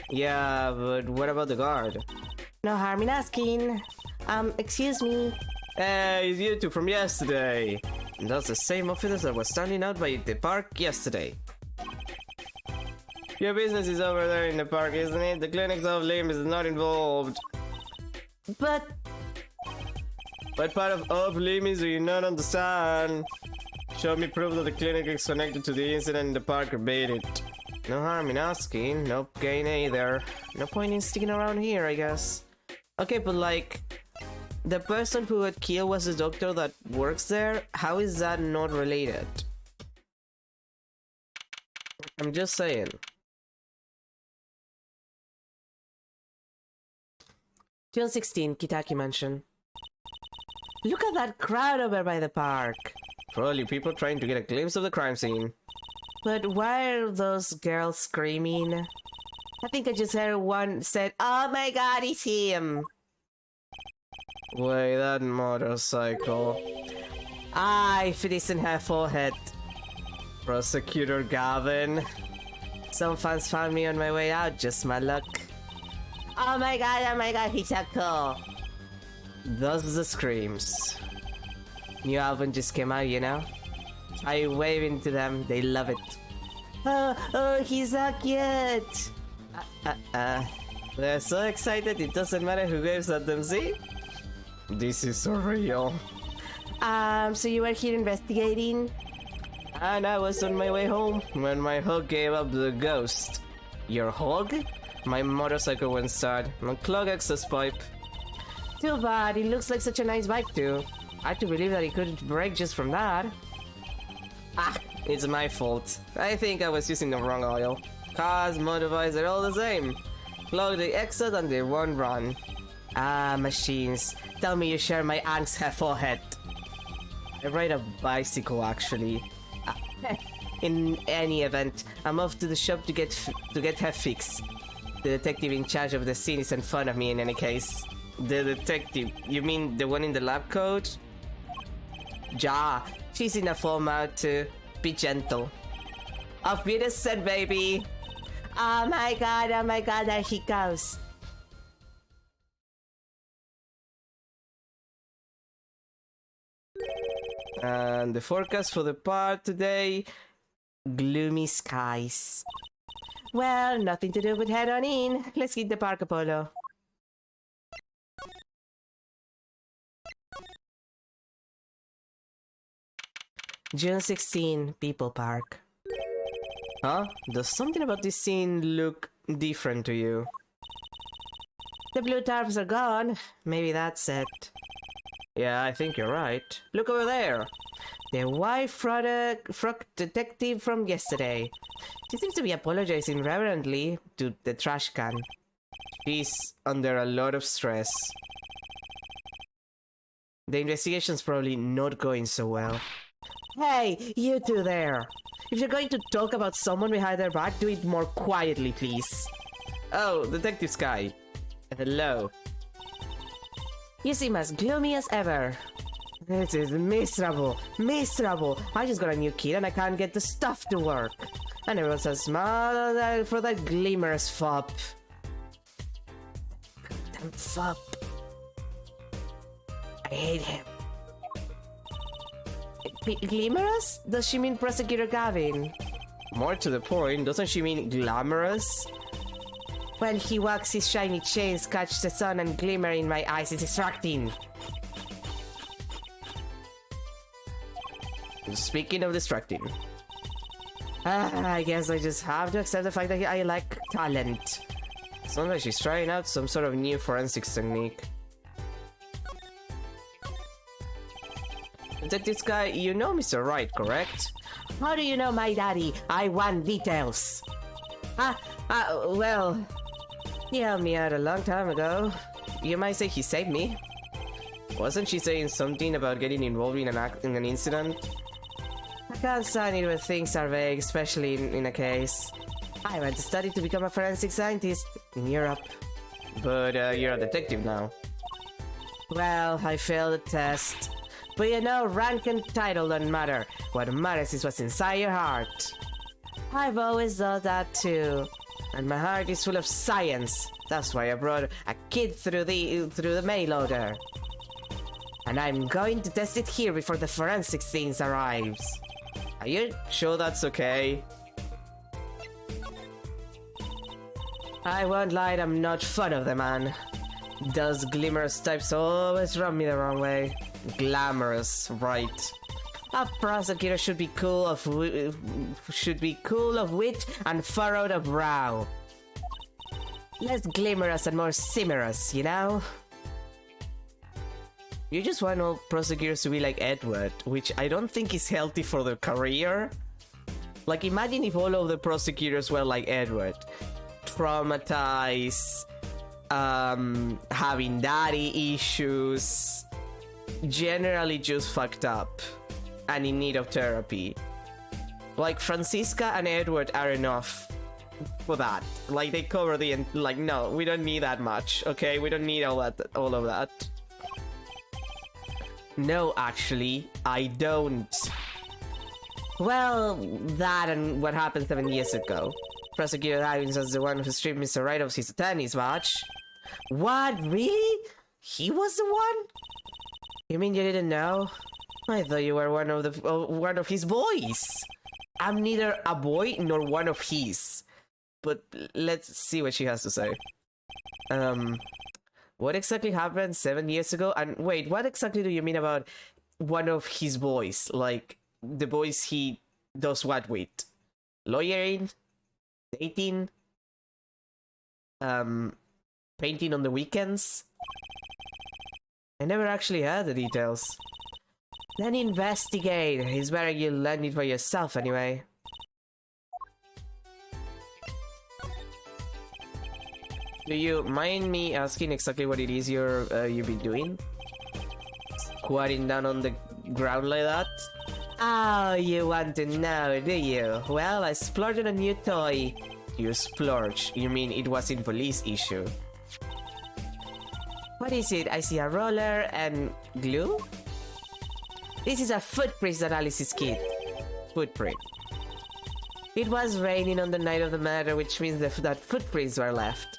Yeah, but what about the guard? No harm in asking. Excuse me. Hey, it's you two from yesterday. That's the same officer that was standing out by the park yesterday. Your business is over there in the park, isn't it? The clinic's off limits is not involved. But... what part of off limits do you not understand? Show me proof that the clinic is connected to the incident in the park or beat it. No harm in asking, no gain either. No point in sticking around here, I guess. Okay, but like... the person who had killed was the doctor that works there? How is that not related? I'm just saying. June 16, Kitaki Mansion. Look at that crowd over by the park. Probably people trying to get a glimpse of the crime scene. But why are those girls screaming? I think I just heard one said, "Oh my god, it's him!" Wait, that motorcycle. Ah, if it isn't her forehead. Prosecutor Gavin. Some fans found me on my way out, just my luck. Oh my god, he's so cool. Those are the screams. New album just came out, you know? I wave into them, they love it. Oh, he's so cute! They're so excited it doesn't matter who waves at them, see? This is surreal. So you were here investigating? And I was on my way home when my hog gave up the ghost. Your hog? My motorcycle went sad. My clog exhaust pipe. Too bad, it looks like such a nice bike too. Hard to believe that it couldn't break just from that. Ah, it's my fault. I think I was using the wrong oil. Cars, motorbikes are all the same. Clog the exhaust and they won't run. Ah, machines. Tell me you share my aunt's hair forehead. I ride a bicycle actually. In any event, I'm off to the shop to get her fixed. The detective in charge of the scene is in front of me in any case. The detective? You mean the one in the lab coat? Ja, she's in a form out to be gentle. Auf Wiedersehen, baby! Oh my god, there he goes. And the forecast for the park today... gloomy skies. Well, nothing to do but head on in. Let's get the park, Apollo. June 16, People Park. Huh? Does something about this scene look different to you? The blue tarps are gone. Maybe that's it. Yeah, I think you're right. Look over there! The white frog detective from yesterday. She seems to be apologizing reverently to the trash can. She's under a lot of stress. The investigation's probably not going so well. Hey, you two there! If you're going to talk about someone behind their back, do it more quietly, please. Oh, Detective Sky. Hello. You seem as gloomy as ever. This is miserable. Miserable. I just got a new kid and I can't get the stuff to work. And everyone's so smart for that glimmerous fop. Goddamn fop. I hate him. Glamorous? Does she mean Prosecutor Gavin? More to the point, doesn't she mean glamorous? When he walks, his shiny chains catch the sun and glimmer in my eyes. It's distracting. Speaking of distracting. I guess I just have to accept the fact that I lack talent. Sounds like she's trying out some sort of new forensics technique. Detective Sky, you know Mr. Wright, correct? How do you know my daddy? I want details. Well, he helped me out a long time ago. You might say he saved me. Wasn't she saying something about getting involved in an incident? I can't stand it when things are vague, especially in a case. I went to study to become a forensic scientist in Europe. But you're a detective now. Well, I failed the test. But you know, rank and title don't matter. What matters is what's inside your heart. I've always thought that too. And my heart is full of science. That's why I brought a kid through the mail order. And I'm going to test it here before the forensics things arrives. Are you sure that's okay? I won't lie, I'm not fond of the man. Those glamorous types always rub me the wrong way. Glamorous, right. A prosecutor should be cool of wit and furrowed of brow. Less glamorous and more simmerous, you know? You just want all prosecutors to be like Edward, which I don't think is healthy for their career. Like, imagine if all of the prosecutors were like Edward. Traumatized, having daddy issues, generally just fucked up and in need of therapy. Like, Francisca and Edward are enough for that. Like, they cover the like, no, we don't need that much, okay? We don't need all of that. No, actually, I don't. Well, that and what happened 7 years ago. Prosecutor Ivins was the one who stripped Mr. Wright of his tennis match. What? Really? He was the one? You mean you didn't know? I thought you were one of his boys. I'm neither a boy nor one of his. But let's see what she has to say. What exactly happened 7 years ago? And wait, what exactly do you mean about one of his boys? Like, the boys he does what with? Lawyering? Dating? Painting on the weekends? I never actually heard the details. Then investigate. It's better you learn it for yourself anyway. Do you mind me asking exactly what it is you've been doing? Squatting down on the ground like that? Oh, you want to know, do you? Well, I splurged on a new toy. You splurge? You mean it was in police issue? What is it? I see a roller and glue? This is a footprint analysis kit. Footprint. It was raining on the night of the murder, which means that footprints were left.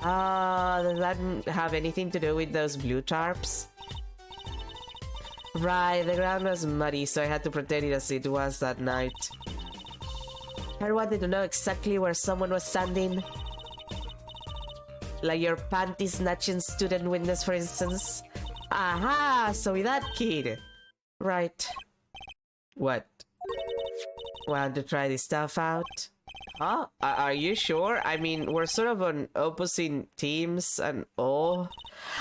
Does that have anything to do with those blue tarps? Right, the ground was muddy, so I had to pretend it as it was that night. I wanted to know exactly where someone was standing. Like your panty-snatching student witness, for instance. Aha! So with that kid. Right. What? Want to try this stuff out? Huh? Are you sure? I mean, we're sort of on opposite teams and all.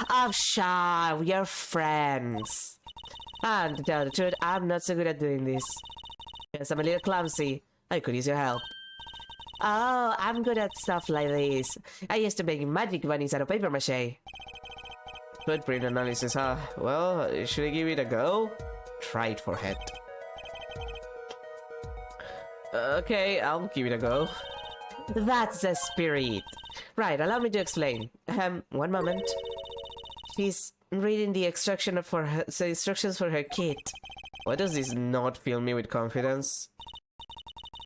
Oh, sure, we are friends. And to tell the truth, I'm not so good at doing this. Yes, I'm a little clumsy. I could use your help. Oh, I'm good at stuff like this. I used to make magic bunnies out of paper mache. Footprint analysis, huh? Well, should I give it a go? Try it for head. Okay, I'll give it a go. That's the spirit. Right, allow me to explain. One moment. She's reading the instructions for her kit. Why does this not fill me with confidence?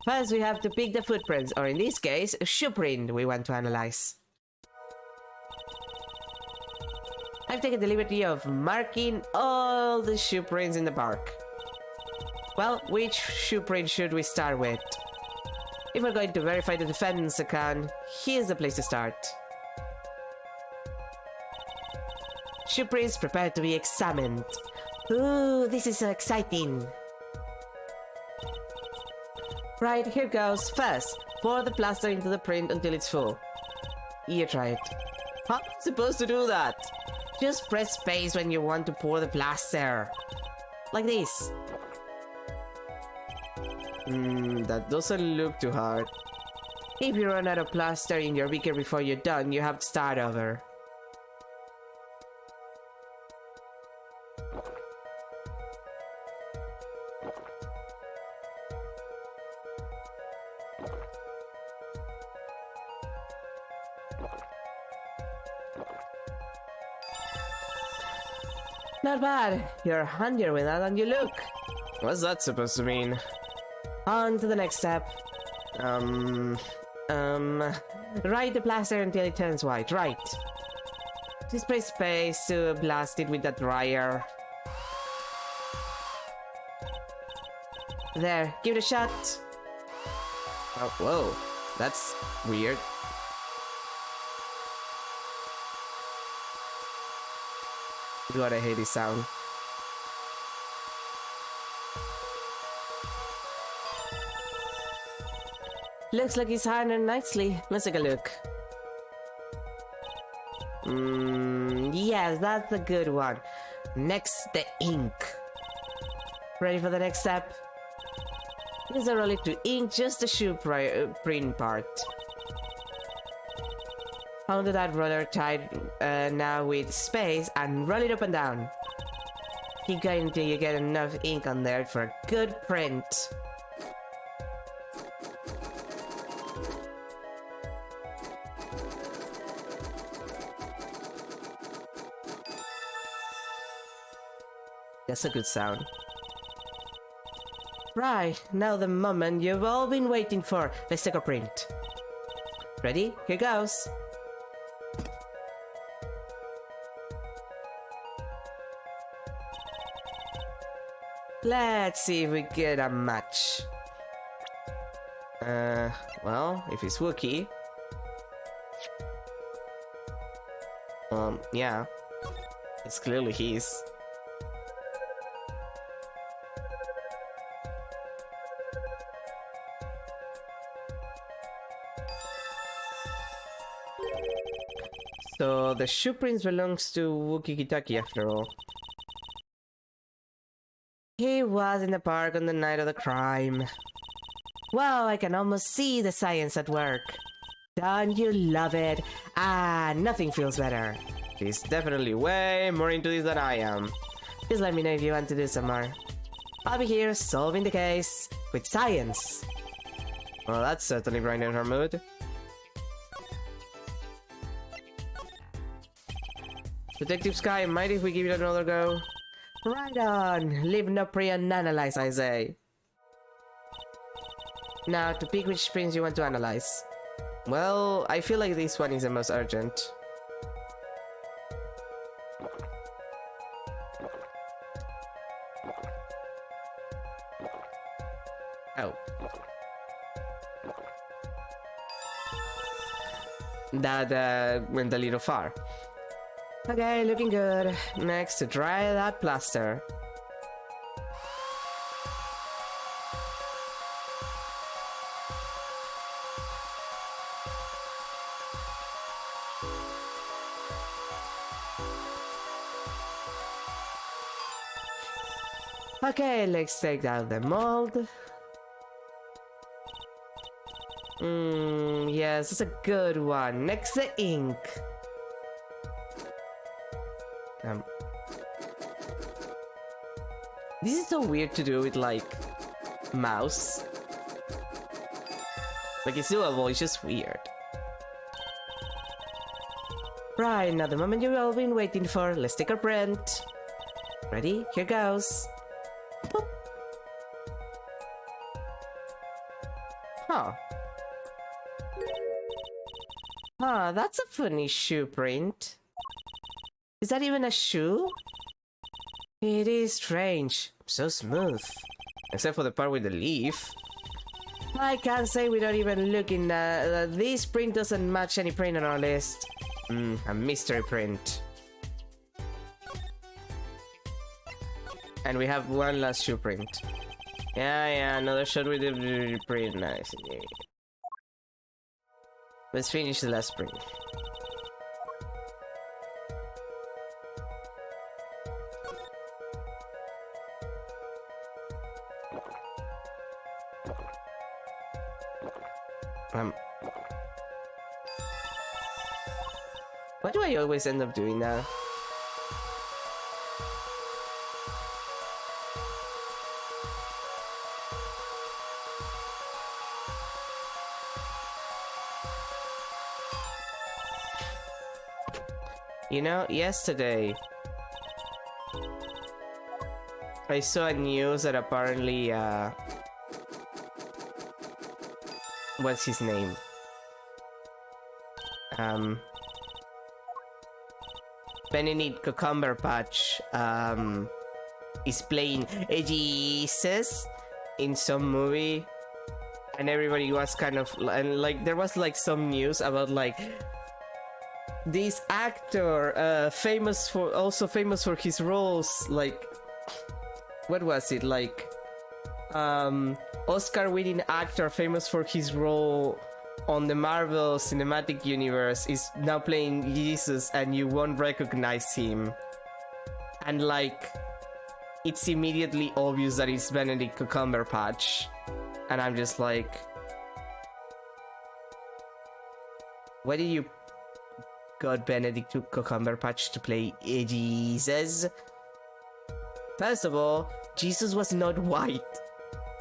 First, we have to pick the footprints, or in this case, a shoe print we want to analyze. I've taken the liberty of marking all the shoe prints in the park. Well, which shoe print should we start with? If we're going to verify the defendant's account, here's the place to start. Shoe prints prepared to be examined. Ooh, this is so exciting. Right, here goes. First, pour the plaster into the print until it's full. You try it. How am I supposed to do that? Just press space when you want to pour the plaster. Like this. That doesn't look too hard. If you run out of plaster in your beaker before you're done, you have to start over. Not bad. You're handier with that than you look. What's that supposed to mean? On to the next step. Write the plaster until it turns white. Right. Just press space to blast it with the dryer. There, give it a shot. Oh, whoa. That's weird. God, I hate this sound. Looks like it's hardened nicely. Let's take a look. Yes, that's a good one. Next, the ink. Ready for the next step? Use a roller to ink just the shoe print part. Onto that roller tied now with space and roll it up and down. Keep going until you get enough ink on there for a good print. That's a good sound. Right, now the moment you've all been waiting for. Let's take a print. Ready? Here goes. Let's see if we get a match. Well, if it's Wookiee. Yeah. It's clearly his. So the shoe prints belongs to Wookiee Kitaki after all. He was in the park on the night of the crime. Wow, I can almost see the science at work. Don't you love it? Ah, nothing feels better. He's definitely way more into this than I am. Just let me know if you want to do some more. I'll be here solving the case with science. Well, that's certainly brightening her mood. Detective Sky, mind if we give it another go? Right on. Leave no pre and analyze, I say. Now, to pick which prints you want to analyze. Well, I feel like this one is the most urgent. Oh. That went a little far. Okay, looking good. Next, to dry that plaster. Okay, let's take out the mold. Yes, it's a good one. Next, the ink. This is so weird to do with, like, mouse. Like, it's doable, it's just weird. Right, now the moment you've all been waiting for, let's take a print. Ready? Here goes. Boop. Huh. Huh, that's a funny shoe print. Is that even a shoe? It is strange. So smooth. Except for the part with the leaf. I can't say without even looking that this print doesn't match any print on our list. A mystery print. And we have one last shoe print. Yeah, another shot with the print. Nice. Let's finish the last print. Why do I always end up doing that? You know, yesterday I saw news that apparently what's his name? Benedict Cumberbatch is playing Jesus in some movie, and everybody was kind of, and like there was like some news about like this actor famous for his roles, like what was it, like Oscar winning actor famous for his role on the Marvel Cinematic Universe is now playing Jesus, and you won't recognize him. And like, it's immediately obvious that it's Benedict Cumberbatch. And I'm just like, why did you got Benedict Cumberbatch to play Jesus? First of all, Jesus was not white.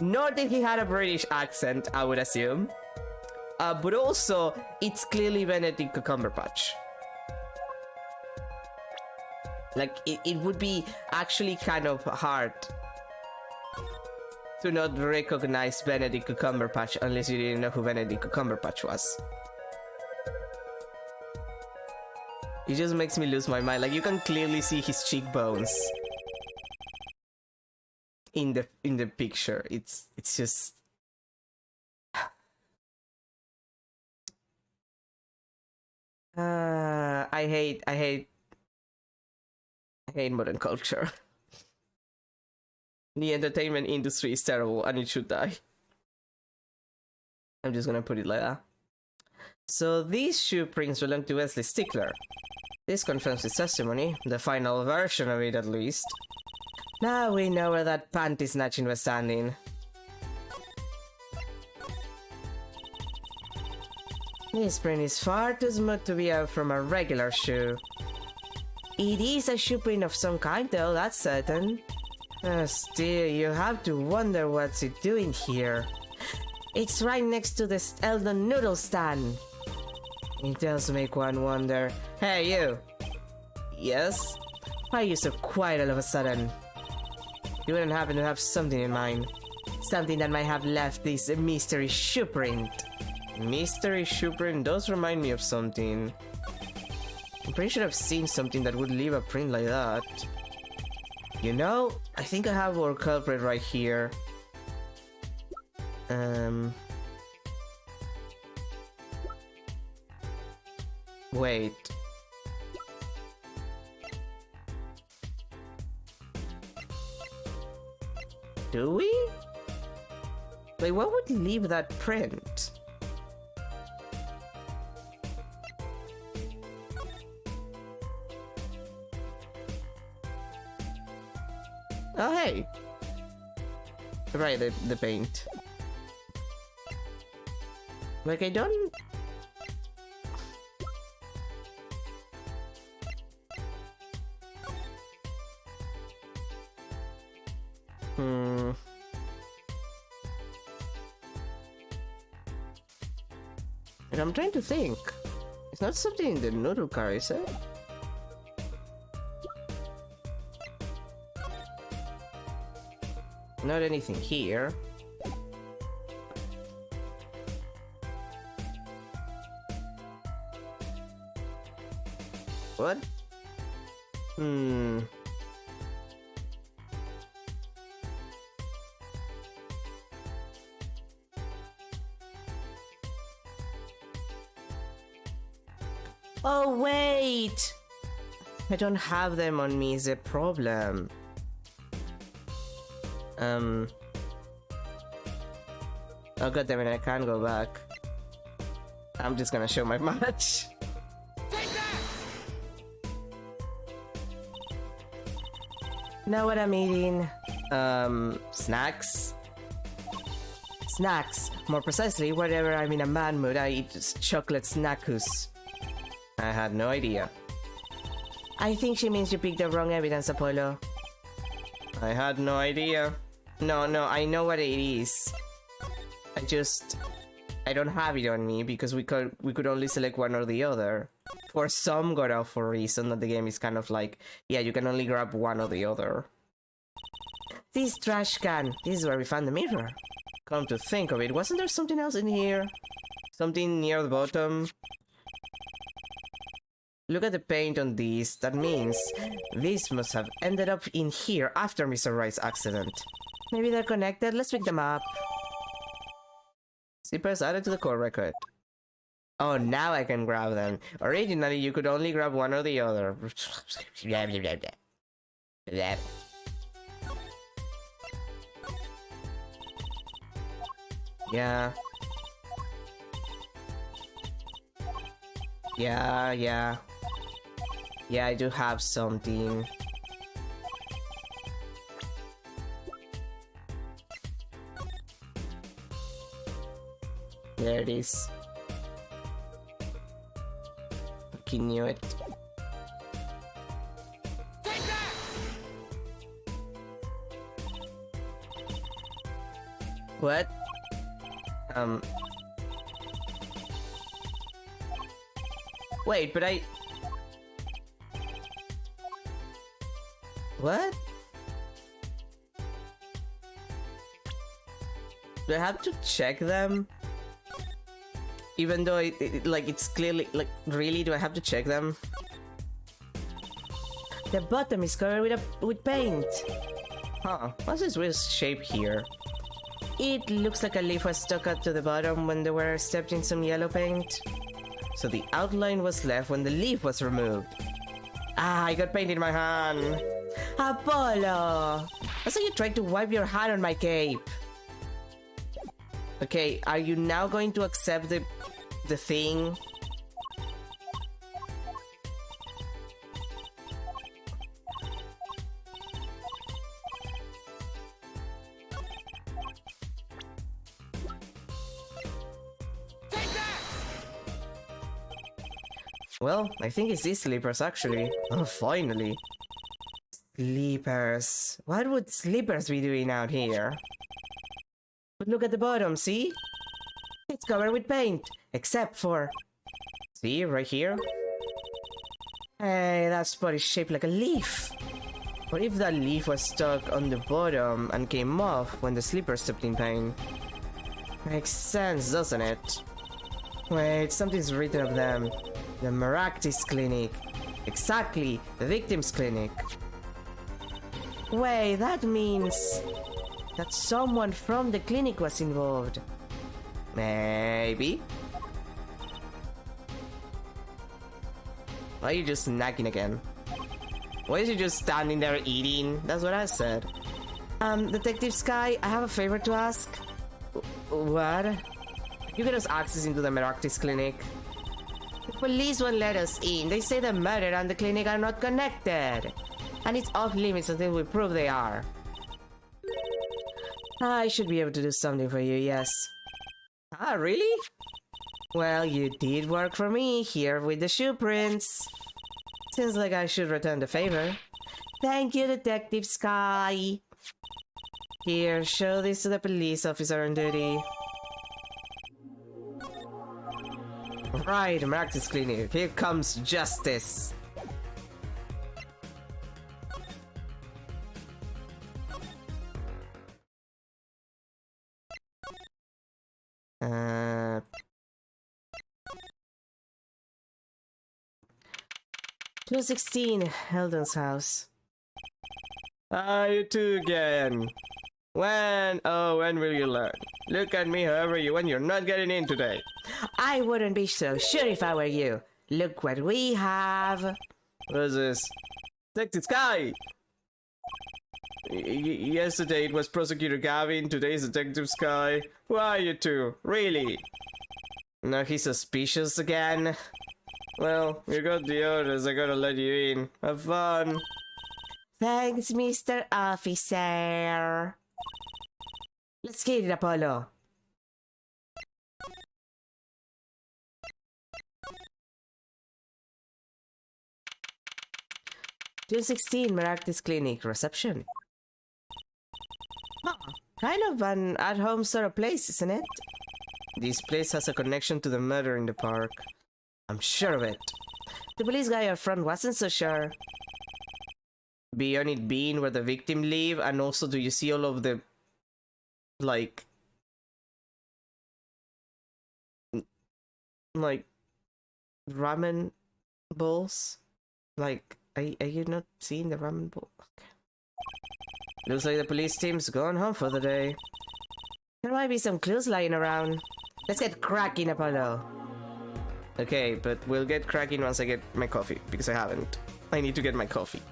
Nor did he have a British accent, I would assume. But also, it's clearly Benedict Cumberbatch. Like, it would be actually kind of hard to not recognize Benedict Cumberbatch unless you didn't know who Benedict Cumberbatch was. It just makes me lose my mind. Like, you can clearly see his cheekbones in the picture. It's just... I hate modern culture. The entertainment industry is terrible and it should die. I'm just gonna put it like that. So these shoe prints belong to Wesley Stickler. This confirms his testimony, the final version of it at least. Now we know where that panty snatching was standing. This print is far too smooth to be out from a regular shoe. It is a shoe print of some kind though, that's certain. Still, you have to wonder what's it doing here. It's right next to the Eldon noodle stand. It does make one wonder. Hey, you! Yes? Why are you so quiet all of a sudden? You wouldn't happen to have something in mind? Something that might have left this mystery shoe print. Mystery shoe print does remind me of something. I'm pretty sure I've seen something that would leave a print like that. You know, I think I have our culprit right here. Wait. Do we? Like, what would leave that print? Oh, hey! Right, the paint. Like, I don't... And I'm trying to think. It's not something in the noodle car, is it? Not anything here. What? Oh, wait! I don't have them on me is a problem. Oh, god damn it, I can't go back. I'm just gonna show my match. Know what I'm eating? Snacks? Snacks. More precisely, whenever I'm in a man mood, I eat just chocolate snackus. I had no idea. I think she means you picked the wrong evidence, Apollo. I had no idea. No, I know what it is. I don't have it on me because we could only select one or the other. For some god awful reason that the game is kind of like, yeah, you can only grab one or the other. This trash can. This is where we found the mirror. Come to think of it, wasn't there something else in here? Something near the bottom? Look at the paint on these. That means this must have ended up in here after Mr. Wright's accident. Maybe they're connected? Let's pick them up. Zippers added to the core record. Oh, now I can grab them. Originally, you could only grab one or the other. Yeah. Yeah, I do have something. There it is. Fucking knew it. Take that! What? Wait, but I... What? Do I have to check them? Even though it's clearly, like, really, do I have to check them? The bottom is covered with paint. Huh, what's this weird shape here? It looks like a leaf was stuck out to the bottom when the wearer stepped in some yellow paint. So the outline was left when the leaf was removed. Ah, I got paint in my hand. Apollo! I saw you tried to wipe your hand on my cape. Okay, are you now going to accept the thing? Take that! Well, I think it's these sleepers actually. Oh, finally. Sleepers. What would sleepers be doing out here? But look at the bottom, see? It's covered with paint, except for... See, right here? Hey, that spot is shaped like a leaf. What if that leaf was stuck on the bottom and came off when the sleeper stepped in pain? Makes sense, doesn't it? Wait, something's written of them. The Maractis Clinic. Exactly, the victim's clinic. Wait, that means... that someone from the clinic was involved. Maybe? Why are you just snacking again? Why is you just standing there eating? That's what I said. Detective Sky, I have a favor to ask. What? You get us access into the Maractis clinic. The police won't let us in. They say the murder and the clinic are not connected. And it's off limits until we prove they are. I should be able to do something for you, yes. Ah, really? Well, you did work for me here with the shoe prints. Seems like I should return the favor. Thank you, Detective Sky. Here, show this to the police officer on duty. Right, Marcus Clinic. Here comes justice. Uh... 216, Heldon's house. Ah, you two again. When will you learn? Look at me however you want, you're not getting in today. I wouldn't be so sure if I were you. Look what we have. What is this? Detective Sky! Yesterday it was Prosecutor Gavin, today's Detective Sky. Who are you two? Really? Now he's suspicious again? Well, you got the orders, I gotta let you in. Have fun. Thanks, Mr. Officer. Let's get it, Apollo. "216 Maractus Clinic, reception." Huh. Kind of an at-home sort of place, isn't it? This place has a connection to the murder in the park. I'm sure of it. The police guy up front wasn't so sure. Beyond it being where the victim live, and also do you see all of the, like ramen bowls? Like, are you not seeing the ramen bowl? Okay. Looks like the police team's gone home for the day. There might be some clues lying around. Let's get cracking, Apollo. Okay, but we'll get cracking once I get my coffee, because I haven't. I need to get my coffee.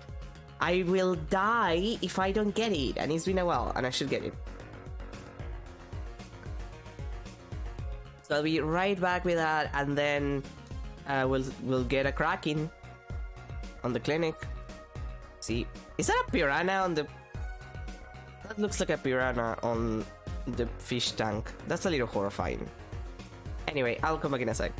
I will die if I don't get it, and it's been a while, and I should get it. So I'll be right back with that, and then we'll get a cracking on the clinic. See, is that a piranha on the? That looks like a piranha on the fish tank. That's a little horrifying. Anyway, I'll come back in a sec.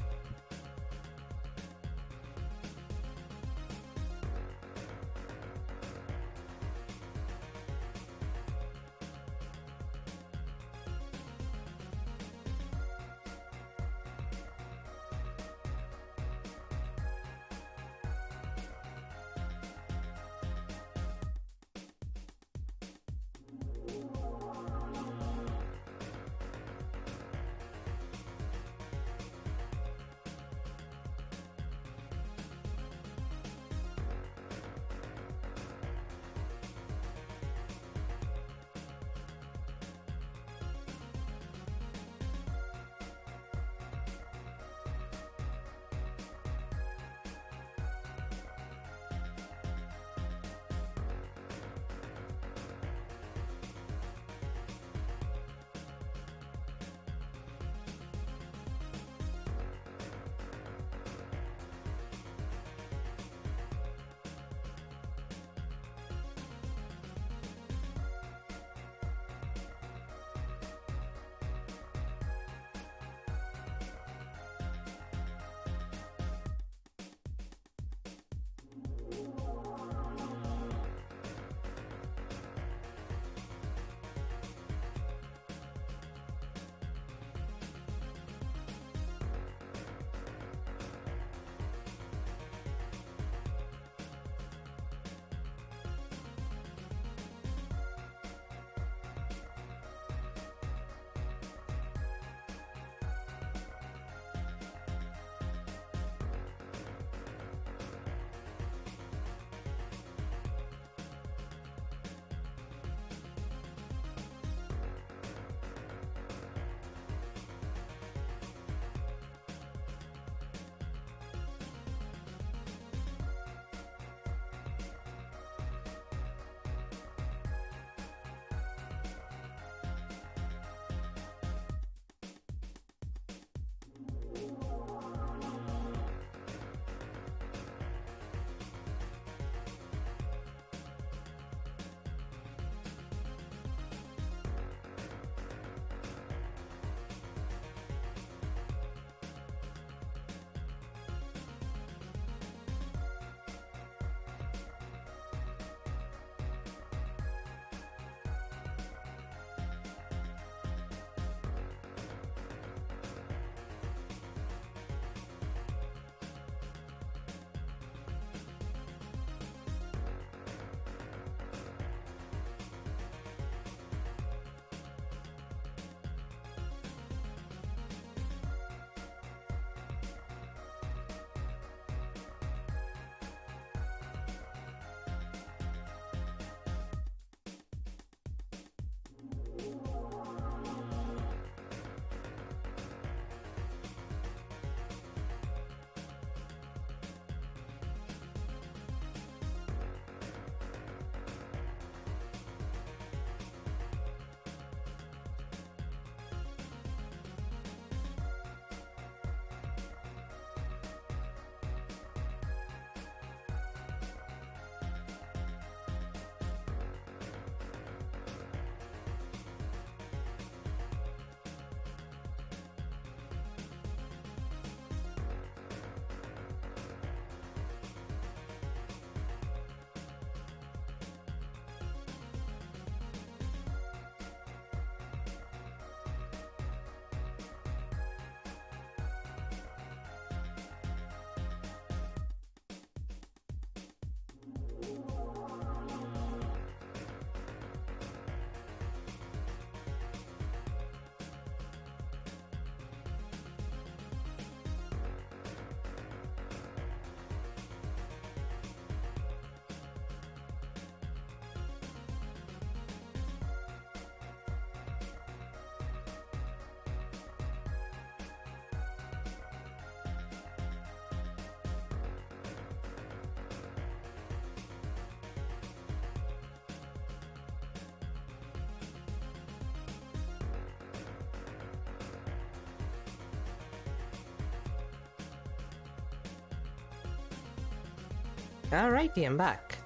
Alrighty, I'm back.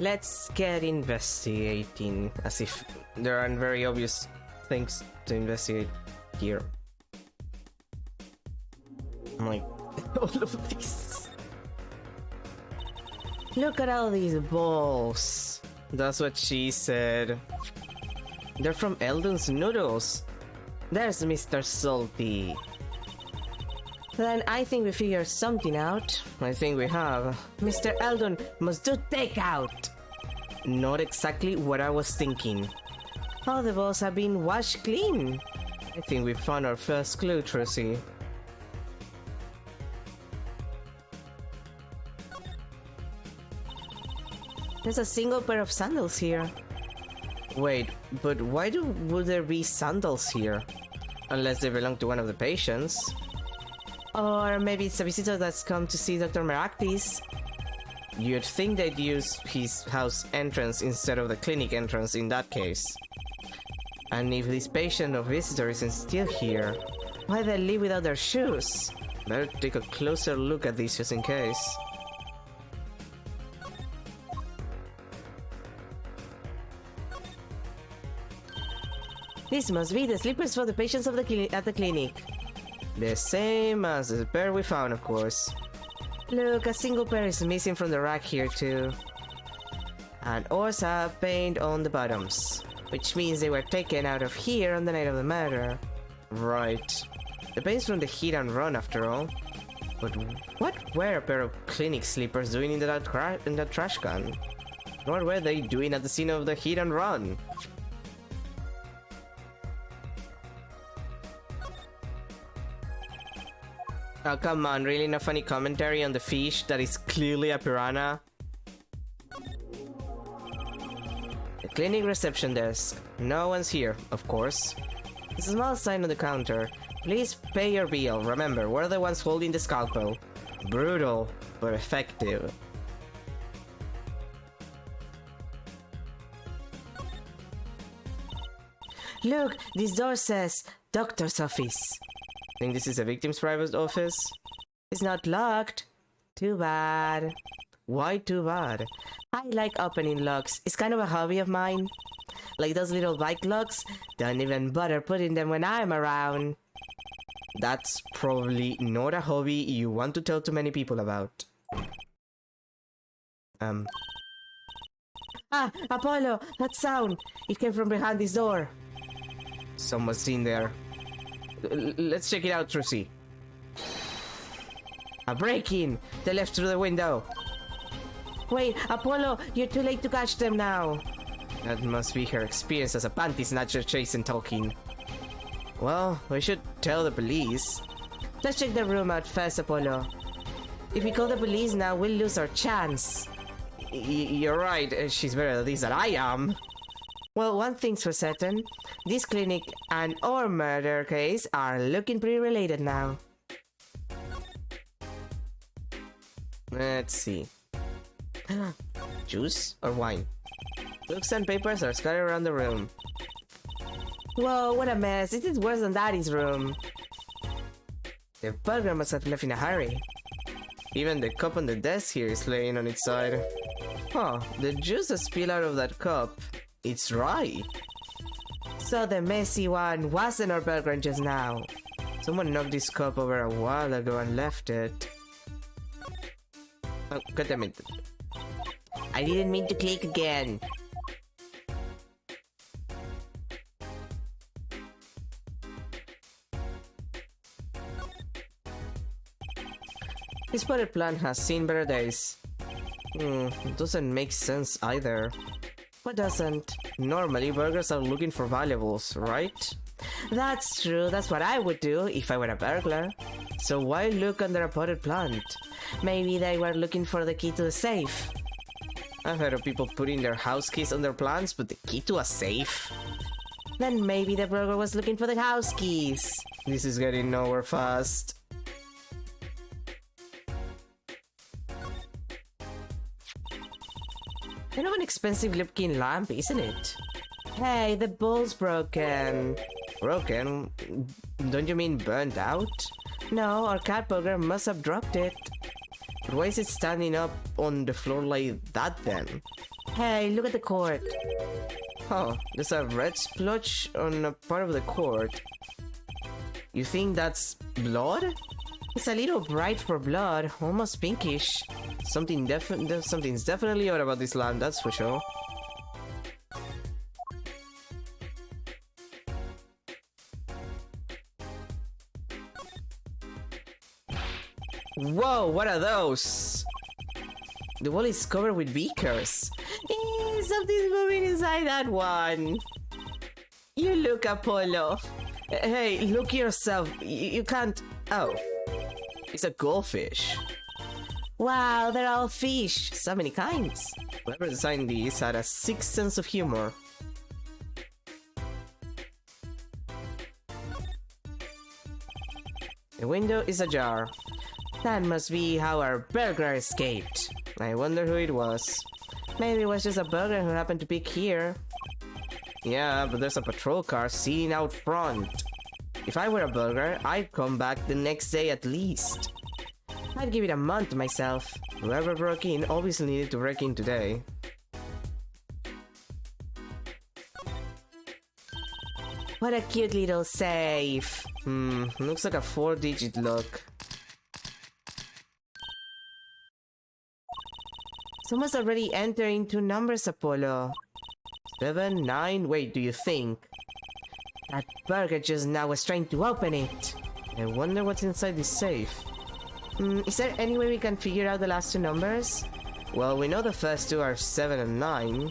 Let's get investigating, as if there aren't very obvious things to investigate here. I'm like, all of these. Look at all these balls. That's what she said. They're from Eldon's noodles. There's Mr. Salty. Then I think we figured something out. I think we have. Mr. Eldon must do takeout. Not exactly what I was thinking. All the balls have been washed clean. I think we found our first clue, Tracy. There's a single pair of sandals here. Wait, but would there be sandals here? Unless they belong to one of the patients. Or maybe it's a visitor that's come to see Dr. Meraktis. You'd think they'd use his house entrance instead of the clinic entrance in that case. And if this patient or visitor isn't still here, why they leave without their shoes? Better take a closer look at these just in case. This must be the slippers for the patients of at the clinic. The same as the pair we found, of course. Look, a single pair is missing from the rack here too. And oars have paint on the bottoms, which means they were taken out of here on the night of the murder. Right. The paint's from the hit and run after all. But what were a pair of clinic slippers doing in that trash can? What were they doing at the scene of the hit and run? Oh, come on, really no funny commentary on the fish that is clearly a piranha? The clinic reception desk. No one's here, of course. There's a small sign on the counter. Please pay your bill. Remember, we're the ones holding the scalpel. Brutal, but effective. Look, this door says doctor's office. Think this is a victim's private office? It's not locked. Too bad. Why too bad? I like opening locks. It's kind of a hobby of mine. Like those little bike locks. Don't even bother putting them when I'm around. That's probably not a hobby you want to tell too many people about. Ah, Apollo! That sound! It came from behind this door. Someone's in there. Let's check it out, Trucy. A break-in! They left through the window. Wait, Apollo, you're too late to catch them now. That must be her experience as a panty snatcher chasing talking. Well, we should tell the police. Let's check the room out first, Apollo. If we call the police now, we'll lose our chance. You're right, she's better at this than I am. Well, one thing's for certain. This clinic and our murder case are looking pretty related now. Let's see. Juice or wine? Books and papers are scattered around the room. Whoa, what a mess. This is worse than Daddy's room. The burglar must have left in a hurry. Even the cup on the desk here is laying on its side. Huh, the juice that spilled out of that cup. It's rye. So the messy one wasn't our burglar just now. Someone knocked this cup over a while ago and left it. Oh, god damn it. I didn't mean to click again. This potted plant has seen better days. It doesn't make sense either. What doesn't? Normally, burglars are looking for valuables, right? That's true, that's what I would do if I were a burglar. So why look under a potted plant? Maybe they were looking for the key to the safe. I've heard of people putting their house keys under plants, but the key to a safe? Then maybe the burglar was looking for the house keys. This is getting nowhere fast. Kind of an expensive looking lamp, isn't it? Hey, the bulb's broken. Broken? Don't you mean burnt out? No, our cat burglar must have dropped it. But why is it standing up on the floor like that then? Hey, look at the court. Oh, there's a red splotch on a part of the court. You think that's blood? It's a little bright for blood, almost pinkish. Something's definitely odd about this land, that's for sure. Whoa, what are those? The wall is covered with beakers. Something's moving inside that one. You look, Apollo. Hey, look yourself. You can't... Oh. It's a goldfish. Wow, they're all fish. So many kinds. Whoever designed these had a sixth sense of humor. The window is ajar. That must be how our burglar escaped. I wonder who it was. Maybe it was just a burglar who happened to pick here. Yeah, but there's a patrol car sitting out front. If I were a burglar, I'd come back the next day at least. I'd give it a month myself. Whoever broke in obviously needed to break in today. What a cute little safe. Looks like a 4-digit lock. Someone's already entering 2 numbers, Apollo. 7, 9, wait, do you think? That burglar just now was trying to open it. I wonder what's inside this safe. Is there any way we can figure out the last 2 numbers? Well, we know the first 2 are 7 and 9.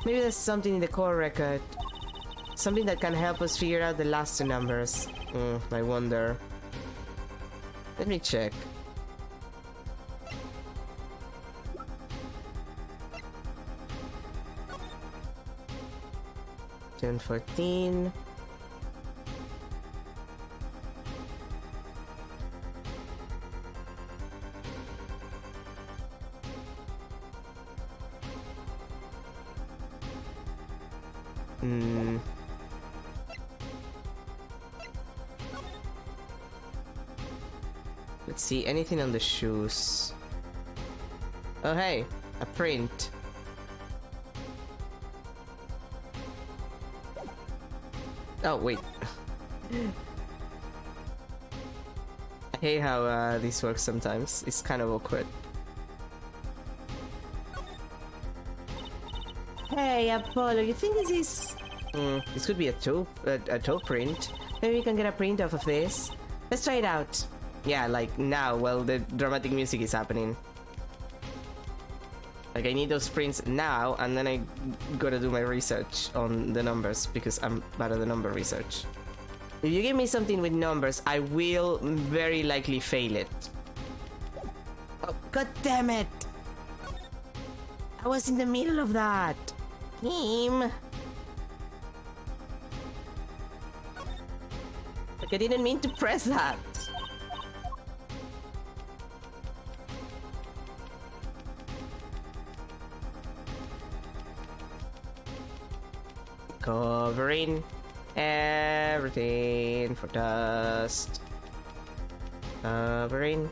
Maybe there's something in the core record. Something that can help us figure out the last 2 numbers. I wonder. Let me check. June 14. Let's see, anything on the shoes? Oh hey, a print. Oh wait. I hate how this works sometimes. It's kind of awkward. Hey, Apollo, you think this is... This could be a toe print. Maybe we can get a print off of this. Let's try it out. Yeah, like now, while the dramatic music is happening. Like I need those prints now, and then I gotta do my research on the numbers, because I'm bad at the number research. If you give me something with numbers, I will very likely fail it. Oh, god damn it! I was in the middle of that. Team. Like I didn't mean to press that. Covering everything for dust. Covering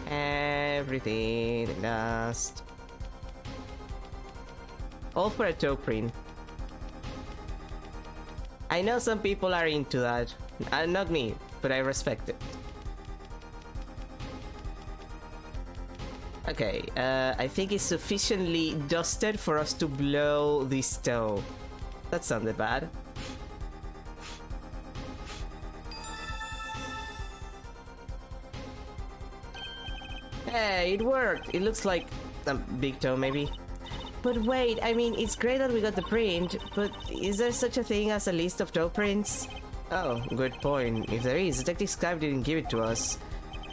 everything in dust. All for a toe print. I know some people are into that. Not me, but I respect it. Okay, I think it's sufficiently dusted for us to blow this toe. That sounded bad. Hey, it worked! It looks like a big toe, maybe. But wait, I mean, it's great that we got the print, but is there such a thing as a list of toe prints? Oh, good point. If there is, Detective Skype didn't give it to us.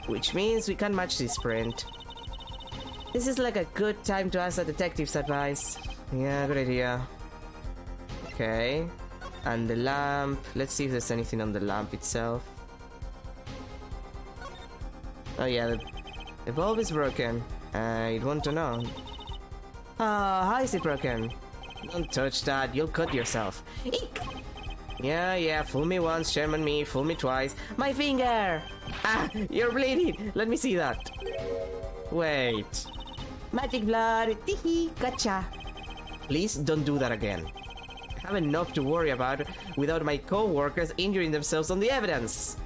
Which means we can't match this print. This is like a good time to ask the detective's advice. Yeah, good idea. Okay. And the lamp. Let's see if there's anything on the lamp itself. Oh yeah, the bulb is broken. I'd want to know. How is it broken? Don't touch that, you'll cut yourself. Eek! Yeah, fool me once, shame on me, fool me twice. My finger! Ah, you're bleeding! Let me see that. Wait. Magic blood. Teehee. Gotcha. Please don't do that again. I have enough to worry about without my co-workers injuring themselves on the evidence.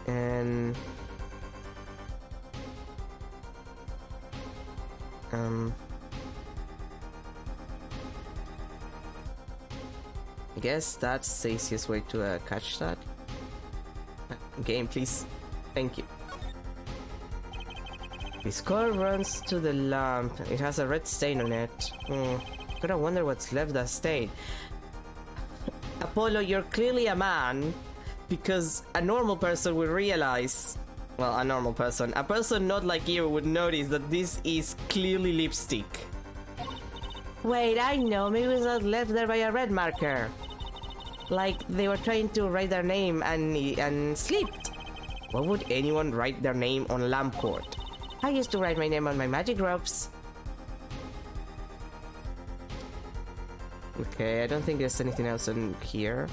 And... I guess that's the easiest way to catch that. Game, please. Thank you. This car runs to the lamp. It has a red stain on it. Gotta wonder what's left that stain. Apollo, you're clearly a man, because a normal person would realize... Well, a normal person. A person not like you would notice that this is clearly lipstick. Wait, I know. Maybe it was left there by a red marker. Like they were trying to write their name and slipped. Why would anyone write their name on a lamp cord? I used to write my name on my magic ropes. Okay, I don't think there's anything else in here.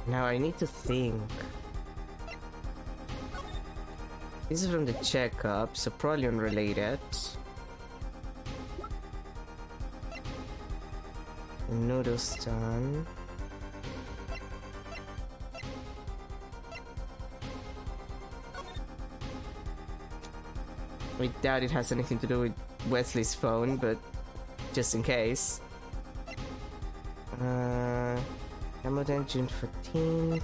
Now I need to think. This is from the checkup, so probably unrelated. Noodles done. I doubt it has anything to do with Wesley's phone, but just in case. Ramadan, June 14th.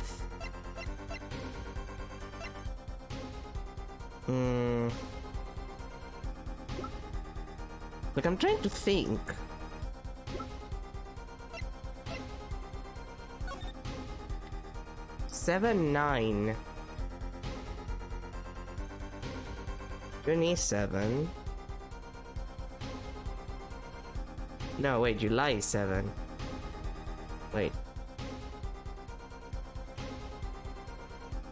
Look, I'm trying to think. Seven, 9. 27. No, wait, July 7. Wait.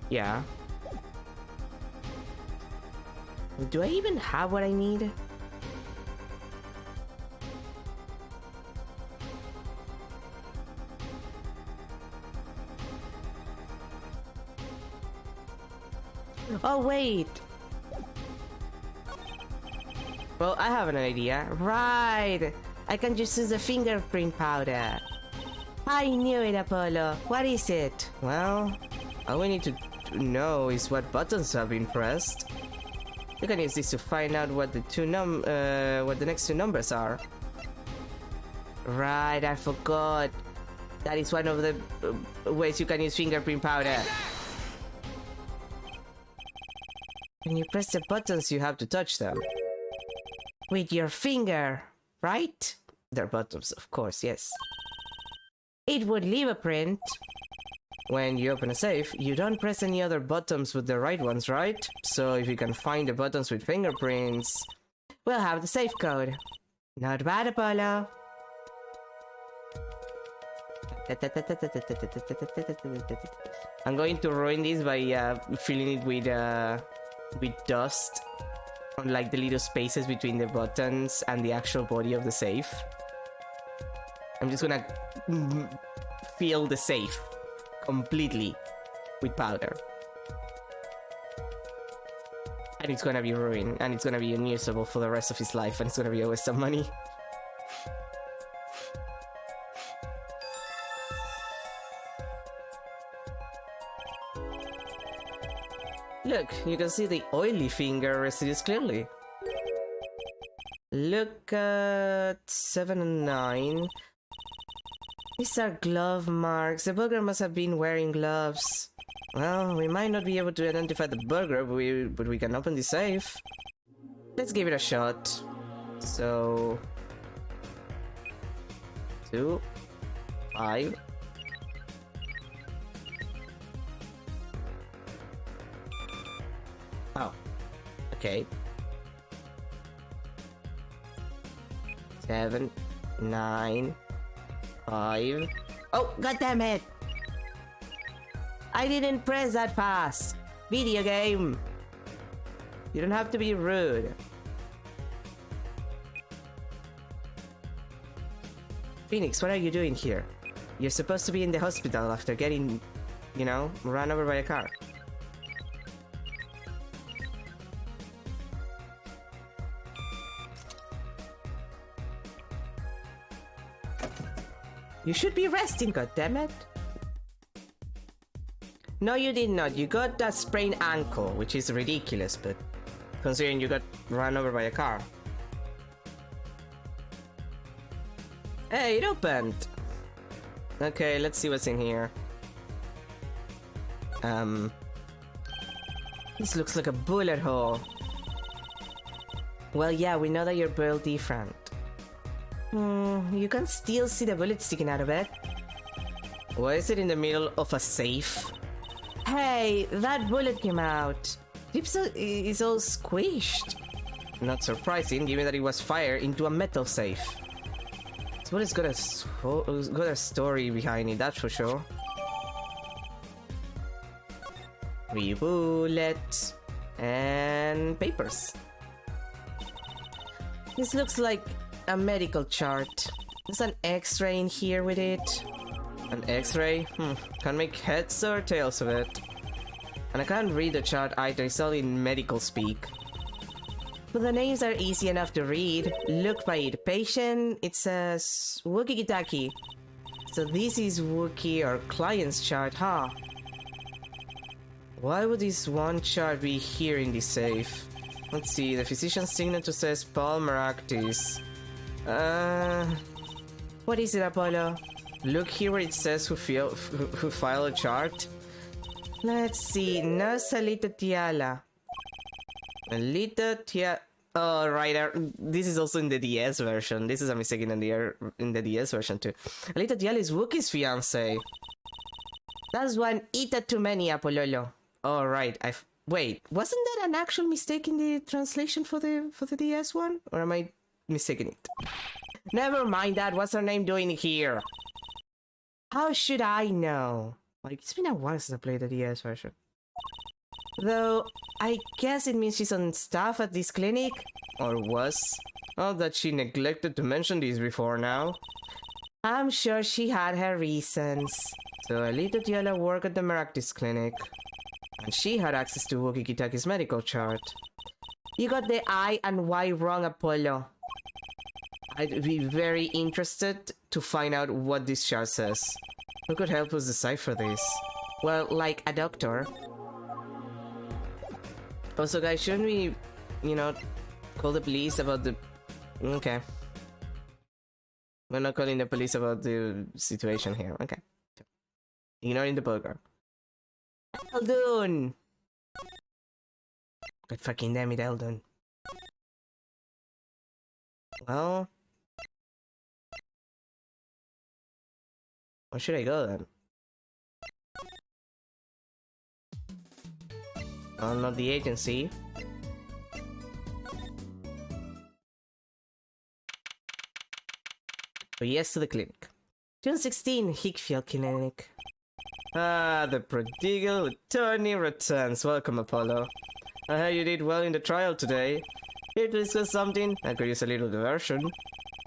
Yeah. Do I even have what I need? Oh, wait. Well, I have an idea. Right. I can just use the fingerprint powder. I knew it, Apollo. What is it? Well, all we need to know is what buttons have been pressed. You can use this to find out what the what the next two numbers are. Right, I forgot. That is one of the ways you can use fingerprint powder. When you press the buttons, you have to touch them. With your finger, right? They're buttons, of course, yes. It would leave a print. When you open a safe, you don't press any other buttons with the right ones, right? So if you can find the buttons with fingerprints... We'll have the safe code. Not bad, Apollo. I'm going to ruin this by filling it with dust on like the little spaces between the buttons and the actual body of the safe. I'm just gonna fill the safe completely with powder. And it's gonna be ruined, and it's gonna be unusable for the rest of his life, and it's gonna be a waste of money. Look, you can see the oily finger residues clearly. Look at 7 and 9. These are glove marks. The burglar must have been wearing gloves. Well, we might not be able to identify the burglar, but we can open the safe. Let's give it a shot. So... 2, 5... Oh, okay. 7, 9, 5. Oh, goddammit! I didn't press that fast. Video game. You don't have to be rude. Phoenix, what are you doing here? You're supposed to be in the hospital after getting, you know, run over by a car. You should be resting, goddammit. No, you did not. You got that sprained ankle, which is ridiculous, but considering you got run over by a car. Hey, it opened! Okay, let's see what's in here. This looks like a bullet hole. Well, yeah, we know that you're built different. You can still see the bullet sticking out of it. Why is it in the middle of a safe? Hey, that bullet came out. Gypsy is all squished. Not surprising, given that it was fired into a metal safe. This bullet's got a story behind it, that's for sure. Bullet and papers. This looks like a medical chart. There's an X-ray in here with it. An X-ray? Can't make heads or tails of it. And I can't read the chart either, it's all in medical speak. But the names are easy enough to read. Look by it. Patient, it says Wookie Kitaki. So this is Wookie or client's chart, huh? Why would this one chart be here in this safe? Let's see, the physician's signature says Paul Maractis. What is it, Apollo? Look here where it says who filed a chart. Let's see, Nurse Alita Tiala. Alita Tiala. Oh, right, this is also in the DS version. This is a mistake in the DS version too. Alita Tiala is Wookie's fiance. That's one Ita too many, Apollo. Oh, right, wait, wasn't that an actual mistake in the translation for the DS one? Or am I mistaking it? Never mind that, what's her name doing here? How should I know? Like, it's been a while since I played the DS version. Though, I guess it means she's on staff at this clinic? Or was? Oh, that she neglected to mention this before now. I'm sure she had her reasons. So Alita Tiala worked at the Maractis clinic. And she had access to Wookie Kitaki's medical chart. You got the I and Y wrong, Apollo. I'd be very interested to find out what this chart says. Who could help us decipher this? Well, like a doctor. Also, guys, shouldn't we, call the police about the... Okay. We're not calling the police about the situation here. Okay. Ignoring the burger. Eldon! God fucking damn it, Eldon. Well... where should I go then? Oh, not the agency. But yes, to the clinic. June 16, Hickfield Clinic. Ah, the prodigal attorney returns. Welcome, Apollo. I heard you did well in the trial today. Here to discuss something. I could use a little diversion.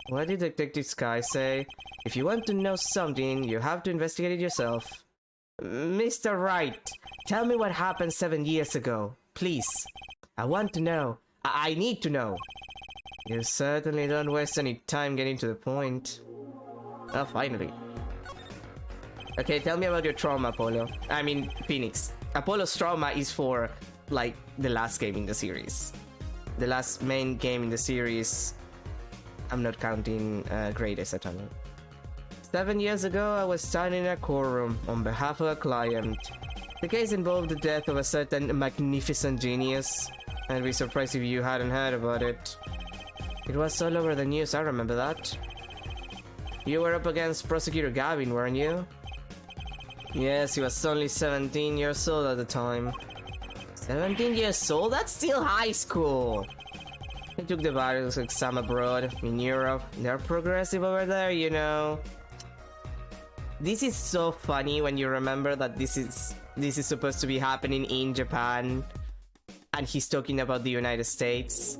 What did Detective Sky say? If you want to know something, you have to investigate it yourself. Mr. Wright, tell me what happened 7 years ago. Please. I want to know. I need to know. You certainly don't waste any time getting to the point. Oh, finally. Okay, tell me about your trauma, Apollo. I mean, Phoenix. Apollo's trauma is for, like, the last game in the series. The last main game in the series. I'm not counting Greatest Eternal. 7 years ago, I was standing in a courtroom on behalf of a client. The case involved the death of a certain magnificent genius. I'd be surprised if you hadn't heard about it. It was all over the news, I remember that. You were up against Prosecutor Gavin, weren't you? Yes, he was only 17 years old at the time. 17 years old? That's still high school! He took the various exam abroad, in Europe. They're progressive over there, you know. This is so funny when you remember that this is supposed to be happening in Japan. And he's talking about the United States.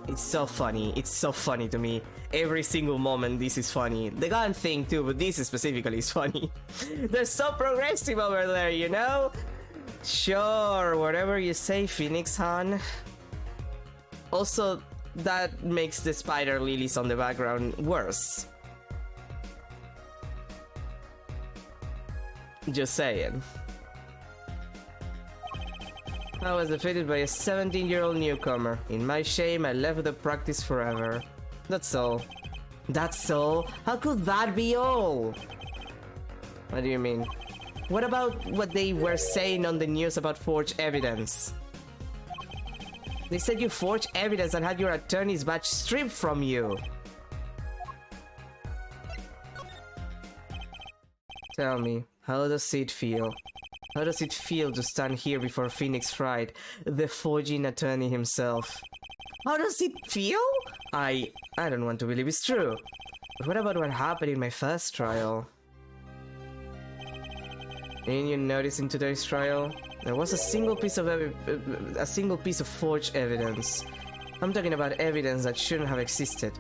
It's so funny. It's so funny to me. Every single moment this is funny. The gun thing too, but this specifically is funny. They're so progressive over there, you know? Sure, whatever you say, Phoenix Han. Also, that makes the spider lilies on the background worse. Just saying. I was defeated by a 17-year-old newcomer. In my shame, I left the practice forever. That's all. That's all? How could that be all? What do you mean? What about what they were saying on the news about forged evidence? They said you forged evidence and had your attorney's badge stripped from you. Tell me, how does it feel? How does it feel to stand here before Phoenix Fright, the forging attorney himself? How does it feel? I don't want to believe it's true. But what about what happened in my first trial? Didn't you notice in today's trial? There was a single piece of forged evidence. I'm talking about evidence that shouldn't have existed.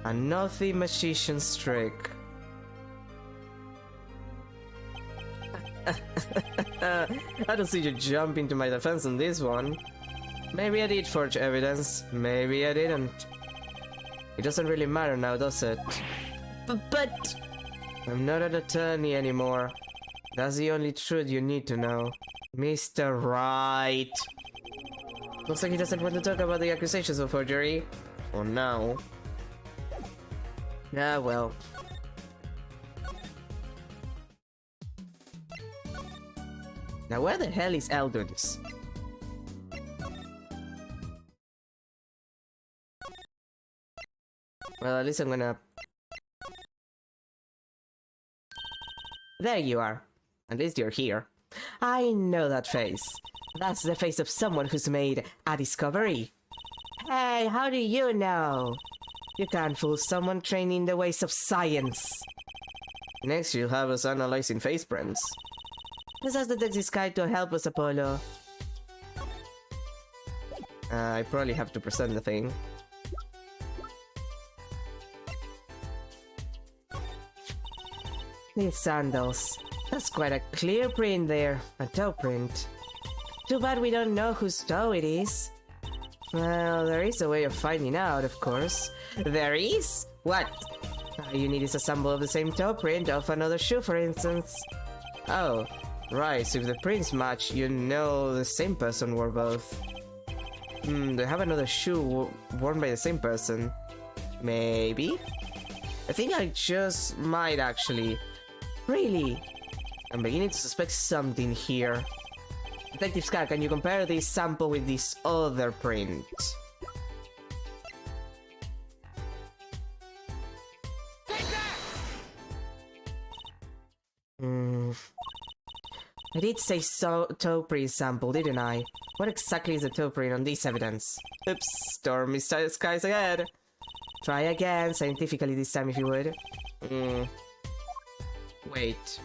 A naughty magician's trick. I don't see you jump into my defense on this one. Maybe I did forge evidence, maybe I didn't. It doesn't really matter now, does it? But... I'm not an attorney anymore. That's the only truth you need to know. Mr. Wright. Looks like he doesn't want to talk about the accusations of forgery. For now. Ah, well. Now where the hell is Eldons? Well, at least I'm gonna... There you are. At least you're here. I know that face. That's the face of someone who's made a discovery. Hey, how do you know? You can't fool someone trained in the ways of science. Next, you'll have us analyzing face prints. Let's ask the Texas guy to help us, Apollo. I probably have to present the thing. These sandals. That's quite a clear print there. A toe print. Too bad we don't know whose toe it is. Well, there is a way of finding out, of course. There is? What? All you need is a sample of the same toe print of another shoe, for instance. Oh, right, so if the prints match, you know the same person wore both. They have another shoe worn by the same person. Maybe? I think I just might actually. Really? I'm beginning to suspect something here. Detective Scar, can you compare this sample with this other print? Take that! I did say toe print sample, didn't I? What exactly is the toe print on this evidence? Oops, stormy skies ahead. Try again, scientifically this time if you would. Wait.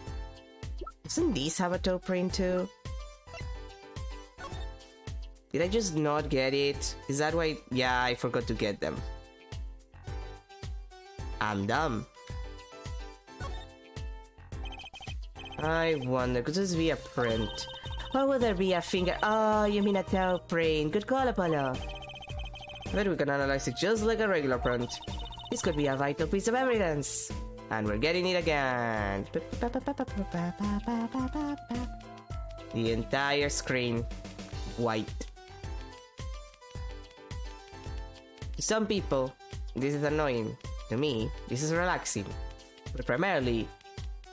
Doesn't these have a toe print too? Did I just not get it? Is that why? Yeah, I forgot to get them. I'm dumb. I wonder, could this be a print? Why would there be a finger? Oh, you mean a toe print. Good call, Apollo. But we can analyze it just like a regular print. This could be a vital piece of evidence. And we're getting it again. The entire screen white. To some people, this is annoying. To me, this is relaxing. But primarily,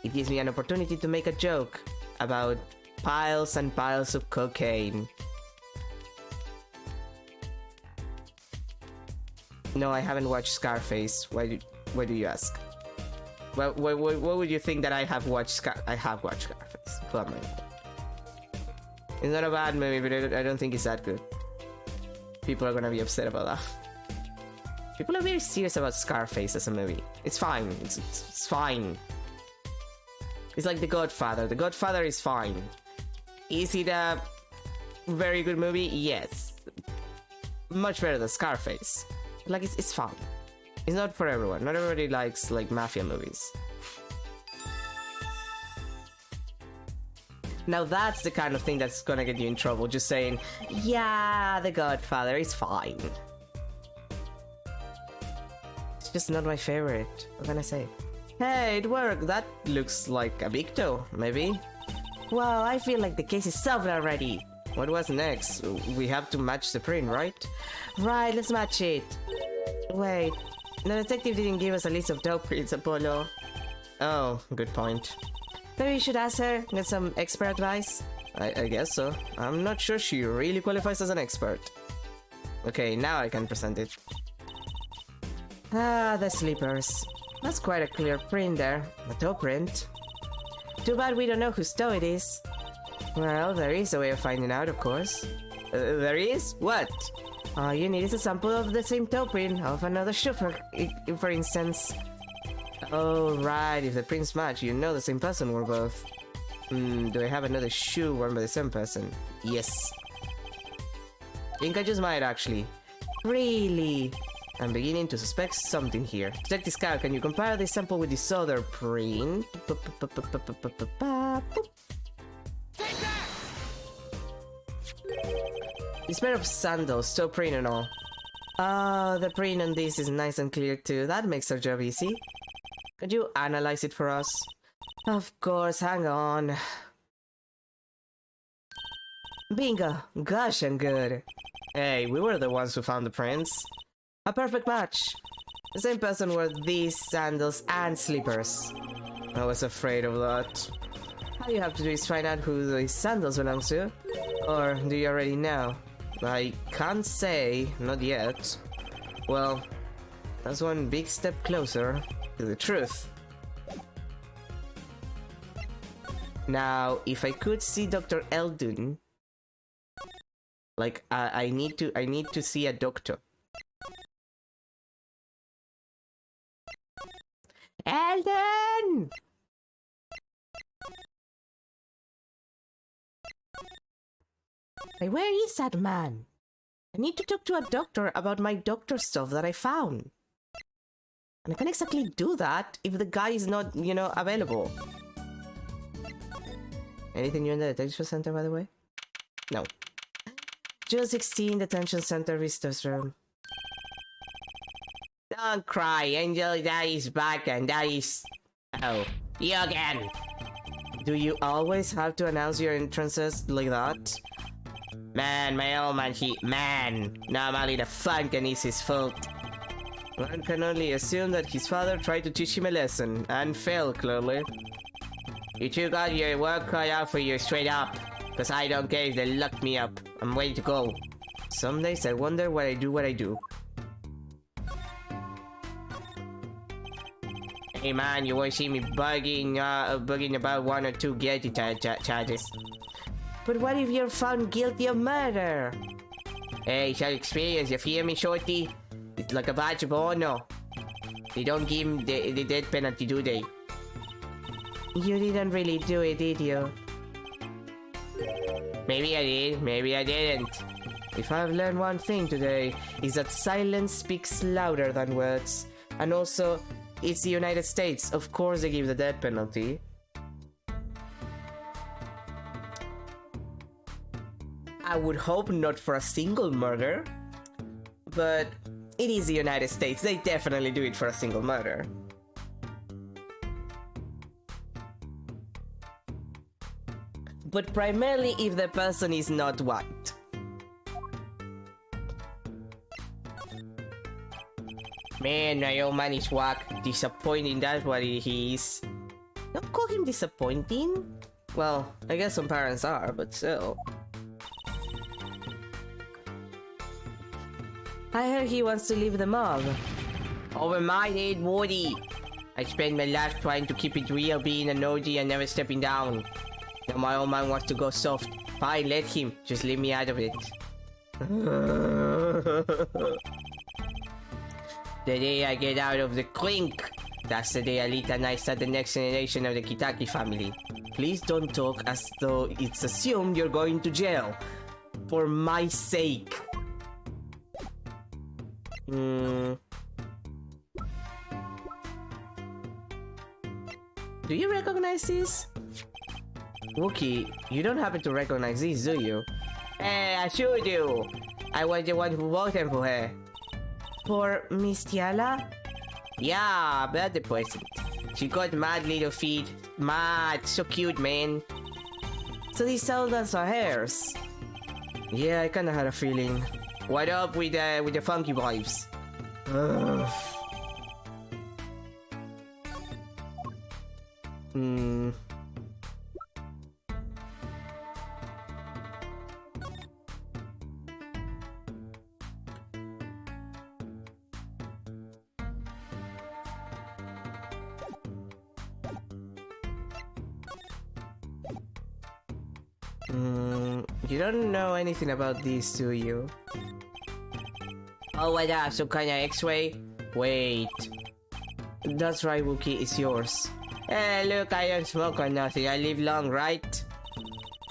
it gives me an opportunity to make a joke about piles and piles of cocaine. No, I haven't watched Scarface. Why do you ask? What would you think that I have watched? I have watched Scarface. Come on. It's not a bad movie, but I don't think it's that good. People are gonna be upset about that. People are very serious about Scarface as a movie. It's fine. It's fine. It's like The Godfather. The Godfather is fine. Is it a very good movie? Yes. Much better than Scarface. Like, it's fine. It's not for everyone. Not everybody likes, like, mafia movies. Now that's the kind of thing that's gonna get you in trouble. Just saying, yeah, The Godfather is fine. It's just not my favorite. What can I say? Hey, it worked. That looks like a big toe, maybe. Well, I feel like the case is solved already. What was next? We have to match the print, right? Right, let's match it. Wait, the detective didn't give us a list of dope prints, Apollo. Oh, good point. Maybe you should ask her, get some expert advice. I guess so. I'm not sure she really qualifies as an expert. Okay, now I can present it. Ah, the sleepers. That's quite a clear print there. A toe print. Too bad we don't know whose toe it is. Well, there is a way of finding out, of course. There is? What? All you need is a sample of the same toe print of another shoe, for instance. Oh, right. If the prints match, you know the same person were both. Do I have another shoe worn by the same person? Yes. Think I just might, actually. Really? I'm beginning to suspect something here. Detective Scout, can you compare this sample with this other print? Take that! This pair of sandals, toe print and all. Oh, the print on this is nice and clear too. That makes our job easy. Could you analyze it for us? Of course, hang on. Bingo! Gosh, I'm good. Hey, we were the ones who found the prints. A perfect match. The same person wore these sandals and slippers. I was afraid of that. All you have to do is find out who these sandals belong to. Or do you already know? I can't say, not yet. Well, that's one big step closer to the truth. Now, if I could see Dr. Eldon, like I need to see a doctor. Eldon! Hey, where is that man? I need to talk to a doctor about my doctor stuff that I found. And I can't exactly do that if the guy is not, you know, available. Anything new in the detention center, by the way? No. June 16, detention center visitors room. Don't cry, Angel. Daddy's back and Daddy's... Oh, you again. Do you always have to announce your entrances like that? Man, my old man, normally the funk and it's his fault. One can only assume that his father tried to teach him a lesson, and failed, clearly. You two got your work cut out for you straight up, cause I don't care if they lock me up. I'm ready to go. Some days I wonder why I do what I do. Hey man, you won't see me bugging about one or two guilty charges. But what if you're found guilty of murder? Hey, it's an experience, you feel me, shorty? It's like a badge of honor. They don't give him the death penalty, do they? You didn't really do it, did you? Maybe I did, maybe I didn't. If I've learned one thing today, is that silence speaks louder than words. And also, it's the United States. Of course they give the death penalty. I would hope not for a single murder. But it is the United States. They definitely do it for a single murder. But primarily if the person is not white. Man, my old man is whack. Disappointing, that's what he is. Don't call him disappointing. Well, I guess some parents are, but still. I heard he wants to leave the mob. Over my head, Woody. I spent my life trying to keep it real, being an OG and never stepping down. Now my old man wants to go soft. Fine, let him. Just leave me out of it. The day I get out of the clink, that's the day Alita and I start the next generation of the Kitaki family. Please don't talk as though it's assumed you're going to jail. For my sake. Do you recognize this? Wookie, you don't happen to recognize this, do you? Eh, I sure do. I was the one who voted for her. For Miss Tiala? Yeah, birthday present. She got mad little feet. Mad, so cute, man. So these sold us our hairs. Yeah, I kinda had a feeling. What up with the funky vibes? Hmm. You don't know anything about these, do you? Oh, what up? Some kind of X-ray? Wait. That's right, Wookie, it's yours. Hey, look, I don't smoke or nothing. I live long, right?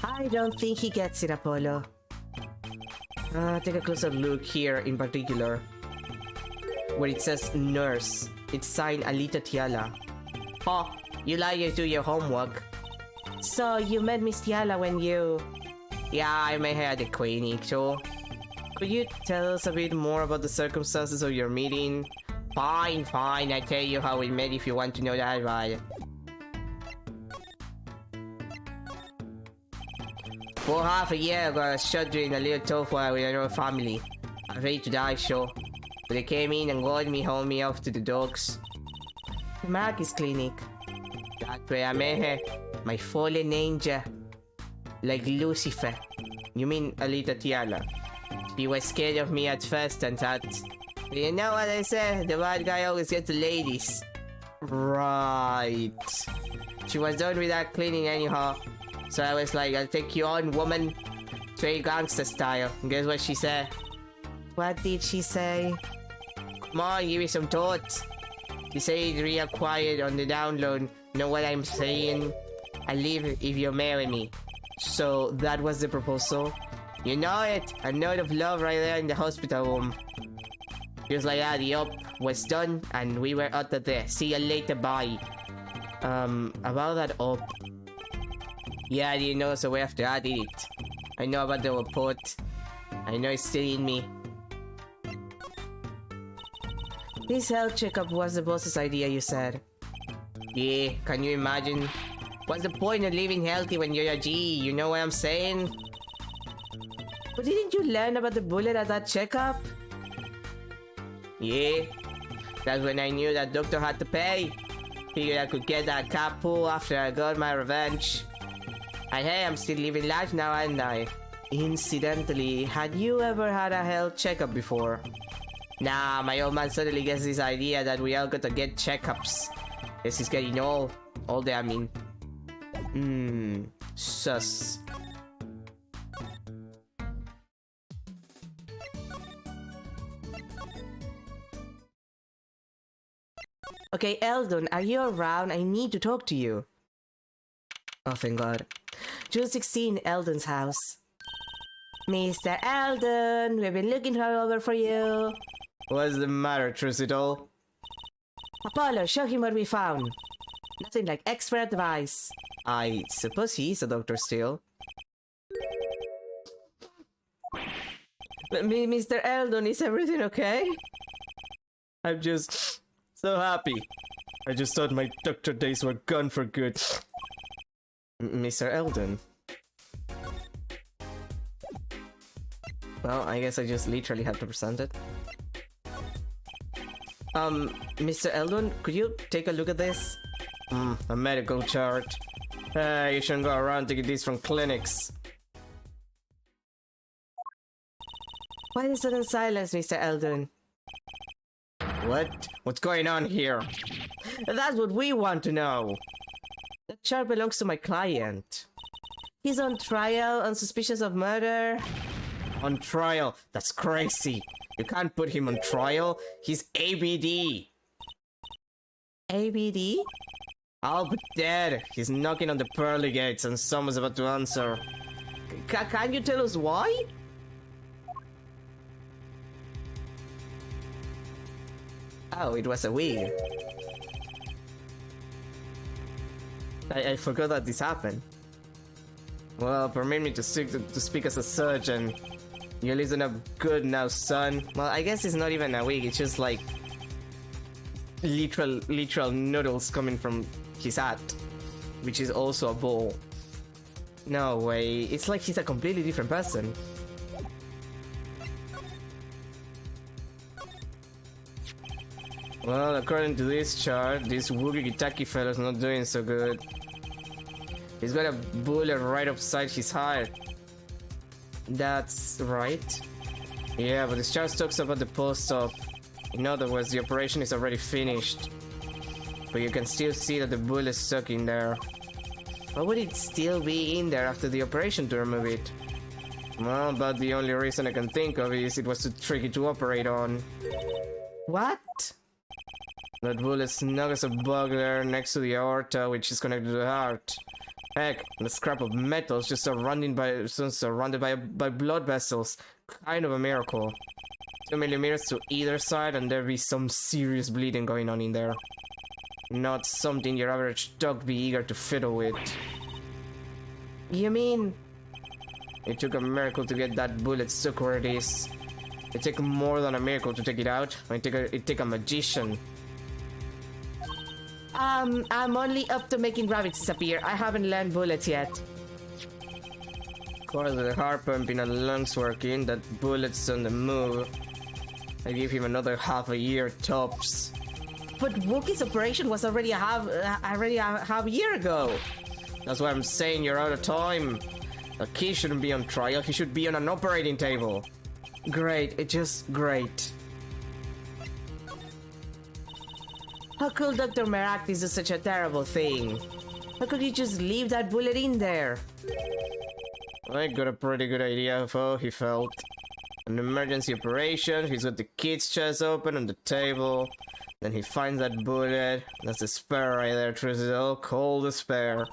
I don't think he gets it, Apollo. Take a closer look here in particular. Where it says nurse. It's signed Alita Tiala. Oh, you like to do your homework. So, you met Miss Tiala when you... Yeah, I met her at the clinic, so... Could you tell us a bit more about the circumstances of your meeting? Fine, fine. I tell you how we met if you want to know that, right? For half a year ago, I was shot during a little tough war with another family. I was ready to die, sure. But they came in and got me, hauled me off to the dogs. Marcus Clinic. That's where I met her. My fallen angel. Like Lucifer. You mean Alita Tiala? She was scared of me at first and thought, you know what I say? The bad guy always gets the ladies. Right. She was done with that cleaning anyhow. So I was like, I'll take you on, woman. Straight gangster style. And guess what she said? What did she say? Come on, give me some thoughts. She said real quiet on the download. Know what I'm saying? I'll leave if you marry me. So that was the proposal? You know it. A note of love right there in the hospital room. Just like that, the op was done and we were out of there. See you later, bye. About that op. Yeah, I didn't know, so after I did it. I know about the report. I know it's still in me. This health checkup was the boss's idea, you said. Yeah, can you imagine? What's the point of living healthy when you're a G? You know what I'm saying? But didn't you learn about the bullet at that checkup? Yeah, that's when I knew that doctor had to pay. Figured I could get that cap pull after I got my revenge. And hey, I'm still living large now, aren't I? Incidentally, had you ever had a health checkup before? Nah, my old man suddenly gets this idea that we all got to get checkups. Guess he's getting old. Older, I mean. Sus. Okay, Eldon, are you around? I need to talk to you. Oh, thank God. June 16, Eldon's house. Mr. Eldon, we've been looking all over for you. What's the matter, Trucidol? Apollo, show him what we found. Nothing like expert advice. I suppose he is a doctor still. Mr. Eldon, is everything okay? I'm just so happy. I just thought my doctor days were gone for good. Mr. Eldon. Well, I guess I just literally have to present it. Mr. Eldon, could you take a look at this? A medical chart. You shouldn't go around taking these from clinics. Why the sudden silence, Mr. Eldon? What? What's going on here? That's what we want to know. The chart belongs to my client. He's on trial on suspicions of murder. On trial? That's crazy. You can't put him on trial. He's ABD. ABD? I'll be dead. He's knocking on the pearly gates and someone's about to answer. Can you tell us why? Oh, it was a wig. I forgot that this happened. Well, permit me to speak as a surgeon. You listen up good now, son. Well, I guess it's not even a wig, it's just like literal noodles coming from his hat, which is also a bowl. No way, it's like he's a completely different person. Well, according to this chart, this Woogie Kitaki fellow's not doing so good. He's got a bullet right upside his heart. That's right. Yeah, but this chart talks about the post-op. In other words, the operation is already finished. But you can still see that the bullet's stuck in there. Why would it still be in there after the operation to remove it? Well, but the only reason I can think of is it was too tricky to operate on. What? That bullet snug as a bug there next to the aorta, which is connected to the heart. Heck, the scrap of metal is just surrounded by blood vessels. Kind of a miracle. 2 millimeters to either side and there'd be some serious bleeding going on in there. Not something your average dog be eager to fiddle with. You mean... It took a miracle to get that bullet stuck where it is. It took more than a miracle to take it out. It take a magician. I'm only up to making rabbits disappear. I haven't learned bullets yet. Of course, with the heart pumping and lungs working, that bullet's on the move. I give him another half a year tops. But Wookie's operation was already a half year ago. That's why I'm saying you're out of time. A kid shouldn't be on trial, he should be on an operating table. Great, it's just great. How could Dr. Meraktis do such a terrible thing? How could he just leave that bullet in there? I got a pretty good idea of how he felt. An emergency operation, he's got the kid's chest open on the table. Then he finds that bullet. That's despair right there, Truzill. Cold despair.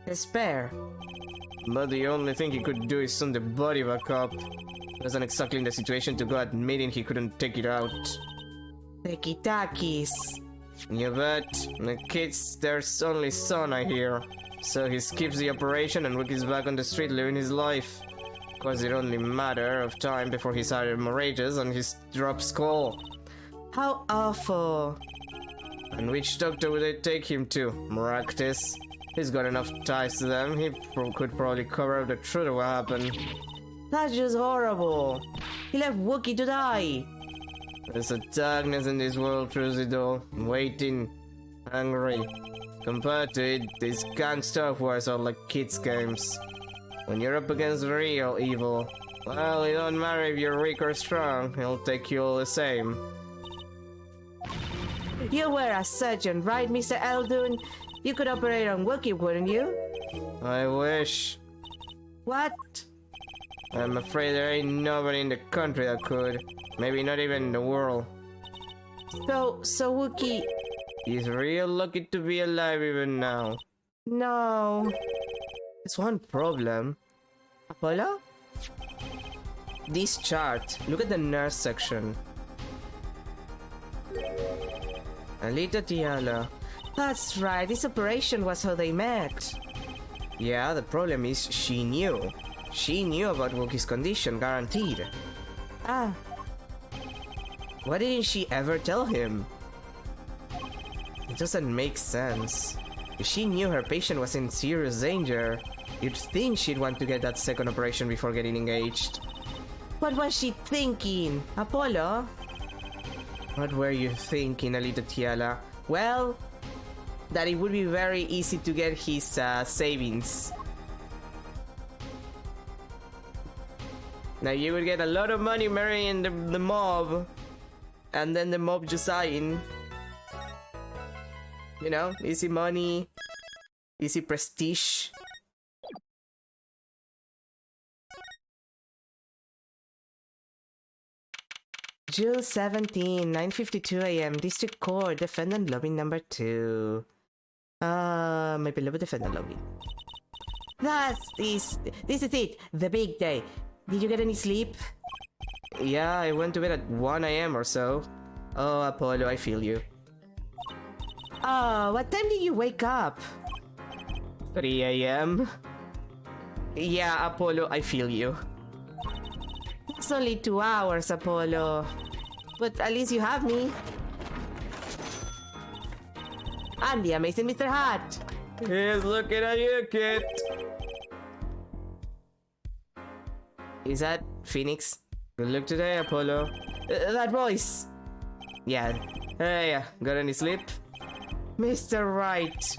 Despair? But the only thing he could do is send the body back up. He wasn't exactly in the situation to go admitting he couldn't take it out. The Kitakis. You bet. The kid's their only son, I hear. So he skips the operation and Wookie's back on the street living his life. Of course, it's only a matter of time before he's either hemorrhages and his drop skull. How awful. And which doctor would they take him to? Meraktis? He's got enough ties to them. He could probably cover up the truth of what happened. That's just horrible. He left Wookie to die. There's a darkness in this world, Truzido. Waiting. Angry. Compared to it, these gangster wars are like kids' games. When you're up against real evil, well, it don't matter if you're weak or strong, he'll take you all the same. You were a surgeon, right, Mr. Eldun? You could operate on Wookie, wouldn't you? I wish. What? I'm afraid there ain't nobody in the country that could. Maybe not even in the world. So Wookie... He's real lucky to be alive even now. No. There's one problem. Apollo? This chart, look at the nurse section. Alita Tiala. That's right, this operation was how they met. Yeah, the problem is she knew. She knew about Wookie's condition, guaranteed. Ah. Why didn't she ever tell him? It doesn't make sense. If she knew her patient was in serious danger, you'd think she'd want to get that second operation before getting engaged. What was she thinking, Apollo? What were you thinking, Alita Tiala? Well, that it would be very easy to get his savings. Now you would get a lot of money marrying the mob, and then the mob just dying. You know, easy money, easy prestige. June 17, 9:52 a.m. District Court, Defendant Lobby number 2. My beloved Defendant Lobby. This is it, the big day. Did you get any sleep? Yeah, I went to bed at 1 a.m. or so. Oh, Apollo, I feel you. Oh, what time did you wake up? 3 a.m. Yeah, Apollo, I feel you. It's only 2 hours, Apollo. But at least you have me. I'm the amazing Mr. Hat. He's looking at you, kid. Is that Phoenix? Good look today, Apollo. That voice! Yeah. Hey, got any sleep? Mr. Wright!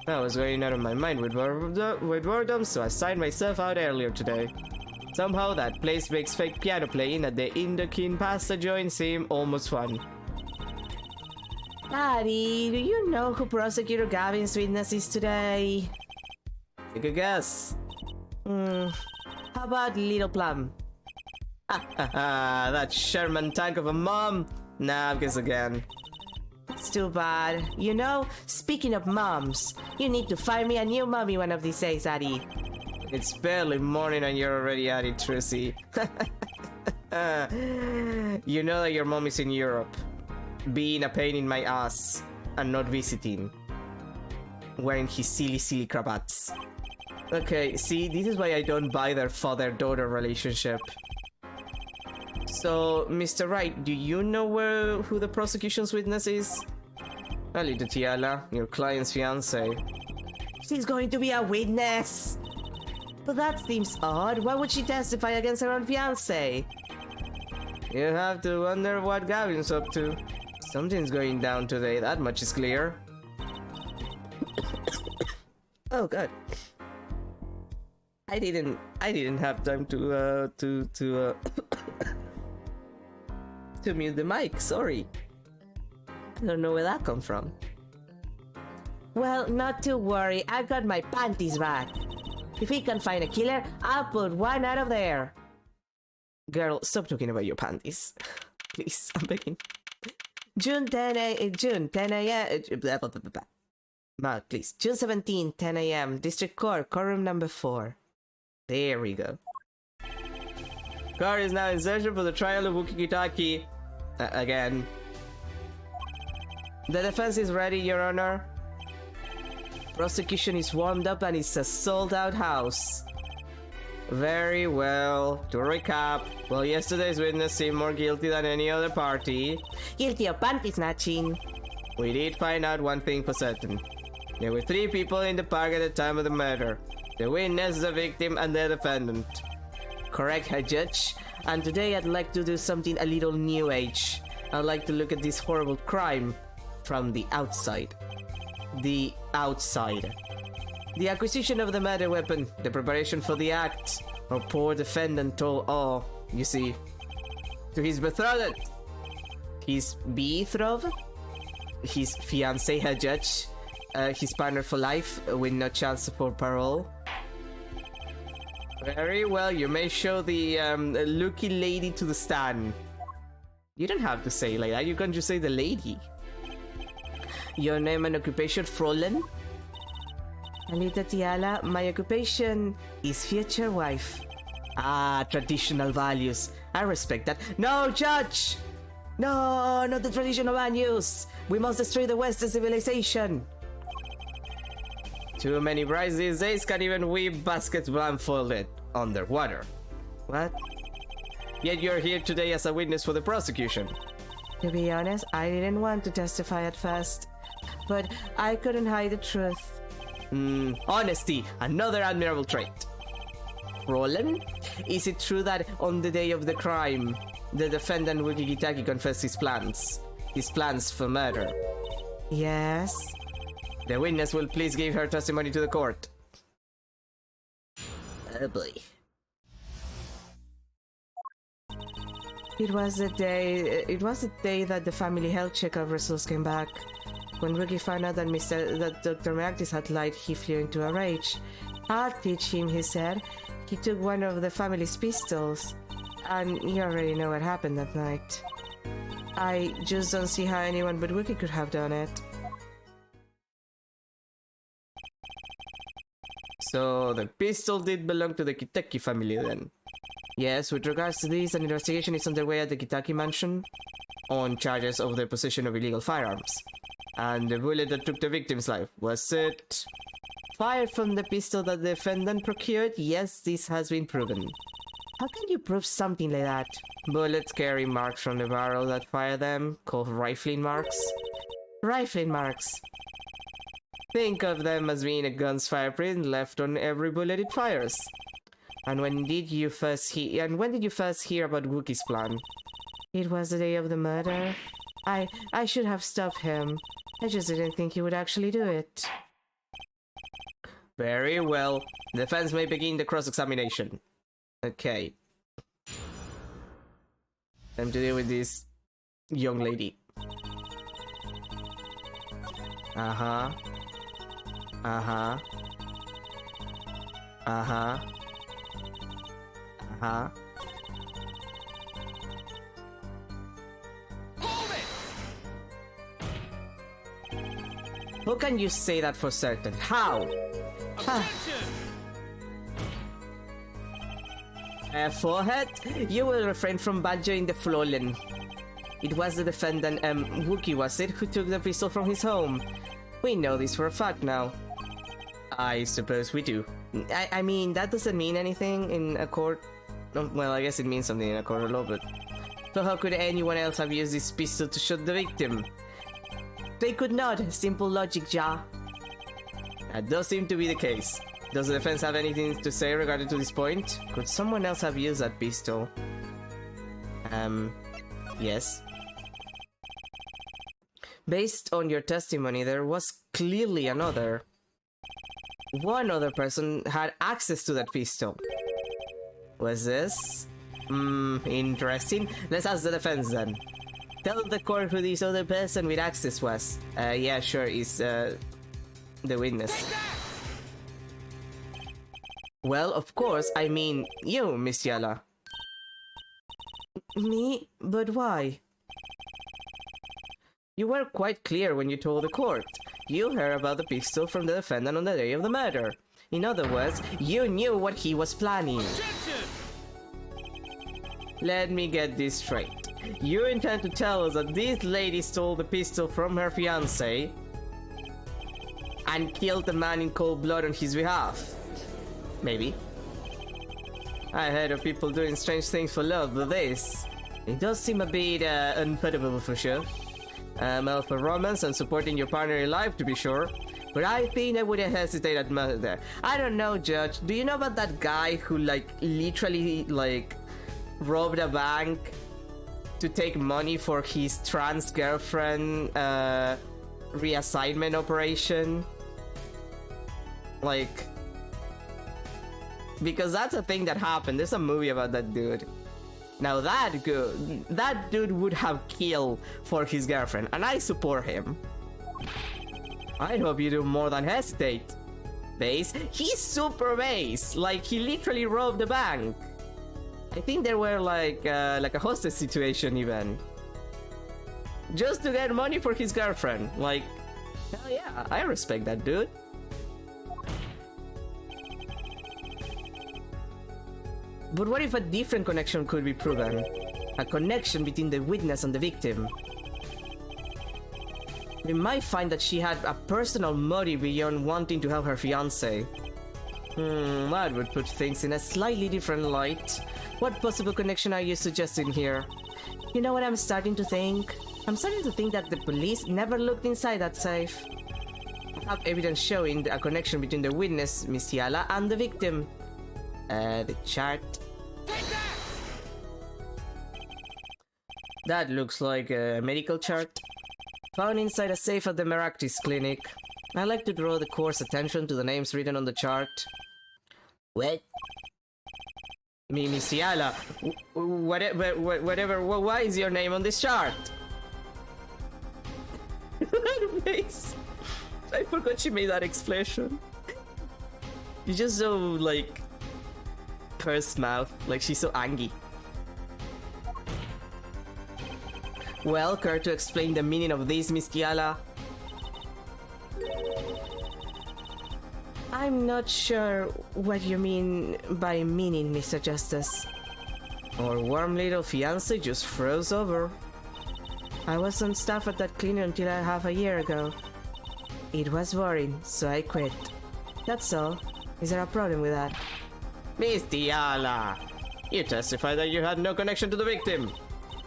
I was going out of my mind with boredom, so I signed myself out earlier today. Somehow that place makes fake piano playing at the Indochine pasta joint seem almost fun. Daddy, do you know who Prosecutor Gavin's witness is today? Take a guess. How about Little Plum? That Sherman tank of a mom. Nah, guess again. It's too bad. You know, speaking of moms, you need to find me a new mommy one of these days, Daddy. It's barely morning and you're already at it, Trucy. You know that your mom is in Europe, being a pain in my ass and not visiting, wearing his silly cravats. Okay, see, this is why I don't buy their father-daughter relationship. So, Mr. Wright, do you know who the prosecution's witness is? Alita Tiala, your client's fiance. She's going to be a witness! But that seems odd. Why would she testify against her own fiance? You have to wonder what Gavin's up to. Something's going down today, that much is clear. Oh god. I didn't have time to to mute the mic, sorry. I don't know where that come from. Well, not to worry, I got my panties back. If we can find a killer, I'll put one out of there. Girl, stop talking about your panties. Please, I'm begging. June 10 a.m. Mark, please. June 17, 10 a.m. District Court, courtroom number 4. There we go. Court is now in session for the trial of Wukikitaki. Again. The defense is ready, Your Honor. Prosecution is warmed up and it's a sold-out house. Very well. To recap, well, yesterday's witness seemed more guilty than any other party. Guilty of panty snatching. We did find out one thing for certain. There were 3 people in the park at the time of the murder. The witness, the victim, and the defendant. Correct, Herr Judge? And today I'd like to do something a little new age. I'd like to look at this horrible crime from the outside. The outside. The acquisition of the murder weapon, the preparation for the act. Our poor defendant told all, you see, to his betrothed. His betrothed? His fiancé, Herr Judge. His partner for life, with no chance for parole. Very well, you may show the lucky lady to the stand. You don't have to say like that, you can just say the lady. Your name and occupation, Fräulein? Alita Tiala, my occupation is future wife. Ah, traditional values. I respect that. No, Judge! No, not the traditional values! We must destroy the Western civilization! Too many brides these days can't even weave baskets blindfolded underwater. What? Yet you're here today as a witness for the prosecution. To be honest, I didn't want to testify at first, but I couldn't hide the truth. Honesty, another admirable trait. Roland, is it true that on the day of the crime, the defendant Wukikitaki confessed his plans for murder? Yes. The witness will please give her testimony to the court. Oh boy. It was the day that the family health checkup results came back. When Ricky found out that Dr. Meactis had lied, he flew into a rage. I'll teach him, he said. He took one of the family's pistols. And you already know what happened that night. I just don't see how anyone but Wiki could have done it. So the pistol did belong to the Kitaki family then? Yes, with regards to this, an investigation is underway at the Kitaki mansion on charges of the possession of illegal firearms. And the bullet that took the victim's life, was it fired from the pistol that the defendant procured? Yes, this has been proven. How can you prove something like that? Bullets carry marks from the barrel that fire them, called rifling marks. Rifling marks. Think of them as being a gun's fireprint left on every bullet it fires. And when did you first hear about Wookie's plan? It was the day of the murder. I should have stopped him. I just didn't think he would actually do it. Very well. The defense may begin the cross-examination. Okay. Time to deal with this young lady. Uh-huh. Uh-huh. Uh-huh. Uh-huh. Hold it! How can you say that for certain? How? Objection! Forehead? You will refrain from badgering the Flolan. It was the defendant, Wookie was it, who took the pistol from his home. We know this for a fact now. I suppose we do. I mean, that doesn't mean anything in a court. Well, I guess it means something in a court of law, but... So how could anyone else have used this pistol to shoot the victim? They could not. Simple logic, Ja. That does seem to be the case. Does the defense have anything to say regarding to this point? Could someone else have used that pistol? Yes. Based on your testimony, there was clearly another. One other person had access to that pistol. Was this? Interesting. Let's ask the defense then. Tell the court who this other person with access was. Yeah, sure, it's, the witness. Well, of course, I mean, you, Miss Yala. Me? But why? You were quite clear when you told the court. You heard about the pistol from the defendant on the day of the murder. In other words, you knew what he was planning. Objection! Let me get this straight. You intend to tell us that this lady stole the pistol from her fiancé and killed the man in cold blood on his behalf? Maybe. I heard of people doing strange things for love, but this... It does seem a bit unputable for sure. Well, for romance and supporting your partner in life, to be sure. But I think I wouldn't hesitate at murder. I don't know, Judge. Do you know about that guy who, like, literally, like, robbed a bank to take money for his trans girlfriend reassignment operation? Like... Because that's a thing that happened. There's a movie about that dude. Now that dude would have killed for his girlfriend, and I support him. I hope you do more than hesitate. Base? He's super base. Like, he literally robbed the bank. I think there were like a hostage situation even. Just to get money for his girlfriend. Like, hell yeah, I respect that dude. But what if a different connection could be proven? A connection between the witness and the victim. We might find that she had a personal motive beyond wanting to help her fiancé. That would put things in a slightly different light. What possible connection are you suggesting here? You know what I'm starting to think? I'm starting to think that the police never looked inside that safe. I have evidence showing a connection between the witness, Miss Yala, and the victim. The chart. Take that! That looks like a medical chart. Found inside a safe at the Meraktis clinic. I like to draw the court's attention to the names written on the chart. What? Miss Yala, whatever, why is your name on this chart? That face. I forgot she made that expression. You just so, like, pursed mouth, like she's so angry. Well, care to explain the meaning of this, Miss Kiala? I'm not sure what you mean by meaning, Mr. Justice. Our warm little fiancé just froze over. I was on staff at that clinic until half a year ago. It was boring, so I quit. That's all. Is there a problem with that? Miss Tiala, you testified that you had no connection to the victim.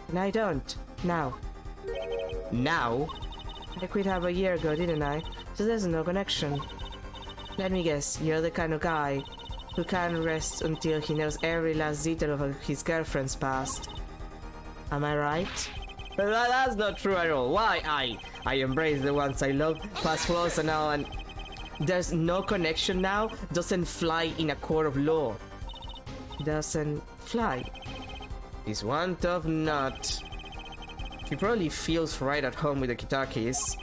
And I don't. Now. Now? I quit half a year ago, didn't I? So there's no connection. Let me guess, you're the kind of guy who can't rest until he knows every last detail of his girlfriend's past. Am I right? That's not true at all. Why? I embrace the ones I love, past flaws and all, and there's no connection now. Doesn't fly in a court of law. Doesn't fly. He's one tough nut. He probably feels right at home with the Kitakis.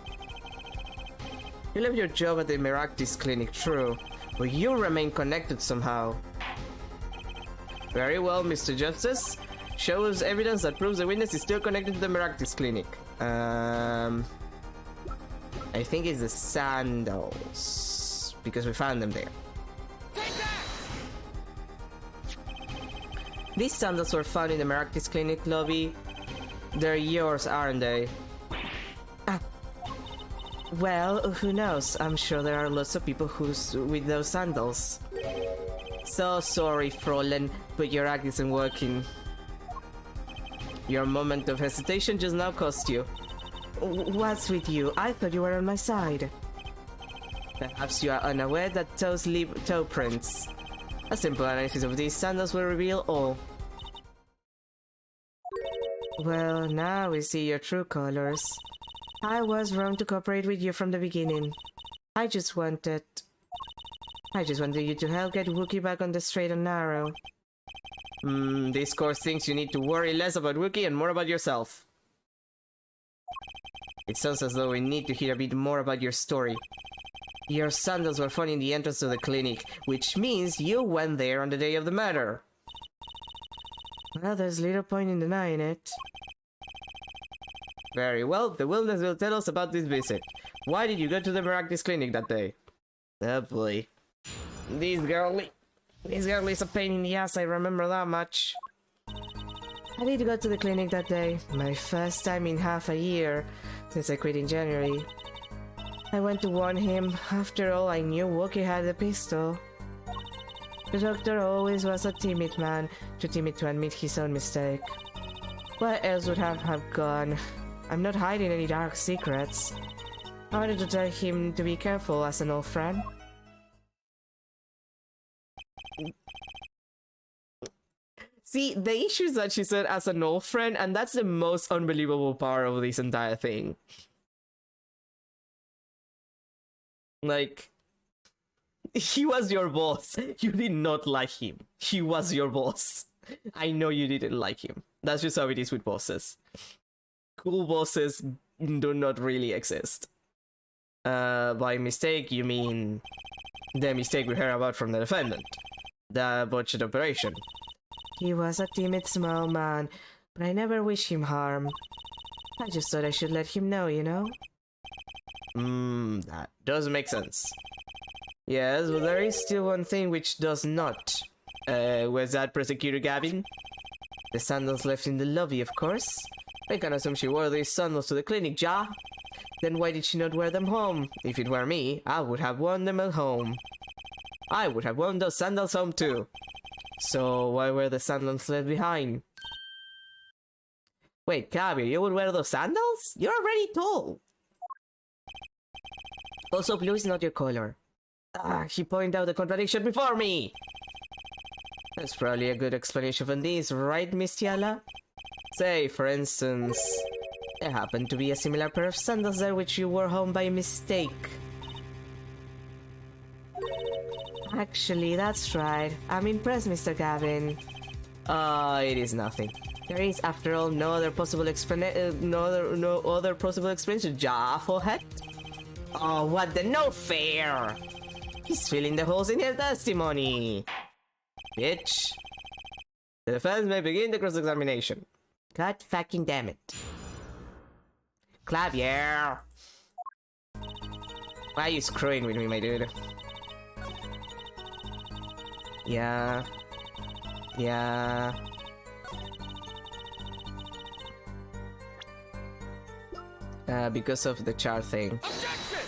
You left your job at the Meractis clinic, true, but you remain connected somehow. Very well, Mr. Justice. Show us evidence that proves the witness is still connected to the Meractis clinic. I think it's the sandals, because we found them there. These sandals were found in the Meractis clinic lobby. They're yours, aren't they? Well, who knows? I'm sure there are lots of people who's with those sandals. So sorry, Fräulein, but your act isn't working. Your moment of hesitation just now cost you. What's with you? I thought you were on my side. Perhaps you are unaware that toes leave toe prints. A simple analysis of these sandals will reveal all. Well, now we see your true colors. I was wrong to cooperate with you from the beginning. I just wanted you to help get Wookie back on the straight and narrow. This course thinks you need to worry less about Wookie and more about yourself. It sounds as though we need to hear a bit more about your story. Your sandals were found in the entrance to the clinic, which means you went there on the day of the murder. Well, there's little point in denying it. Very well, the witness will tell us about this visit. Why did you go to the Meractis clinic that day? Oh boy. This girl is a pain in the ass, I remember that much. I did go to the clinic that day. My first time in half a year, since I quit in January. I went to warn him. After all, I knew Wookie had the pistol. The doctor always was a timid man, too timid to admit his own mistake. What else would have gone? I'm not hiding any dark secrets. I wanted to tell him to be careful as an old friend. See, the issue is that she said as an old friend, and that's the most unbelievable part of this entire thing. Like, he was your boss. You did not like him. He was your boss. I know you didn't like him. That's just how it is with bosses. Cool bosses do not really exist. By mistake, you mean the mistake we heard about from the defendant. The botched operation. He was a timid small man, but I never wished him harm. I just thought I should let him know, you know? That does make sense. Yes, but there is still one thing which does not. Was that Prosecutor Gavin? The sandals left in the lobby, of course. I can assume she wore these sandals to the clinic, ja? Then why did she not wear them home? If it were me, I would have worn them at home. I would have worn those sandals home too. So why were the sandals left behind? Wait, Kabir, you would wear those sandals? You're already tall. Also, blue is not your color. He pointed out the contradiction before me! That's probably a good explanation for this, right, Miss Tiala? Say, for instance, there happened to be a similar pair of sandals there which you wore home by mistake. Actually, that's right. I'm impressed, Mr. Gavin. It is nothing. There is, after all, no other possible explanation, no other possible explanation, ja, forehead? Oh, what the no fair! He's filling the holes in your testimony! Bitch. The defense may begin the cross-examination. God fucking damn it. Clavier! Why are you screwing with me, my dude? Yeah. Yeah. Because of the chart thing. Objection!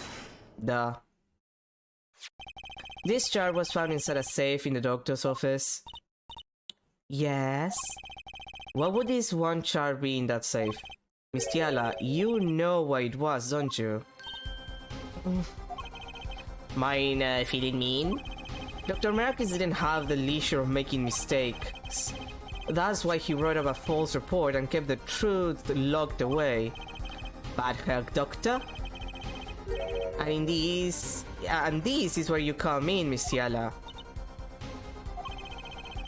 Duh. This chart was found inside a safe in the doctor's office. Yes? What would this one chart be in that safe? Miss Tiala, you know what it was, don't you? Mind feeling mean? Dr. Merkis didn't have the leisure of making mistakes. That's why he wrote up a false report and kept the truth locked away. Bad health, Doctor? And this is where you come in, Miss Yala.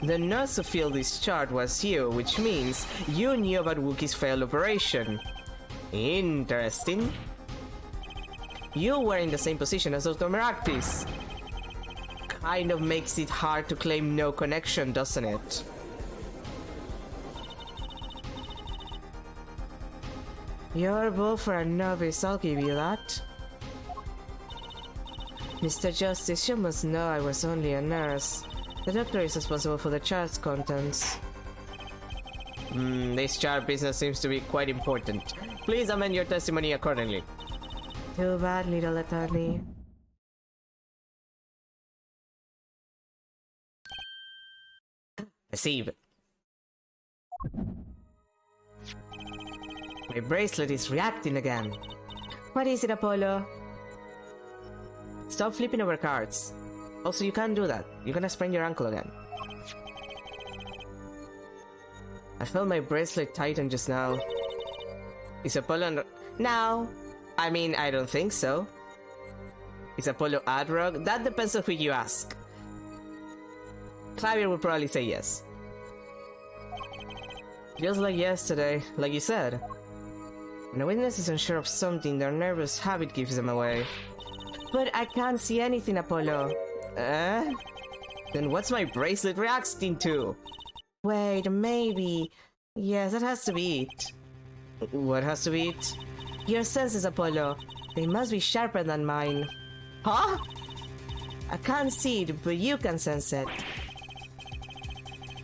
The nurse who filled this chart was you, which means you knew about Wookie's failed operation. Interesting. You were in the same position as Dr. Meraktis. Kind of makes it hard to claim no connection, doesn't it? You're both for a novice, I'll give you that. Mr. Justice, you must know I was only a nurse. The doctor is responsible for the chart's contents. This chart business seems to be quite important. Please amend your testimony accordingly. Too bad, little attorney. Receive. My bracelet is reacting again. What is it, Apollo? Stop flipping over cards. Also, you can't do that. You're gonna sprain your ankle again. I felt my bracelet tighten just now. Is Apollo No! I mean, I don't think so. Is Apollo Adrock? That depends on who you ask. Clavier would probably say yes. Just like yesterday, like you said. When a witness is unsure of something, their nervous habit gives them away. But I can't see anything, Apollo. Then what's my bracelet reacting to? Wait, maybe. Yes, that has to be it. What has to be it? Your senses, Apollo. They must be sharper than mine. Huh? I can't see it, but you can sense it.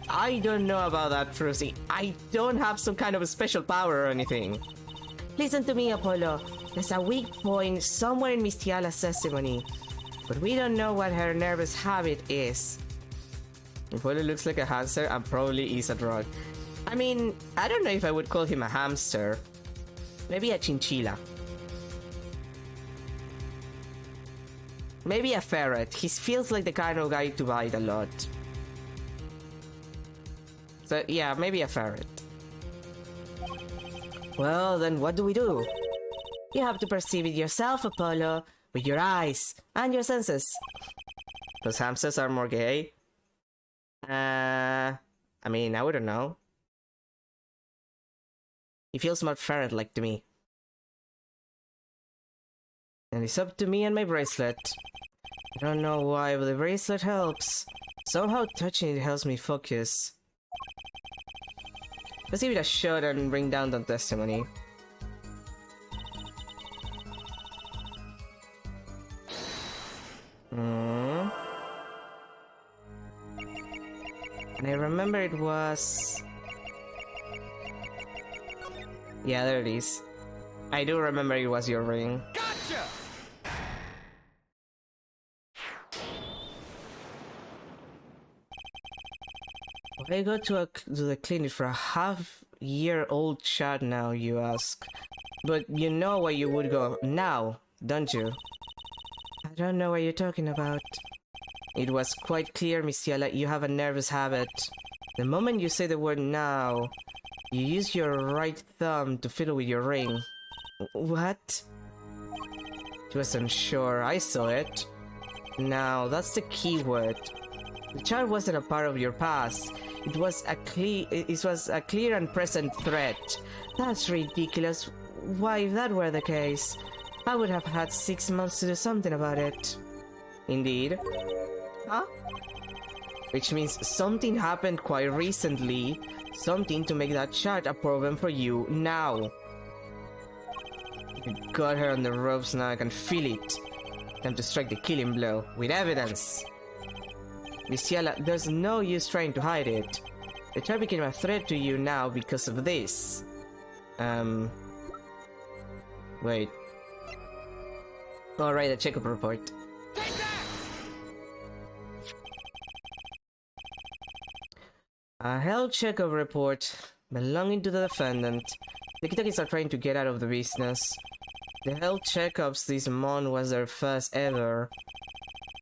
I don't know about that, Fruzy. I don't have some kind of a special power or anything. Listen to me, Apollo. There's a weak point somewhere in Miss Tiala's testimony, but we don't know what her nervous habit is. Apollo looks like a hamster and probably is a drug. I mean, I don't know if I would call him a hamster. Maybe a chinchilla. Maybe a ferret. He feels like the kind of guy to bite a lot. So yeah, maybe a ferret. Well, then what do we do? You have to perceive it yourself, Apollo, with your eyes and your senses. Those hamsters are more gay? I mean, I wouldn't know. He feels more ferret-like to me. And it's up to me and my bracelet. I don't know why, but the bracelet helps. Somehow touching it helps me focus. Let's give it a shot and bring down the testimony. And I remember it was... Yeah, there it is. I do remember it was your ring. Gotcha! Why go to the clinic for a half-year-old child now, you ask? But you know why you would go now, don't you? I don't know what you're talking about. It was quite clear, Miss Tiala, you have a nervous habit. The moment you say the word now, you use your right thumb to fiddle with your ring. What? She was unsure. I saw it. Now, that's the key word. The child wasn't a part of your past. It was a clear and present threat. That's ridiculous. Why, if that were the case, I would have had 6 months to do something about it. Indeed. Huh? Which means something happened quite recently. Something to make that child a problem for you now. You got her on the ropes now, I can feel it. Time to strike the killing blow, with evidence. Miss Tiala, there's no use trying to hide it. The child became a threat to you now because of this. Wait. Alright, a checkup report. Take that! A health checkup report belonging to the defendant. The Kitakis are trying to get out of the business. The health checkups this month was their first ever.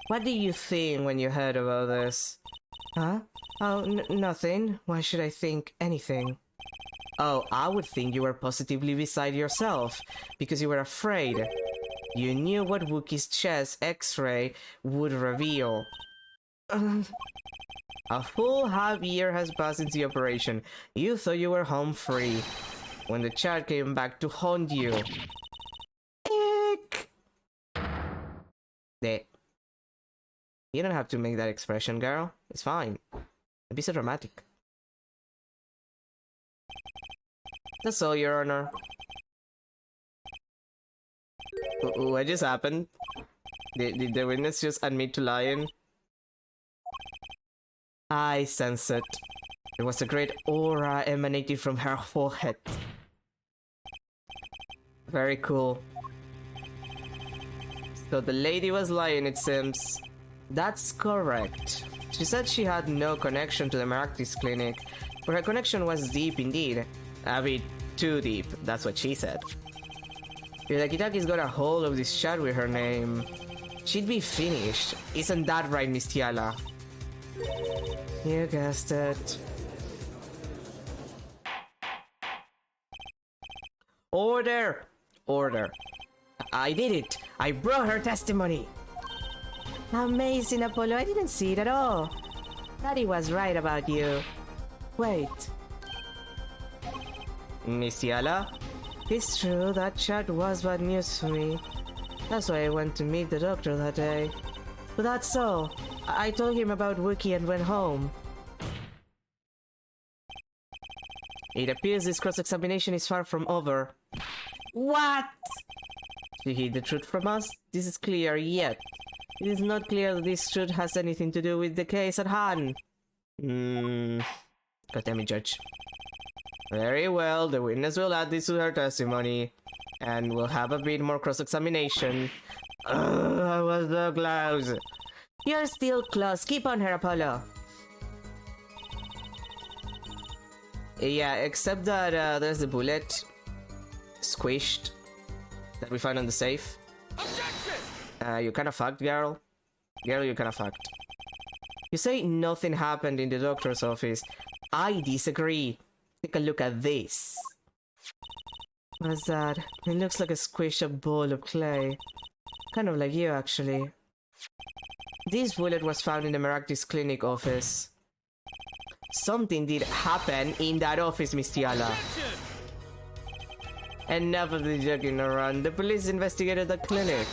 What do you think when you heard about this? Huh? Oh, nothing. Why should I think anything? Oh, I would think you were positively beside yourself, because you were afraid. You knew what Wookie's chest X-ray would reveal. A full half year has passed since the operation. You thought you were home free. When the child came back to haunt you. Ick! There. You don't have to make that expression, girl. It's fine. Don't be so dramatic. That's all, Your Honor. What just happened? Did the witness just admit to lying? I sense it. There was a great aura emanating from her forehead. Very cool. So the lady was lying, it seems. That's correct. She said she had no connection to the Maractis clinic, but her connection was deep indeed. A bit too deep, that's what she said. If the Kitaki's got a hold of this chat with her name, she'd be finished. Isn't that right, Miss Tiala? You guessed it. Order! Order. I did it! I brought her testimony! Amazing, Apollo. I didn't see it at all. Daddy was right about you. Wait. Miss Tiala? It's true, that chat was bad news for me. That's why I went to meet the doctor that day. But that's all. I told him about Wookie and went home. It appears this cross-examination is far from over. What? You hid the truth from us? This is clear yet. It is not clear that this truth has anything to do with the case at hand. God damn it, Judge. Very well, the witness will add this to her testimony. And we'll have a bit more cross-examination. I was so close. You're still close. Keep on her, Apollo. Yeah, except that there's the bullet squished that we found on the safe. You kinda fucked, girl. Girl, you kinda fucked. You say nothing happened in the doctor's office. I disagree. Take a look at this. What's that? It looks like a squished up ball of clay. Kind of like you, actually. This bullet was found in the Maractis clinic office. Something did happen in that office, Miss Tiala. Enough of the joking around. The police investigated the clinic.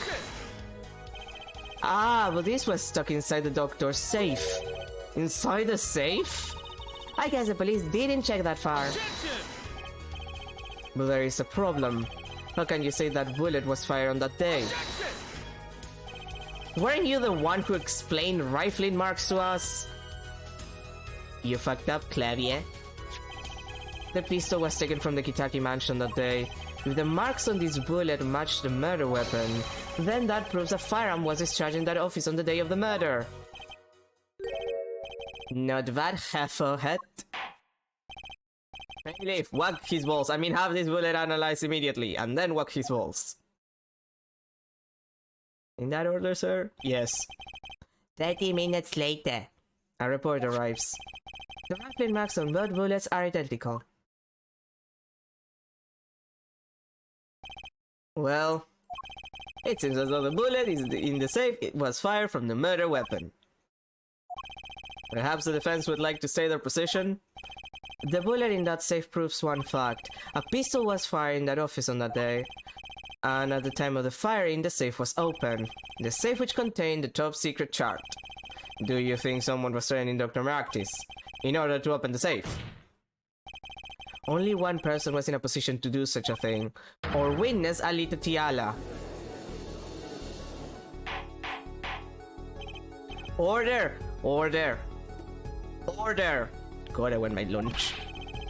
Ah, but this was stuck inside the doctor's safe. Inside the safe? I guess the police didn't check that far. But there is a problem. How can you say that bullet was fired on that day? Weren't you the one who explained rifling marks to us? You fucked up, Clavier. The pistol was taken from the Kitaki mansion that day. If the marks on this bullet matched the murder weapon, then that proves a firearm was discharged in that office on the day of the murder. Not bad, Heffelhead. Leaf, whack his balls. I mean, have this bullet analyzed immediately, and then whack his balls. In that order, sir? Yes. 30 minutes later. A report arrives. The rifling marks on both bullets are identical. Well, it seems as though the bullet is in the safe. It was fired from the murder weapon. Perhaps the defense would like to say their position? The bullet in that safe proves one fact. A pistol was fired in that office on that day. And at the time of the firing, the safe was open. The safe which contained the top secret chart. Do you think someone was threatening Dr. Maractis in order to open the safe? Only one person was in a position to do such a thing, or witness Alita Tiala. Order! Order! Order! God, I went my lunch.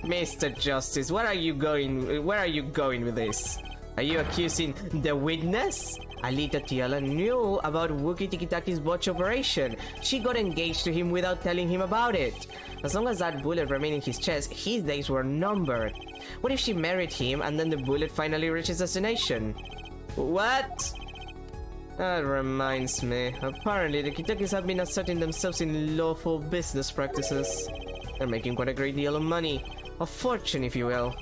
Mr. Justice, where are you going? Where are you going with this? Are you accusing the witness? Alita Tiala knew about Wookie Tikitaki's botch operation. She got engaged to him without telling him about it. As long as that bullet remained in his chest, his days were numbered. What if she married him and then the bullet finally reached its destination? What? That reminds me. Apparently, the Kitakis have been asserting themselves in lawful business practices. They're making quite a great deal of money. A fortune, if you will.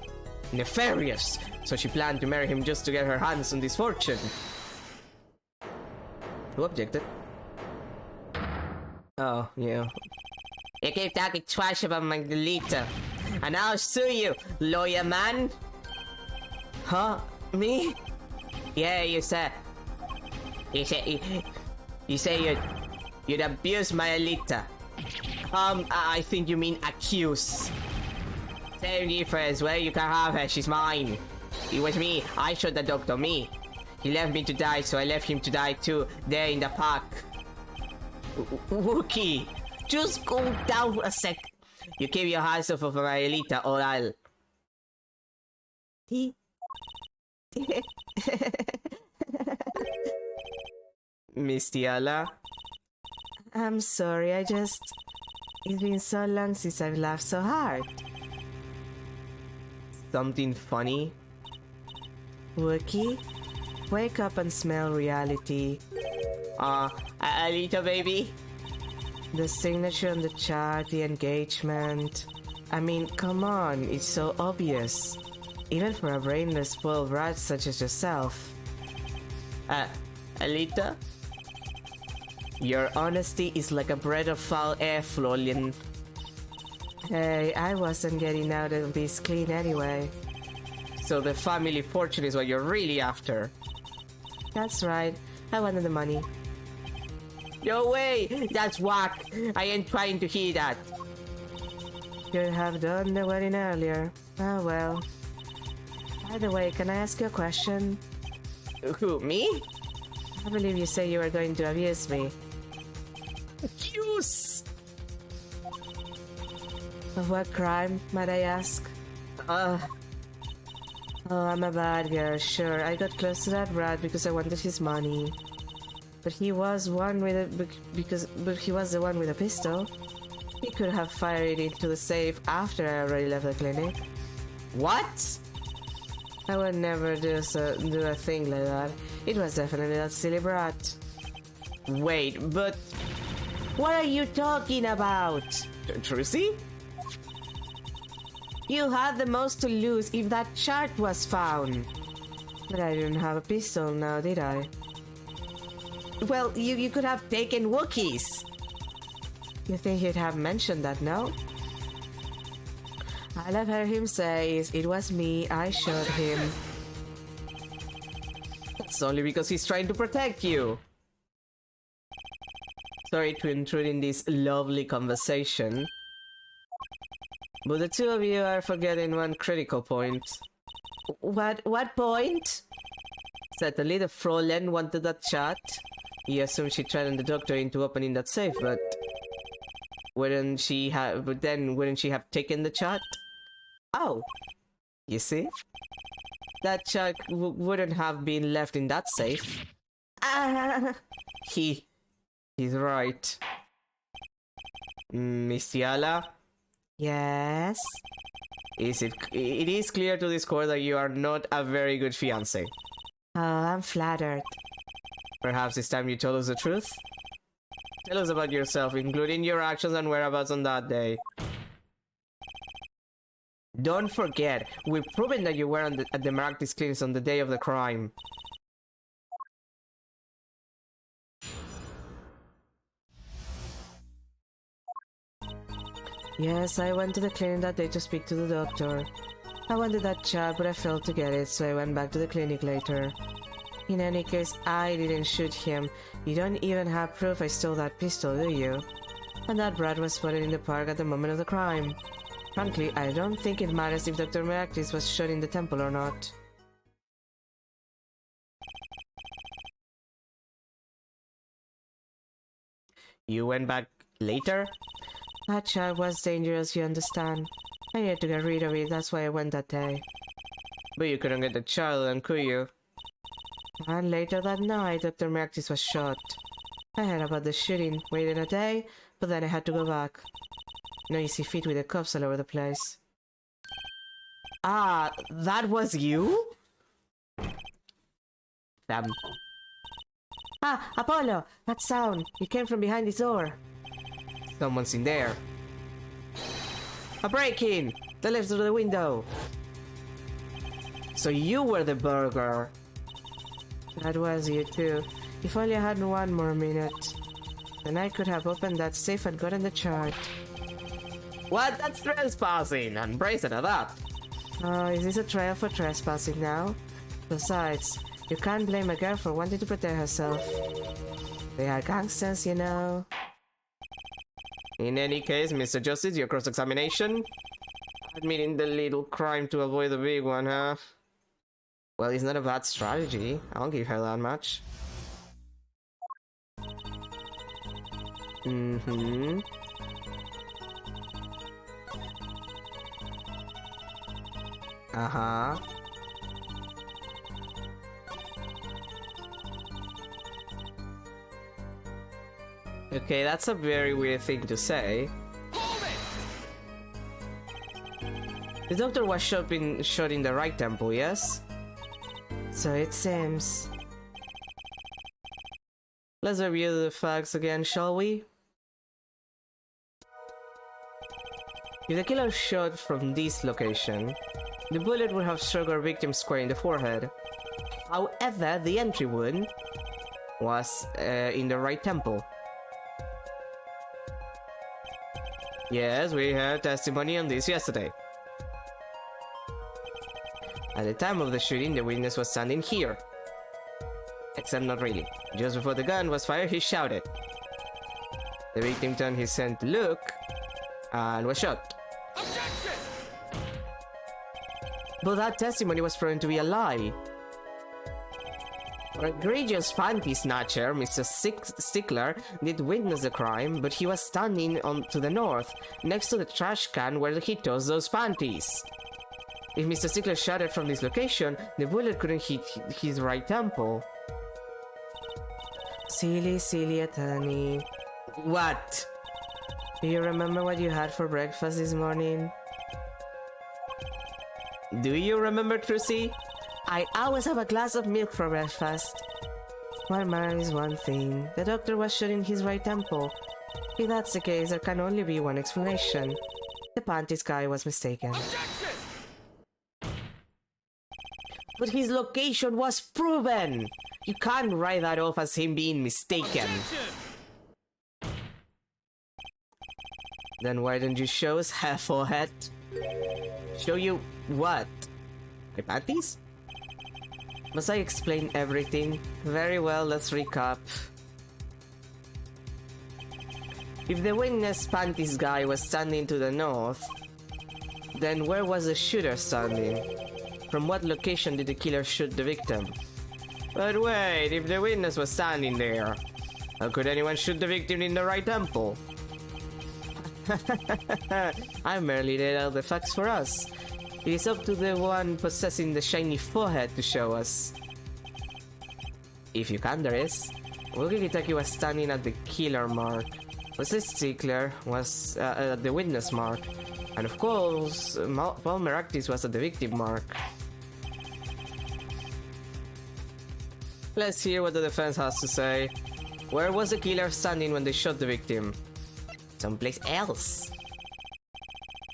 Nefarious! So she planned to marry him just to get her hands on this fortune. Who objected? Oh, you. You keep talking trash about Magdalita. And I'll sue you, lawyer man! Huh? Me? Yeah, you said. You say you'd abuse my Alita. I think you mean accuse. Same difference. Well, you can have her. She's mine. It was me. I shot the doctor. Me. He left me to die, so I left him to die too. There in the park. Wookie, just go down for a sec. You keep your hands off of my Alita, or I'll. Miss Tiala? I'm sorry, it's been so long since I've laughed so hard. Something funny? Wookie, wake up and smell reality. Alita baby? The signature on the chart, the engagement. I mean, come on, it's so obvious. Even for a brainless spoiled brat such as yourself. Alita? Your honesty is like a breath of foul air, Florian. Hey, I wasn't getting out of this clean anyway. So the family fortune is what you're really after? That's right. I wanted the money. No way! That's whack! I ain't trying to hear that. Could have done the wedding earlier. Oh well. By the way, can I ask you a question? Who, me? I believe you say you were going to abuse me. Abuse! Of what crime, might I ask? Oh, I'm a bad girl, sure. I got close to that brat because I wanted his money. But he was one with a he was the one with a pistol. He could have fired it into the safe after I already left the clinic. What? I would never do a thing like that. It was definitely that silly brat. Wait, but what are you talking about? Trucy? You had the most to lose if that chart was found. But I didn't have a pistol now, did I? Well, you could have taken Wookiees. You think he'd have mentioned that, no? All I've heard him say is, it was me, I shot him. That's only because he's trying to protect you. Sorry to intrude in this lovely conversation. But the two of you are forgetting one critical point. What point? Certainly the Fräulein wanted that chat. He assumed she threatened the doctor into opening that safe, but wouldn't she have taken the chat? Oh, you see? That chat wouldn't have been left in that safe. He's right. Miss Tiala? yes? It is clear to this court that you are not a very good fiancé. Oh, I'm flattered. Perhaps it's time you told us the truth? Tell us about yourself, including your actions and whereabouts on that day. Don't forget, we've proven that you were at the Maractus clinics on the day of the crime. Yes, I went to the clinic that day to speak to the doctor. I wanted that job, but I failed to get it, so I went back to the clinic later. In any case, I didn't shoot him. You don't even have proof I stole that pistol, do you? And that brat was spotted in the park at the moment of the crime. Frankly, I don't think it matters if Dr. Maractus was shot in the temple or not. You went back later? That child was dangerous, you understand. I needed to get rid of it, that's why I went that day. But you couldn't get the child then, could you? And later that night, Dr. Maractus was shot. I heard about the shooting, waited a day, but then I had to go back. No easy feat with the cops all over the place. Ah, that was you? Damn. Ah, Apollo! That sound! It came from behind this door. Someone's in there. A break-in! The left through the window. So you were the burglar. That was you too. If only I had one more minute. Then I could have opened that safe and gotten the chart. What? That's trespassing! And brazen at that. Oh, is this a trial for trespassing now? Besides, you can't blame a girl for wanting to protect herself. They are gangsters, you know. In any case, Mr. Justice, your cross-examination? Admitting the little crime to avoid the big one, huh? Well, it's not a bad strategy. I'll give her that much. Mm-hmm. Uh-huh. Okay, that's a very weird thing to say. The doctor was shot in the right temple, yes? So it seems. Let's review the facts again, shall we? If the killer shot from this location, the bullet would have struck our victim square in the forehead. However, the entry wound was in the right temple. Yes, we heard testimony on this yesterday. At the time of the shooting, the witness was standing here. Except not really. Just before the gun was fired, he shouted. The victim turned his head to look and was shot. Objection! But that testimony was proven to be a lie. Our egregious panty snatcher, Mr. Stickler, did witness the crime, but he was standing to the north, next to the trash can where he tossed those panties. If Mr. Stickler shot it from this location, the bullet couldn't hit his right temple. Silly attorney. What? Do you remember what you had for breakfast this morning? Do you remember, Trucy? I always have a glass of milk for breakfast. What matters is one thing. The doctor was shot in his right temple. If that's the case, there can only be one explanation. The panties guy was mistaken. Objection! But his location was proven! You can't write that off as him being mistaken. Objection! Then why don't you show us her forehead? Show you what? My panties? Must I explain everything? Very well, let's recap. If the witness panties guy was standing to the north, then where was the shooter standing? From what location did the killer shoot the victim? But wait, if the witness was standing there, how could anyone shoot the victim in the right temple? I merely laid out the facts for us. It is up to the one possessing the shiny forehead to show us. If you can, there is. Wugigitaki was standing at the killer mark. Mr. Stickler was at the witness mark. And of course, Paul Meraktis was at the victim mark. Let's hear what the defense has to say. Where was the killer standing when they shot the victim? Someplace else.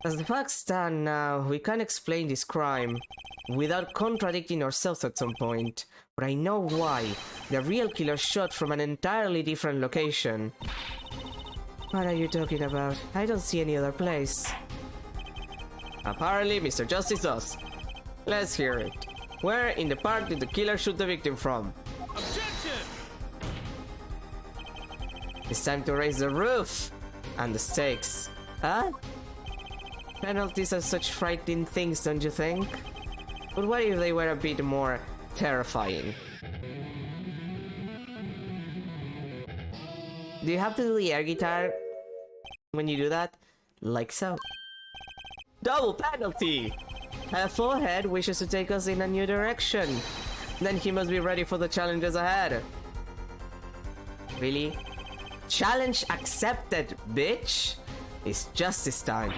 As the facts stand now, we can't explain this crime without contradicting ourselves at some point. But I know why. The real killer shot from an entirely different location. What are you talking about? I don't see any other place. Apparently, Mr. Justice does. Let's hear it. Where in the park did the killer shoot the victim from? Objection! It's time to raise the roof! And the stakes. Huh? Penalties are such frightening things, don't you think? But what if they were a bit more terrifying? Do you have to do the air guitar when you do that? Like so. Double penalty! A forehead wishes to take us in a new direction. Then he must be ready for the challenges ahead. Really? Challenge accepted, bitch! It's justice time.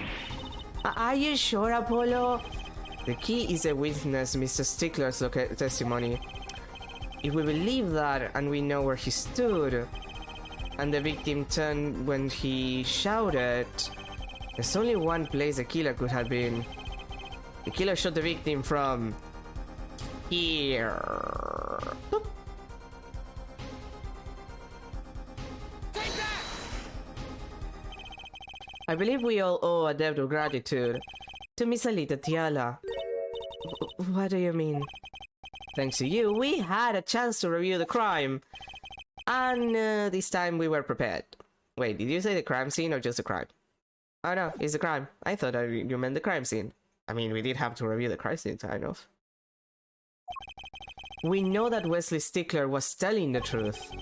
Are you sure, Apollo? The key is a witness Mr. Stickler's testimony. If we believe that and we know where he stood, and the victim turned when he shouted, there's only one place the killer could have been. The killer shot the victim from here. Boop. Take that! I believe we all owe a debt of gratitude to Miss Alita Tiala. What do you mean? Thanks to you, we had a chance to review the crime. And this time we were prepared. Wait, did you say the crime scene or just the crime? Oh no, it's the crime. I thought you meant the crime scene. I mean, we did have to review the crime scene, kind of. We know that Wesley Stickler was telling the truth.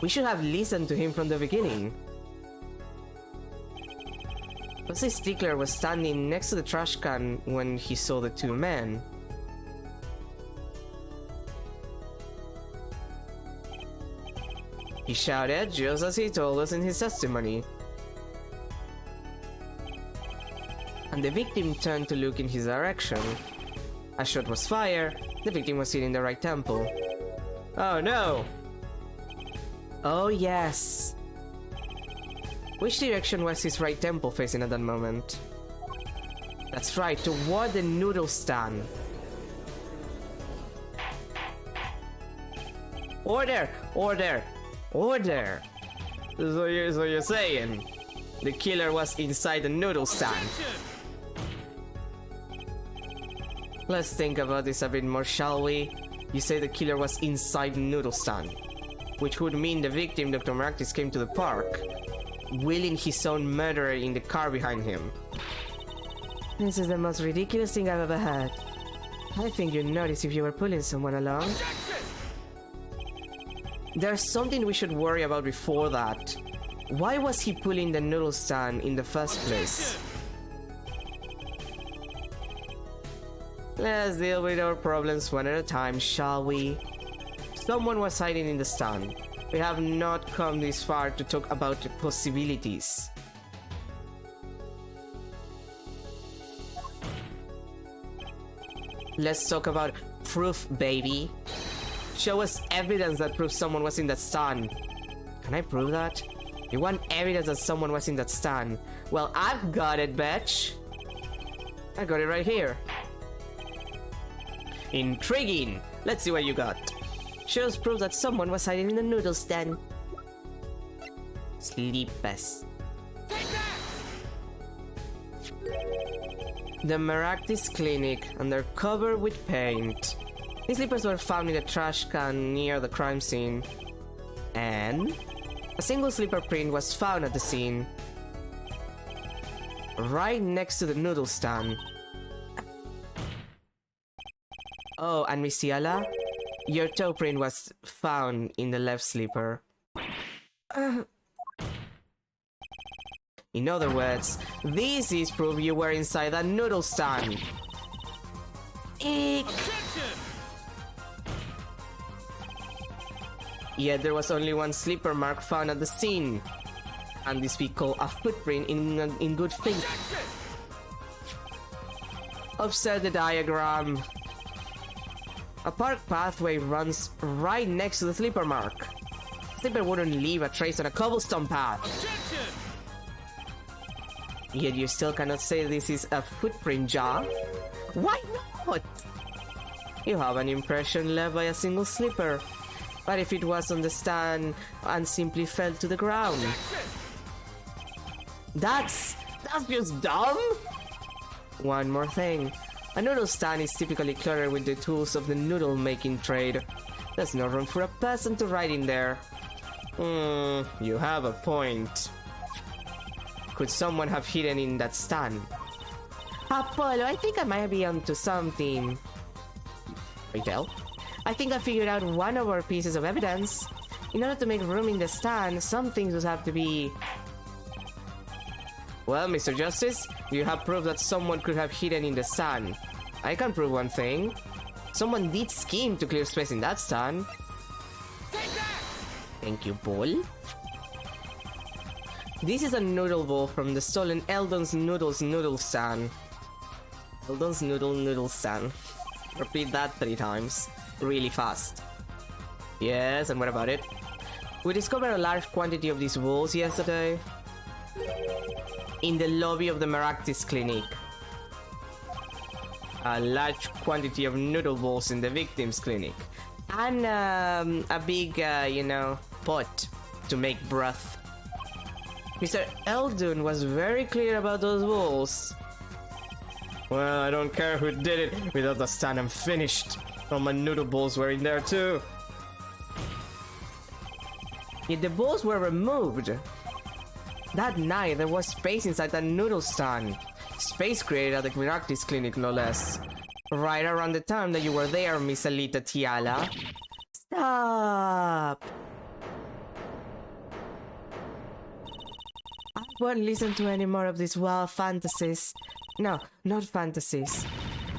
We should have listened to him from the beginning. Wesley Stickler was standing next to the trash can when he saw the two men. He shouted just as he told us in his testimony. And the victim turned to look in his direction. A shot was fired. The victim was hitting the right temple. Oh no! Oh yes! Which direction was his right temple facing at that moment? That's right, toward the noodle stand. Order! Order! Order! So you're saying the killer was inside the noodle stand? Let's think about this a bit more, shall we? You say the killer was inside the noodle stand, which would mean the victim, Dr. Maractis, came to the park, wheeling his own murderer in the car behind him. This is the most ridiculous thing I've ever heard. I think you'd notice if you were pulling someone along. There's something we should worry about before that. Why was he pulling the noodle stand in the first place? Let's deal with our problems one at a time, shall we? Someone was hiding in the stand. We have not come this far to talk about the possibilities. Let's talk about proof, baby. Show us evidence that proves someone was in that stand. Can I prove that? You want evidence that someone was in that stand? Well, I've got it, bitch. I got it right here. Intriguing. Let's see what you got. Shows proof that someone was hiding in the noodle stand. Sleepers. The Maractis Clinic, and they're covered with paint. These slippers were found in a trash can near the crime scene. And a single slipper print was found at the scene, right next to the noodle stand. Oh, and Miss Tiala, your toe print was found in the left slipper. In other words, this is proof you were inside that noodle stand. Eek. Yet there was only one slipper mark found at the scene, and this we call a footprint in good faith. Observe the diagram. A park pathway runs right next to the slipper mark. The slipper wouldn't leave a trace on a cobblestone path. Yet you still cannot say this is a footprint, Ja. Why not? You have an impression left by a single slipper. But if it was on the stand and simply fell to the ground? That's just dumb! One more thing. A noodle stand is typically cluttered with the tools of the noodle making trade. There's no room for a person to ride in there. You have a point. Could someone have hidden in that stand? Apollo, I think I might be onto something. Retail? I think I figured out one of our pieces of evidence. In order to make room in the stand, some things would have to be... Well, Mr. Justice, you have proof that someone could have hidden in the stand. I can prove one thing. Someone did scheme to clear space in that stand. Thank you, Paul. This is a noodle bowl from the stolen Eldon's Noodles noodle stand. Eldon's noodle stand. Repeat that 3 times. Really fast. Yes, and what about it? We discovered a large quantity of these balls yesterday in the lobby of the Maractis clinic. A large quantity of noodle balls in the victim's clinic. And a big, pot to make broth. Mr. Eldon was very clear about those balls. Well, I don't care who did it. Without the stand, I'm finished. All my noodle balls were in there too. Yet the balls were removed. That night, there was space inside the noodle stand. Space created at the Maractis clinic, no less. Right around the time that you were there, Miss Alita Tiala. Stop! I won't listen to any more of these wild fantasies. No, not fantasies.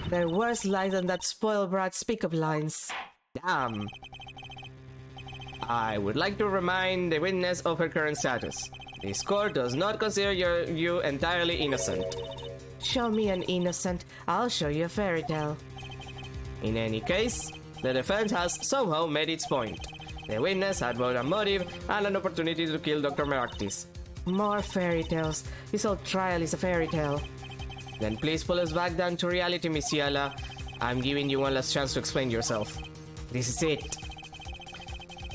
They're worse lies than that spoiled brat's pick-up lines. Damn. I would like to remind the witness of her current status. This court does not consider you entirely innocent. Show me an innocent, I'll show you a fairy tale. In any case, the defense has somehow made its point. The witness had both a motive and an opportunity to kill Dr. Maractis. More fairy tales. This whole trial is a fairy tale. Then please pull us back down to reality, Miss Yala. I'm giving you one last chance to explain yourself. This is it.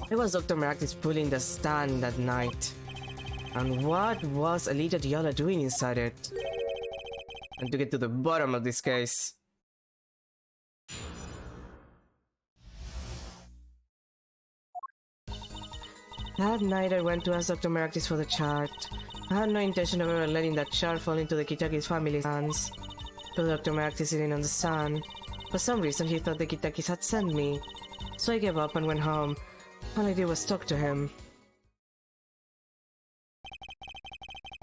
Why was Dr. Maractis pulling the stand that night? And what was Alita Diala doing inside it? And to get to the bottom of this case. That night I went to ask Dr. Maractis for the chart. I had no intention of ever letting that chart fall into the Kitaki's family's hands. But Dr. Maractis sitting on the stand. For some reason he thought the Kitakis had sent me. So I gave up and went home. All I did was talk to him.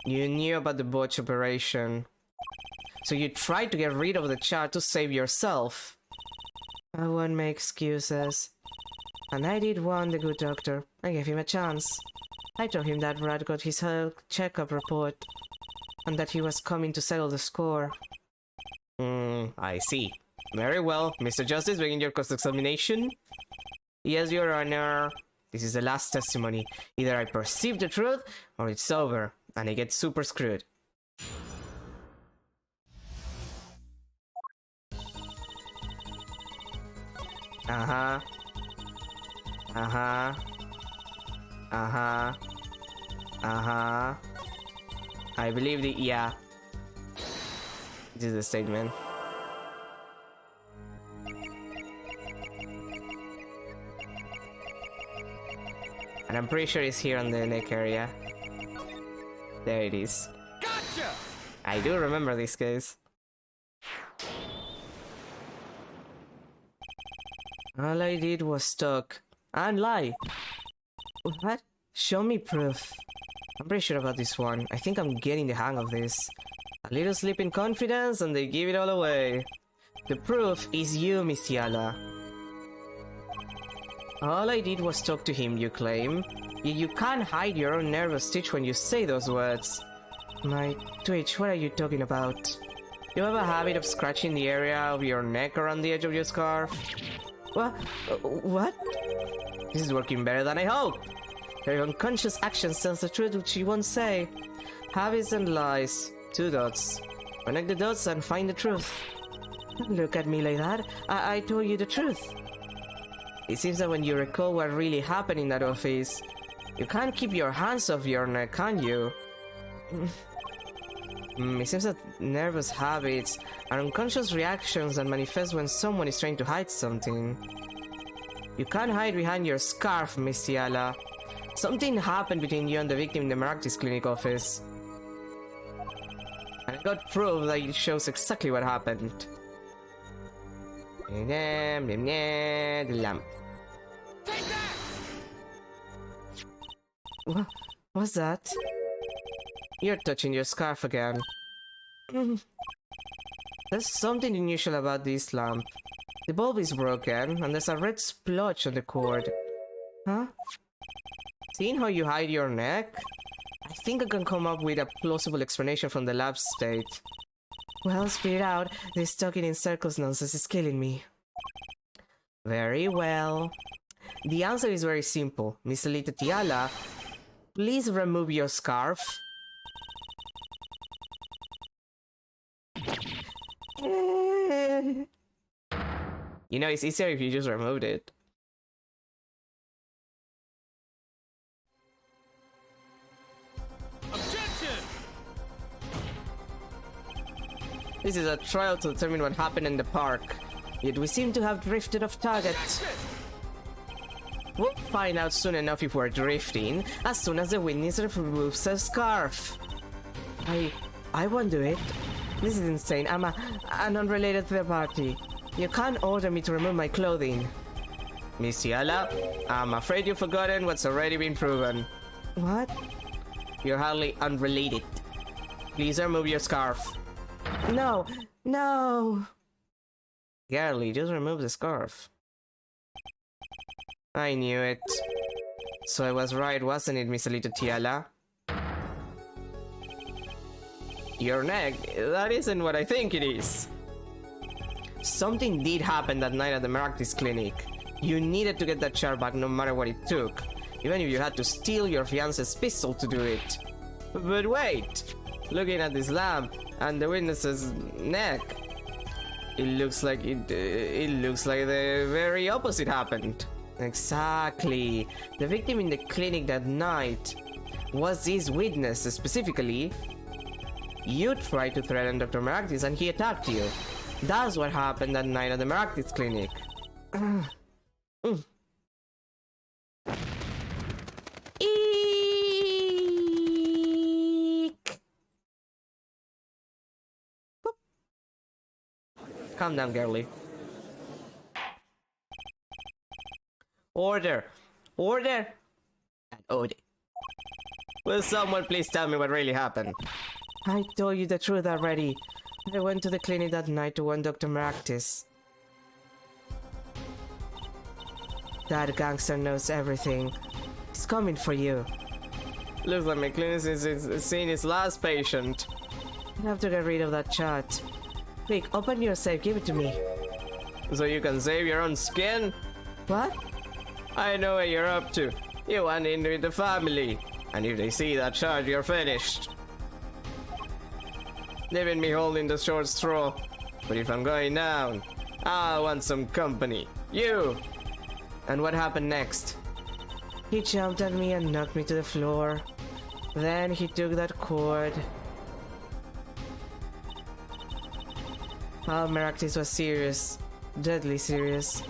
You knew about the botch operation. So you tried to get rid of the chart to save yourself. I won't make excuses. And I did warn the good doctor. I gave him a chance. I told him that Brad got his health checkup report. And that he was coming to settle the score. I see. Very well. Mr. Justice, begin your cross-examination. Yes, Your Honor. This is the last testimony. Either I perceive the truth, or it's over, and I get super screwed. Uh-huh. Uh-huh. Uh-huh. Uh-huh. I believe the... yeah. This is the statement. And I'm pretty sure it's here on the neck area. There it is. Gotcha! I do remember this case. All I did was talk. And lie. What? Show me proof. I'm pretty sure about this one. I think I'm getting the hang of this. A little slip in confidence and they give it all away. The proof is you, Miss Yala. All I did was talk to him, you claim. You can't hide your own nervous twitch when you say those words. My twitch, what are you talking about? You have a habit of scratching the area of your neck around the edge of your scarf? What? What? This is working better than I hoped. Your unconscious actions tells the truth which you won't say. Habits and lies. 2 dots. Connect the dots and find the truth. Don't look at me like that. I told you the truth. It seems that when you recall what really happened in that office, you can't keep your hands off your neck, can you? It seems that nervous habits are unconscious reactions that manifest when someone is trying to hide something. You can't hide behind your scarf, Miss Yala. Something happened between you and the victim in the Maractis clinic office. And I got proof that it shows exactly what happened. The lamp. Take that! What's that? You're touching your scarf again. There's something unusual about this lamp. The bulb is broken, and there's a red splotch on the cord. Huh? Seeing how you hide your neck? I think I can come up with a plausible explanation from the lab state. Well, spit it out. This talking in circles nonsense is killing me. Very well. The answer is very simple. Miss Alita Tiala, please remove your scarf. You know, it's easier if you just removed it. Objection! This is a trial to determine what happened in the park. Yet we seem to have drifted off target. We'll find out soon enough if we're drifting, as soon as the witness removes her scarf. I won't do it. This is insane. I'm an unrelated third party. You can't order me to remove my clothing. Miss Yala, I'm afraid you've forgotten what's already been proven. What? You're hardly unrelated. Please remove your scarf. No, no. Girlie, just remove the scarf. I knew it. So I was right, wasn't it, Miss Alita Tiala? Your neck? That isn't what I think it is. Something did happen that night at the Maractis clinic. You needed to get that chair back no matter what it took. Even if you had to steal your fiance's pistol to do it. But wait! Looking at this lamp and the witness's neck, it looks like the very opposite happened. Exactly. The victim in the clinic that night was this witness specifically. You tried to threaten Dr. Maractis and he attacked you. That's what happened that night at the Maractis clinic. Eek. Boop. Calm down, girlie. Order! Order! And order. Will someone please tell me what really happened? I told you the truth already. I went to the clinic that night to warn Dr. Maractis. That gangster knows everything. He's coming for you. Looks like my clinic is seeing his last patient. I have to get rid of that chart. Quick, open your safe, give it to me. So you can save your own skin? What? I know what you're up to. You want in with the family. And if they see that chart, you're finished. Leaving me holding the short straw. But if I'm going down, I want some company. You! And what happened next? He jumped at me and knocked me to the floor. Then he took that cord. Oh, Maractis was serious. Deadly serious.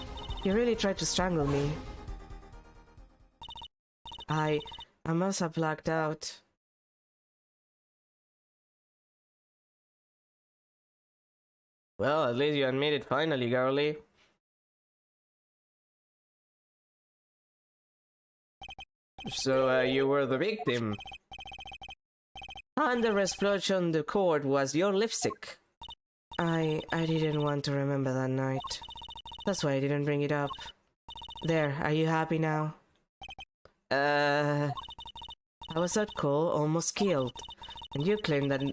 He really tried to strangle me. I must have blacked out. Well, at least you admit it finally, girlie. So, you were the victim. And the explosion the cord was your lipstick. I didn't want to remember that night. That's why I didn't bring it up. There, are you happy now? I was out cold, almost killed. And you claim that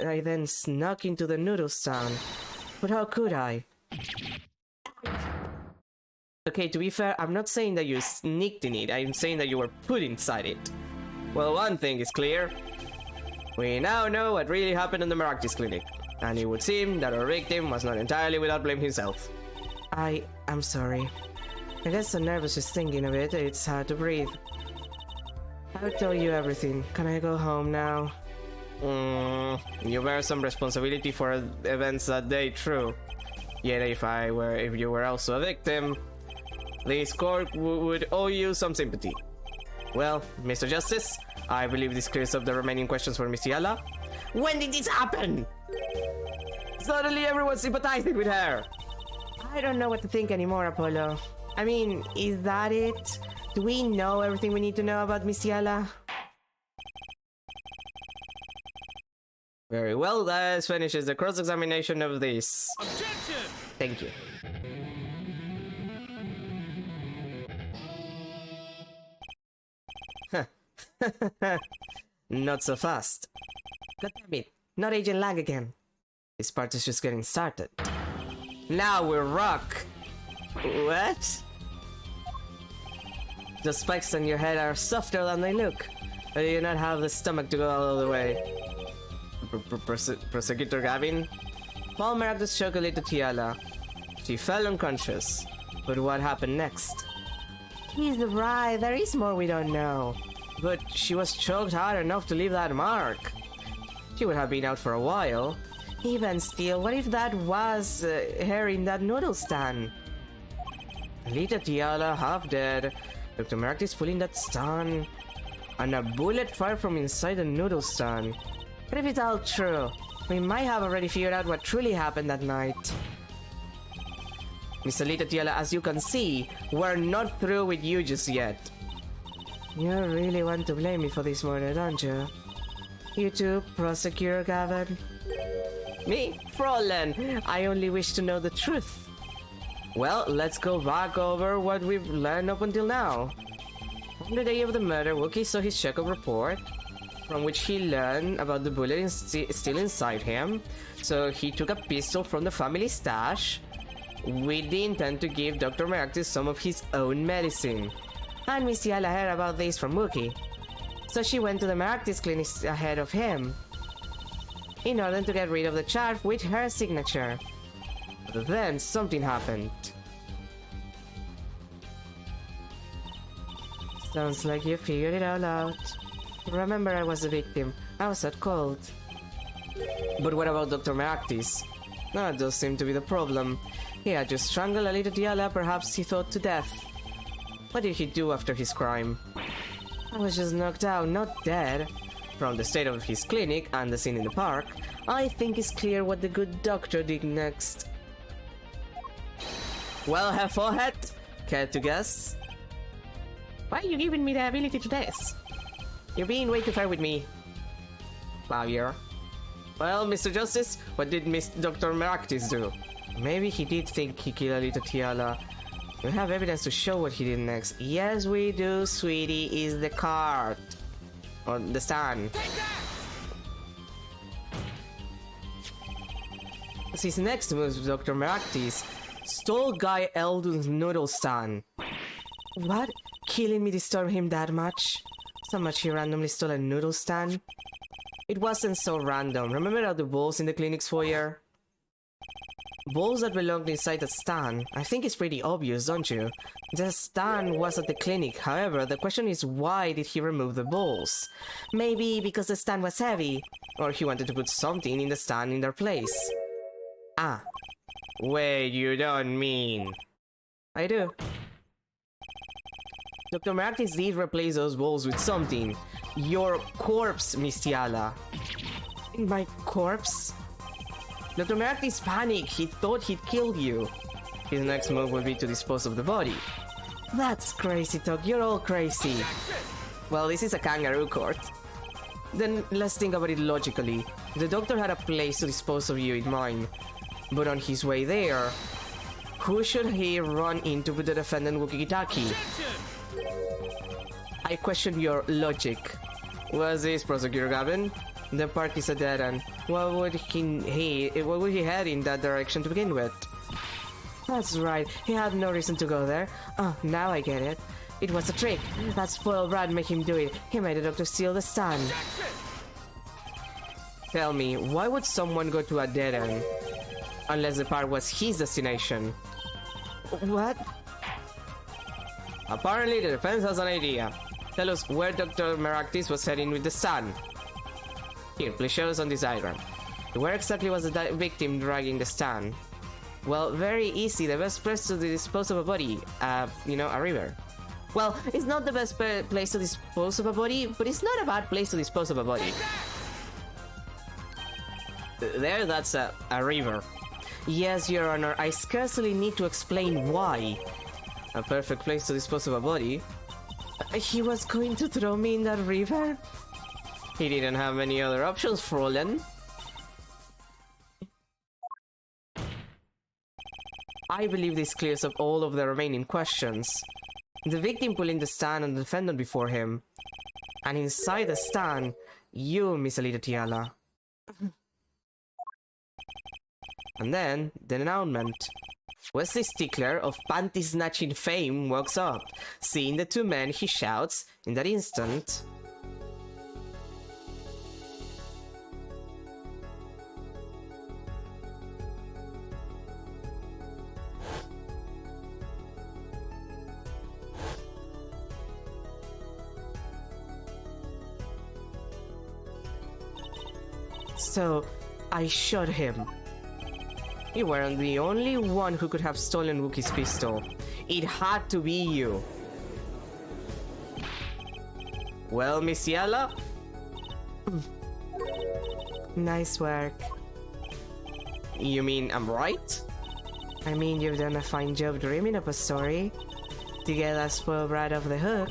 I then snuck into the noodles town. But how could I? Okay, to be fair, I'm not saying that you sneaked in it, I'm saying that you were put inside it. Well, one thing is clear. We now know what really happened in the Maractis clinic. And it would seem that our victim was not entirely without blame himself. I'm sorry. I get so nervous just thinking of it, it's hard to breathe. I'll tell you everything. Can I go home now? You bear some responsibility for events that day, true. Yet if you were also a victim, this court would owe you some sympathy. Well, Mr. Justice, I believe this clears up the remaining questions for Miss Yala. When did this happen? Suddenly everyone's sympathizing with her. I don't know what to think anymore, Apollo. I mean, is that it? Do we know everything we need to know about Miss Yala? Very well, that finishes the cross-examination of this. Objection! Thank you. Not so fast. God damn it, not Agent Lang again. This part is just getting started. Now we're rock. What? The spikes on your head are softer than they look. You do not have the stomach to go all the way. Prosecutor Gavin? Paul Maragdos shook a little Tiala. She fell unconscious. But what happened next? He's right, there is more we don't know. But she was choked hard enough to leave that mark. She would have been out for a while. Even still, what if that was her in that noodle stand? Lita Tiala, half dead. Dr. Maragdos pulling that stand. And a bullet fired from inside the noodle stand. But if it's all true, we might have already figured out what truly happened that night. Miss Alita Tiala, as you can see, we're not through with you just yet. You really want to blame me for this murder, don't you? You too, Prosecutor Gavin? Me? Fräulein, I only wish to know the truth. Well, let's go back over what we've learned up until now. On the day of the murder, Wookie saw his checkup report, from which he learned about the bullet still inside him. So he took a pistol from the family stash with the intent to give Dr. Maragdos some of his own medicine. And Miss Tiala heard about this from Wookie. So she went to the Maragdos clinic ahead of him, in order to get rid of the charge with her signature. But then something happened. Sounds like you figured it all out. Remember, I was the victim. I was at cold. But what about Dr. Maragdos? That does seem to be the problem. He had just strangled Alita Tiala, perhaps he thought to death. What did he do after his crime? I was just knocked out, not dead. From the state of his clinic and the scene in the park, I think it's clear what the good doctor did next. Well, Herr Forehead, care to guess? Why are you giving me the ability to guess? You're being way too fair with me. Lawyer. Well, Mr. Justice, what did Dr. Maragdos do? Maybe he did think he killed Alita Tiala. We have evidence to show what he did next. Yes, we do, sweetie. Is the card. Or the stand. His next move, Dr. Maragdos stole Guy Eldon's noodle stand. What? Killing me disturbed him that much? So much he randomly stole a noodle stand? It wasn't so random. Remember all the balls in the clinic's foyer? Balls that belonged inside the stand. I think it's pretty obvious, don't you? The stand was at the clinic. However, the question is, why did he remove the balls? Maybe because the stand was heavy. Or he wanted to put something in the stand in their place. Ah. Wait, you don't mean... I do. Dr. Maragdos did replace those balls with something. Your corpse, Miss Tiala. My corpse? Dr. Maragdos panicked. He thought he'd killed you. His next move would be to dispose of the body. That's crazy talk. You're all crazy. Well, this is a kangaroo court. Then let's think about it logically. The doctor had a place to dispose of you in mind. But on his way there, who should he run into with the defendant Wookie Kitaki? I question your logic. What's this, Prosecutor Gavin? The park is a dead end. Why would he head in that direction to begin with? That's right. He had no reason to go there. Oh, now I get it. It was a trick. That spoiled brat made him do it. He made the doctor steal the stand. Tell me, why would someone go to a dead end? Unless the park was his destination. What? Apparently the defense has an idea. Tell us where Dr. Maragdos was heading with the stand. Here, please show us on this diagram. Where exactly was the victim dragging the stand? Well, very easy. The best place to dispose of a body, a river. Well, it's not the best place to dispose of a body, but it's not a bad place to dispose of a body. There, that's a river. Yes, Your Honor, I scarcely need to explain why. A perfect place to dispose of a body. He was going to throw me in that river? He didn't have any other options, Fräulein. I believe this clears up all of the remaining questions. The victim pulling the stand and the defendant before him. And inside the stand, you, Miss Alita Tiala. And then, the announcement. Wesley Stickler of panty snatching fame walks up. Seeing the two men, he shouts, in that instant, "So, I shot him. You weren't the only one who could have stolen Wookie's pistol. It had to be you." "Well, Miss Yala?" Nice work. "You mean I'm right?" I mean, you've done a fine job dreaming up a story to get that spoiled brat off the hook.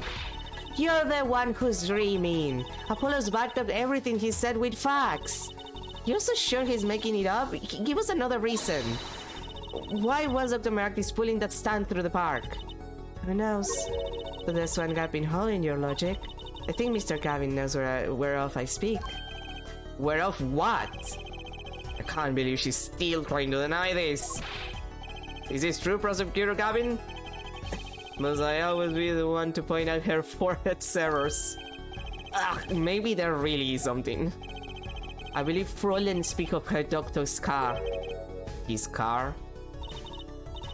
You're the one who's dreaming. Apollo's backed up everything he said with facts. You're so sure he's making it up? Give us another reason. Why was Dr. Meraktis pulling that stand through the park? Who knows? But there's one gaping hole in your logic. I think Mr. Gavin knows whereof I speak. Whereof what? I can't believe she's still trying to deny this. Is this true, Prosecutor Gavin? Must I always be the one to point out her forehead's errors? Maybe there really is something. I believe Frolen speak of her doctor's car. His car?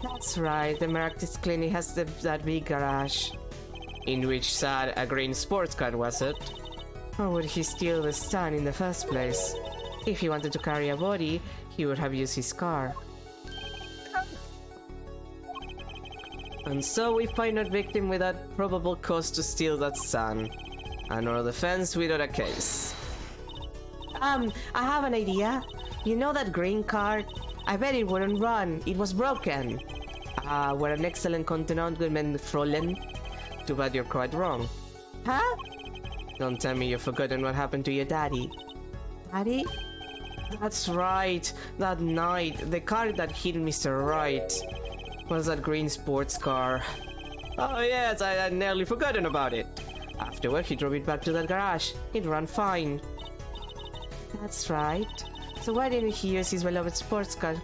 That's right, the Meraktis clinic has that big garage. In which sat a green sports car, was it? Or would he steal the stand in the first place? If he wanted to carry a body, he would have used his car. And so we find our victim without probable cause to steal that stand, and our defense without a case. I have an idea. You know that green car? I bet it wouldn't run. It was broken. We're an excellent contentment, Frolen. Too bad you're quite wrong. Huh? Don't tell me you've forgotten what happened to your daddy. Daddy? That's right. That night, the car that hit Mr. Wright was that green sports car. Oh yes, I had nearly forgotten about it. Afterward, he drove it back to that garage. It ran fine. That's right. So why didn't he use his beloved sports car,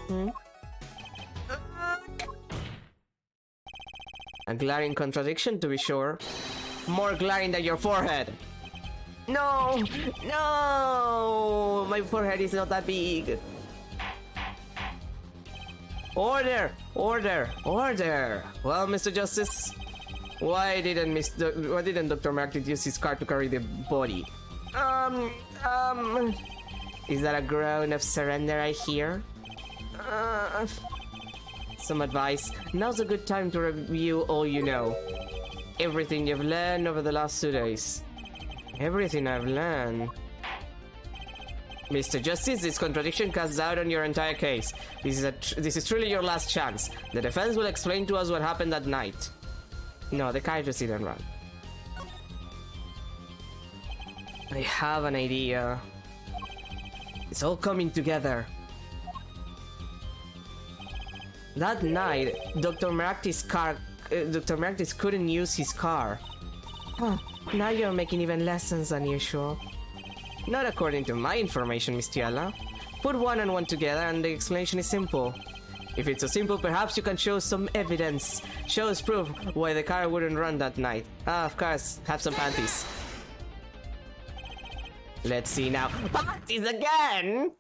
A glaring contradiction, to be sure. More glaring than your forehead. No! No! My forehead is not that big. Order! Order! Order! Well, Mr. Justice, why didn't Dr. Meraktis use his car to carry the body? Is that a groan of surrender I hear? Some advice. Now's a good time to review all you know. Everything you've learned over the last 2 days. Everything I've learned. Mr. Justice, this contradiction casts doubt on your entire case. This is truly your last chance. The defense will explain to us what happened that night. No, the car just didn't run. I have an idea. It's all coming together. That night, Dr. Meraktis' couldn't use his car. Huh. Now you're making even less sense than usual. Not according to my information, Miss Tiala. Put one and one together and the explanation is simple. If it's so simple, perhaps you can show some evidence. Show us proof why the car wouldn't run that night. Of course, have some panties. Let's see now. Panties again!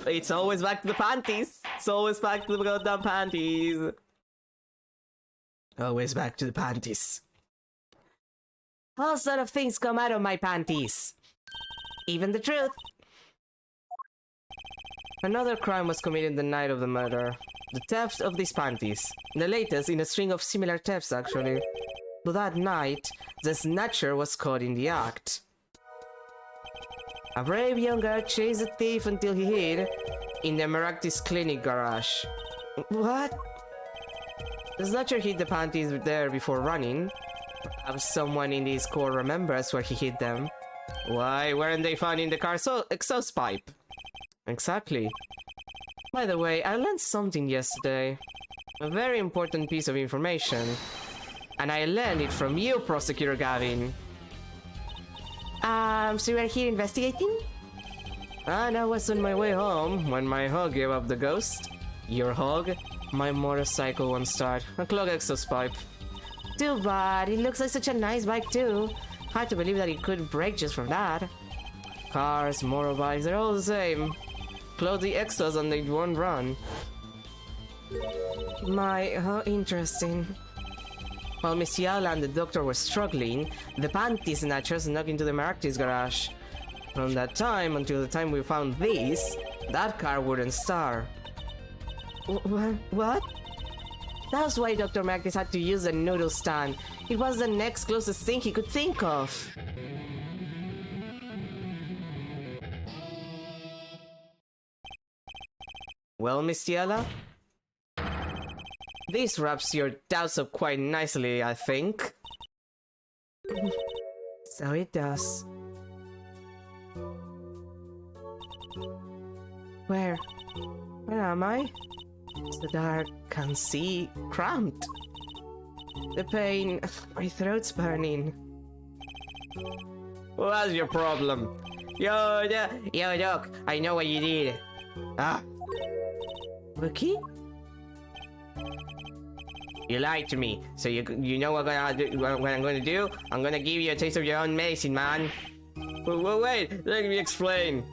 It's always back to the panties. It's always back to the goddamn panties. Always back to the panties. All sort of things come out of my panties. Even the truth. Another crime was committed the night of the murder. The theft of these panties. The latest in a string of similar thefts, actually. But that night, the snatcher was caught in the act. A brave young girl chased the thief until he hid in the Meraktis clinic garage. What? The snatcher hid the panties there before running. Perhaps someone in this core remembers where he hid them. Why weren't they found in the car's exhaust pipe? Exactly. By the way, I learned something yesterday. A very important piece of information. And I learned it from you, Prosecutor Gavin. So you're here investigating? And I was on my way home when my hog gave up the ghost. Your hog? My motorcycle won't start. A clog exhaust pipe. Too bad. It looks like such a nice bike too. Hard to believe that it could break just from that. Cars, motorbikes, they're all the same. Close the exhaust and they won't run. How interesting. While Miss Yala and the doctor were struggling, the panty snatchers snuck into the Maractis garage. From that time until the time we found this, that car wouldn't start. What? That's why Dr. Maractis had to use the noodle stand. It was the next closest thing he could think of. Well, Miss Yala? This wraps your doubts up quite nicely, I think. So it does. Where am I? It's the dark, can't see, cramped. The pain, my throat's burning. What's your problem? Yo, Doc, I know what you did. Ah, Wookie? you lied to me, so you know what I'm gonna do? I'm gonna give you a taste of your own medicine, man. Wait, let me explain.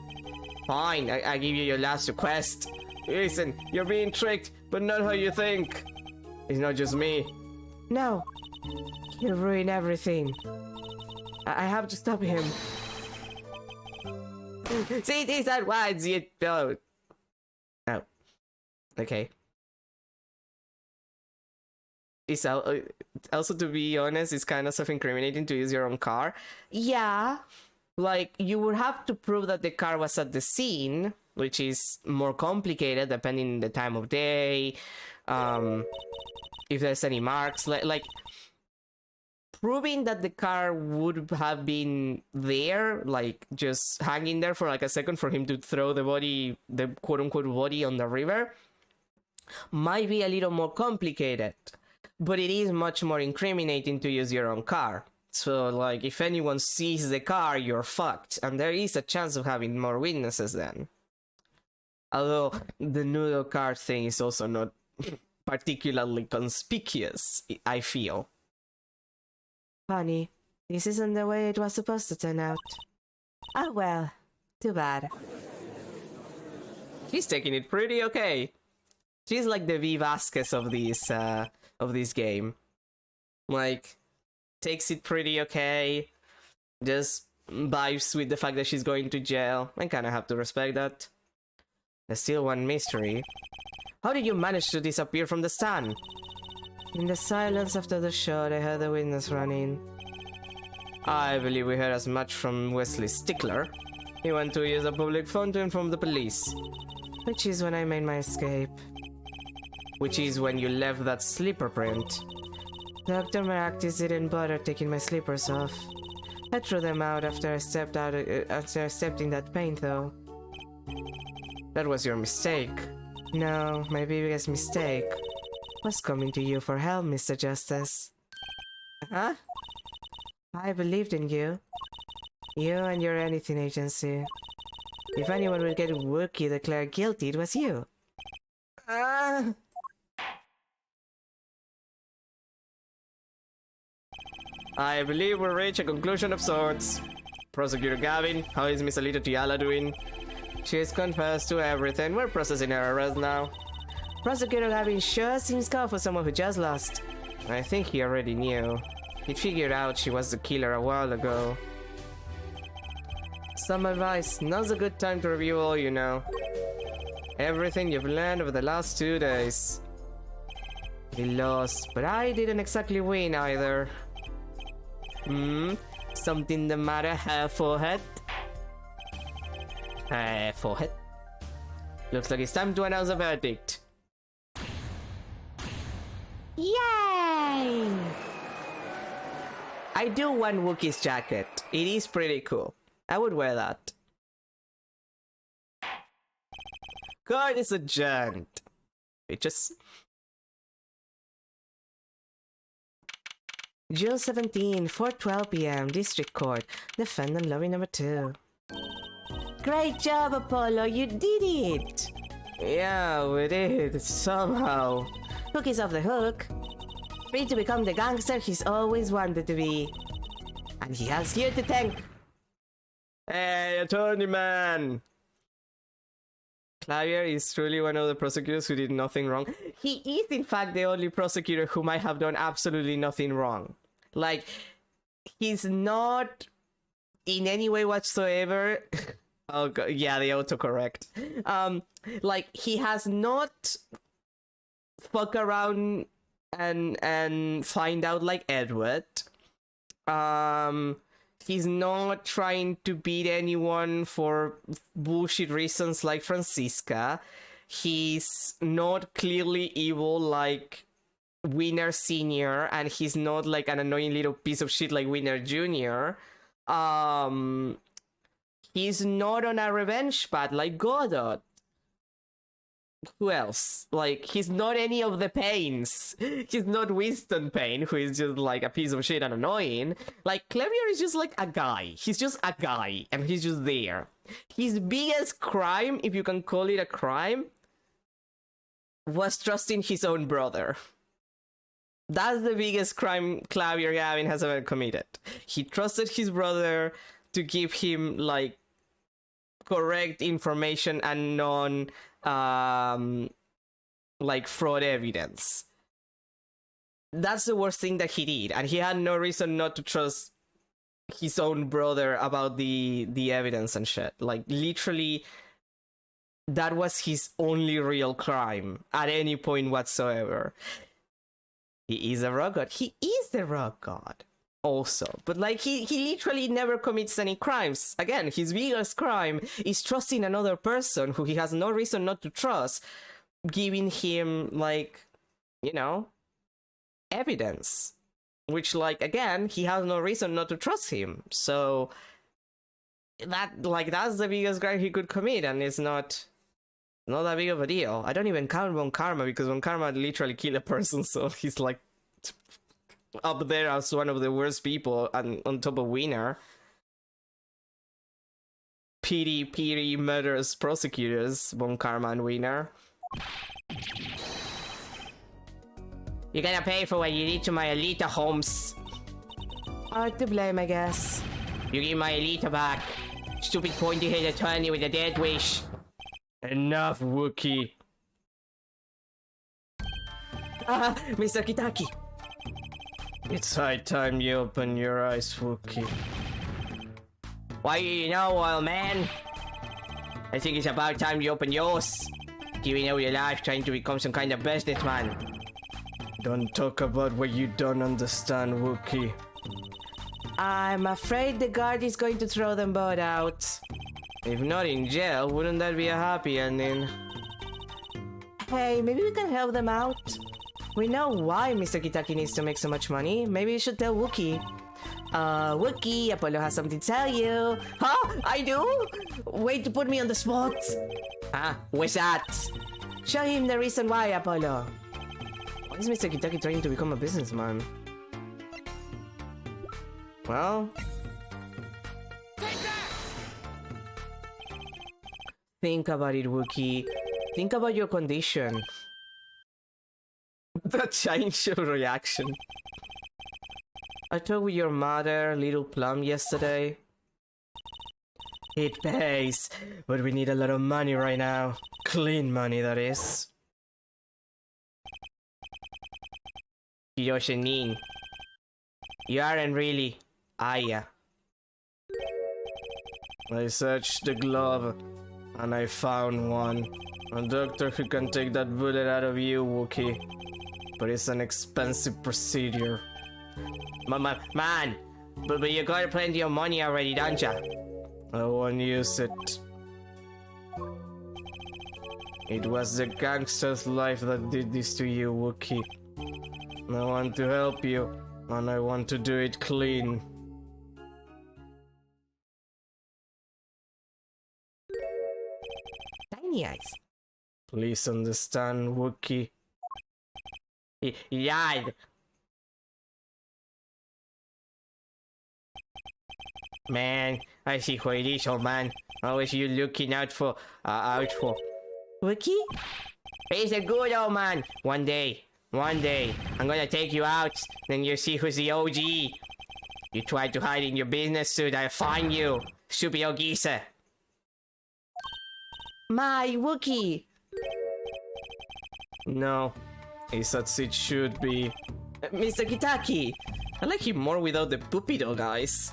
Fine, I give you your last request. Listen, you're being tricked, but not how you think. It's not just me. No. You ruin everything. I have to stop him. See, these are words you don't. Oh. Okay. It's also, to be honest, it's kind of self-incriminating to use your own car. Yeah. Like, you would have to prove that the car was at the scene, which is more complicated depending on the time of day, if there's any marks. Like proving that the car would have been there, like just hanging there for like a second for him to throw the body, the quote-unquote body on the river, might be a little more complicated. But it is much more incriminating to use your own car. So, like, if anyone sees the car, you're fucked. And there is a chance of having more witnesses then. Although, the noodle car thing is also not particularly conspicuous, I feel. Funny. This isn't the way it was supposed to turn out. Oh well. Too bad. She's taking it pretty okay. She's like the V. Vasquez of this game. Like, takes it pretty okay, just vibes with the fact that she's going to jail. I kinda have to respect that. There's still one mystery. How did you manage to disappear from the stand? In the silence after the shot, I heard the witness running. I believe we heard as much from Wesley Stickler. He went to use a public phone to inform the police. Which is when I made my escape. Which is when you left that slipper print. Dr. Maractis didn't bother taking my slippers off. I threw them out after I stepped in that paint, though. That was your mistake. No, my biggest mistake was coming to you for help, Mr. Justice. Huh? I believed in you. You and your anything agency. If anyone would get Wookie declared guilty, it was you. I believe we reach a conclusion of sorts. Prosecutor Gavin, how is Miss Alita Tiala doing? She's confessed to everything. We're processing her arrest now. Prosecutor Gavin sure seems calm for someone who just lost. I think he already knew. He figured out she was the killer a while ago. Some advice. Now's a good time to review all you know. Everything you've learned over the last 2 days. He lost, but I didn't exactly win either. Something the matter, her forehead? Forehead? Looks like it's time to announce a verdict. Yay! I do want Wookie's jacket. It is pretty cool. I would wear that. God is a giant. It just... June 17, 4:12 p.m. District Court. Defendant lobby number 2. Great job, Apollo! You did it! Yeah, we did, somehow. Hookie's off the hook. Free to become the gangster he's always wanted to be. And he has here to thank... Hey, attorney man! Clavier is truly one of the prosecutors who did nothing wrong. He is, in fact, the only prosecutor who might have done absolutely nothing wrong. Like, he's not in any way whatsoever... Oh god, yeah, the autocorrect. Like, he has not fuck around and find out like Edward. He's not trying to beat anyone for bullshit reasons like Francisca. He's not clearly evil like Winner Senior, and he's not like an annoying little piece of shit like Winner Junior. He's not on a revenge path like Godot. Who else? Like, he's not any of the Pains. He's not Winston Payne, who is just like a piece of shit and annoying. Like, Clavier is just like a guy. He's just a guy, and he's just there. His biggest crime, if you can call it a crime, was trusting his own brother. That's the biggest crime Clavier Gavin has ever committed. He trusted his brother to give him, like, correct information and like fraud evidence. That's the worst thing that he did, and he had no reason not to trust his own brother about the evidence and shit. Like, literally, that was his only real crime at any point whatsoever. He is a rock god. He is the rock god also, but like he literally never commits any crimes. Again, his biggest crime is trusting another person who he has no reason not to trust, giving him, like, you know, evidence, which, like, again, he has no reason not to trust him. So that's the biggest crime he could commit, and it's not that big of a deal. I don't even count Von Karma, because Von Karma literally killed a person, so he's like up there as one of the worst people, and on top of Winner. Pity murders prosecutors, Von Karma and Winner. You're gonna pay for what you did to my Alita, Holmes. Hard to blame, I guess. You give my Alita back. Stupid pointy-headed attorney with a dead wish. Enough, Wookie. Mr. Kitaki. It's high time you open your eyes, Wookie. Why, you know, old man? I think it's about time you open yours. Giving all your life trying to become some kind of businessman. Don't talk about what you don't understand, Wookie. I'm afraid the guard is going to throw them both out. If not in jail, wouldn't that be a happy ending? Hey, maybe we can help them out. We know why Mr. Kitaki needs to make so much money. Maybe you should tell Wookie. Wookie, Apollo has something to tell you. Huh? I do? Wait to put me on the spot. Huh? What's that? Show him the reason why, Apollo. Why is Mr. Kitaki trying to become a businessman? Well... Think about it, Wookie. Think about your condition. The change of reaction. I talked with your mother, Little Plum, yesterday. It pays, but we need a lot of money right now. Clean money, that is. Hiroshinin. You aren't really, are ya? I searched the glove, and I found one. A doctor who can take that bullet out of you, Wookie. But it's an expensive procedure. Man, but you got plenty of money already, don't ya? I won't use it. It was the gangster's life that did this to you, Wookie. I want to help you, and I want to do it clean. Tiny eyes. Please understand, Wookie. Yeah. Man, I see what it is, old man. How is you looking out for, Wiki? He's a good old man. One day, I'm gonna take you out, then you'll see who's the OG. You try to hide in your business suit, I'll find you. Stupid old geezer. My Wookie! No, it's as it should be. Mr. Kitaki! I like him more without the poopy dog eyes.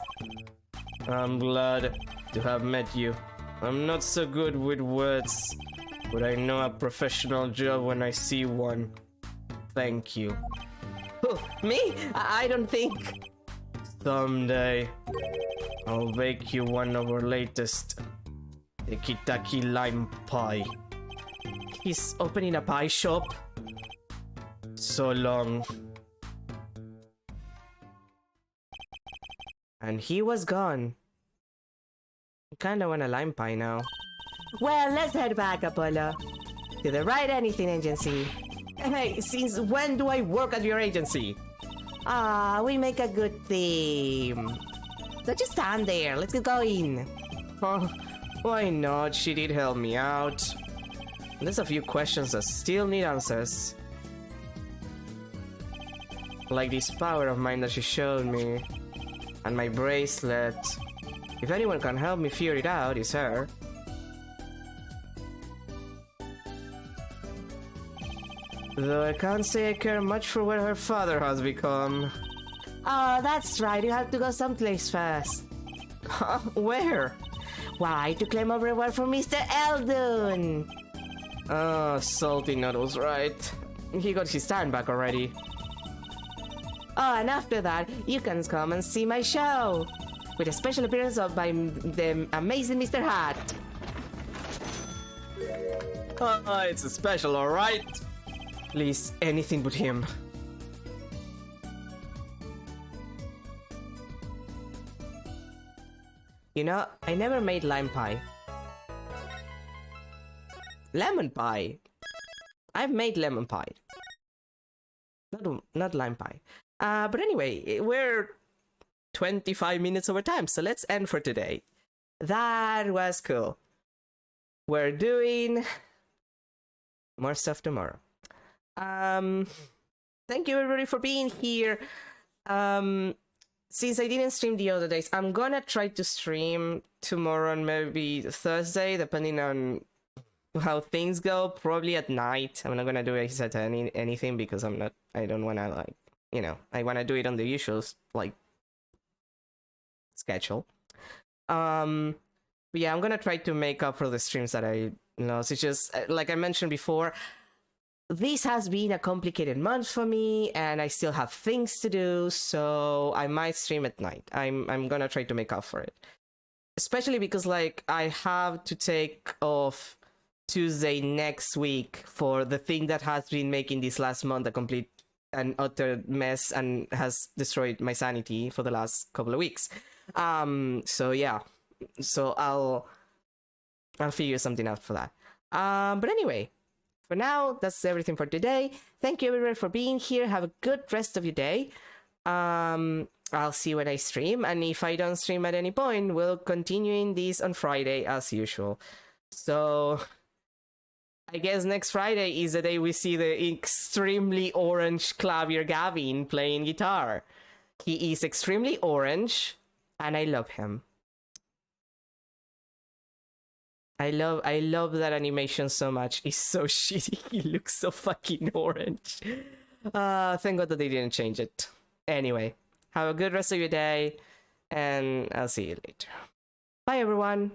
I'm glad to have met you. I'm not so good with words, but I know a professional job when I see one. Thank you. Who, me? I don't think... Someday, I'll bake you one of our latest Tiki-Taki lime pie. He's opening a pie shop. So long. And he was gone. I kinda want a lime pie now. Well, let's head back, Apollo. To the Right Anything Agency. Hey, since when do I work at your agency? Ah, we make a good team. So just stand there. Let's get going. Oh, why not? She did help me out. There's a few questions that still need answers. Like this power of mine that she showed me. And my bracelet. If anyone can help me figure it out, it's her. Though I can't say I care much for what her father has become. Oh, that's right. You have to go someplace first. Huh? Where? Why, to claim a reward from Mr. Eldon. Ah, Salty Noodles, right. He got his time back already. Oh, and after that, you can come and see my show. With a special appearance of by the amazing Mr. Hat. Ah, it's a special, alright? Please, anything but him. You know, I never made lime pie. Lemon pie. I've made lemon pie. Not lime pie. But anyway, we're 25 minutes over time, so let's end for today. That was cool. We're doing more stuff tomorrow. Thank you everybody for being here. Since I didn't stream the other days, I'm gonna try to stream tomorrow and maybe Thursday, depending on how things go. Probably at night. I'm not gonna do it at anything because I don't wanna, like, you know, I wanna do it on the usual, like, schedule. But yeah, I'm gonna try to make up for the streams that I lost. It's just, like I mentioned before, this has been a complicated month for me, and I still have things to do, so I might stream at night. I'm gonna try to make up for it. Especially because, like, I have to take off Tuesday next week for the thing that has been making this last month a complete and utter mess and has destroyed my sanity for the last couple of weeks. So yeah. So I'll figure something out for that. But anyway, for now, that's everything for today. Thank you everybody for being here. Have a good rest of your day. I'll see you when I stream, and if I don't stream at any point, we'll continue this on Friday as usual. So I guess next Friday is the day we see the extremely orange Clavier Gavin playing guitar. He is extremely orange, and I love him. I love that animation so much. It's so shitty. He looks so fucking orange. Thank God that they didn't change it. Anyway, have a good rest of your day, and I'll see you later. Bye, everyone.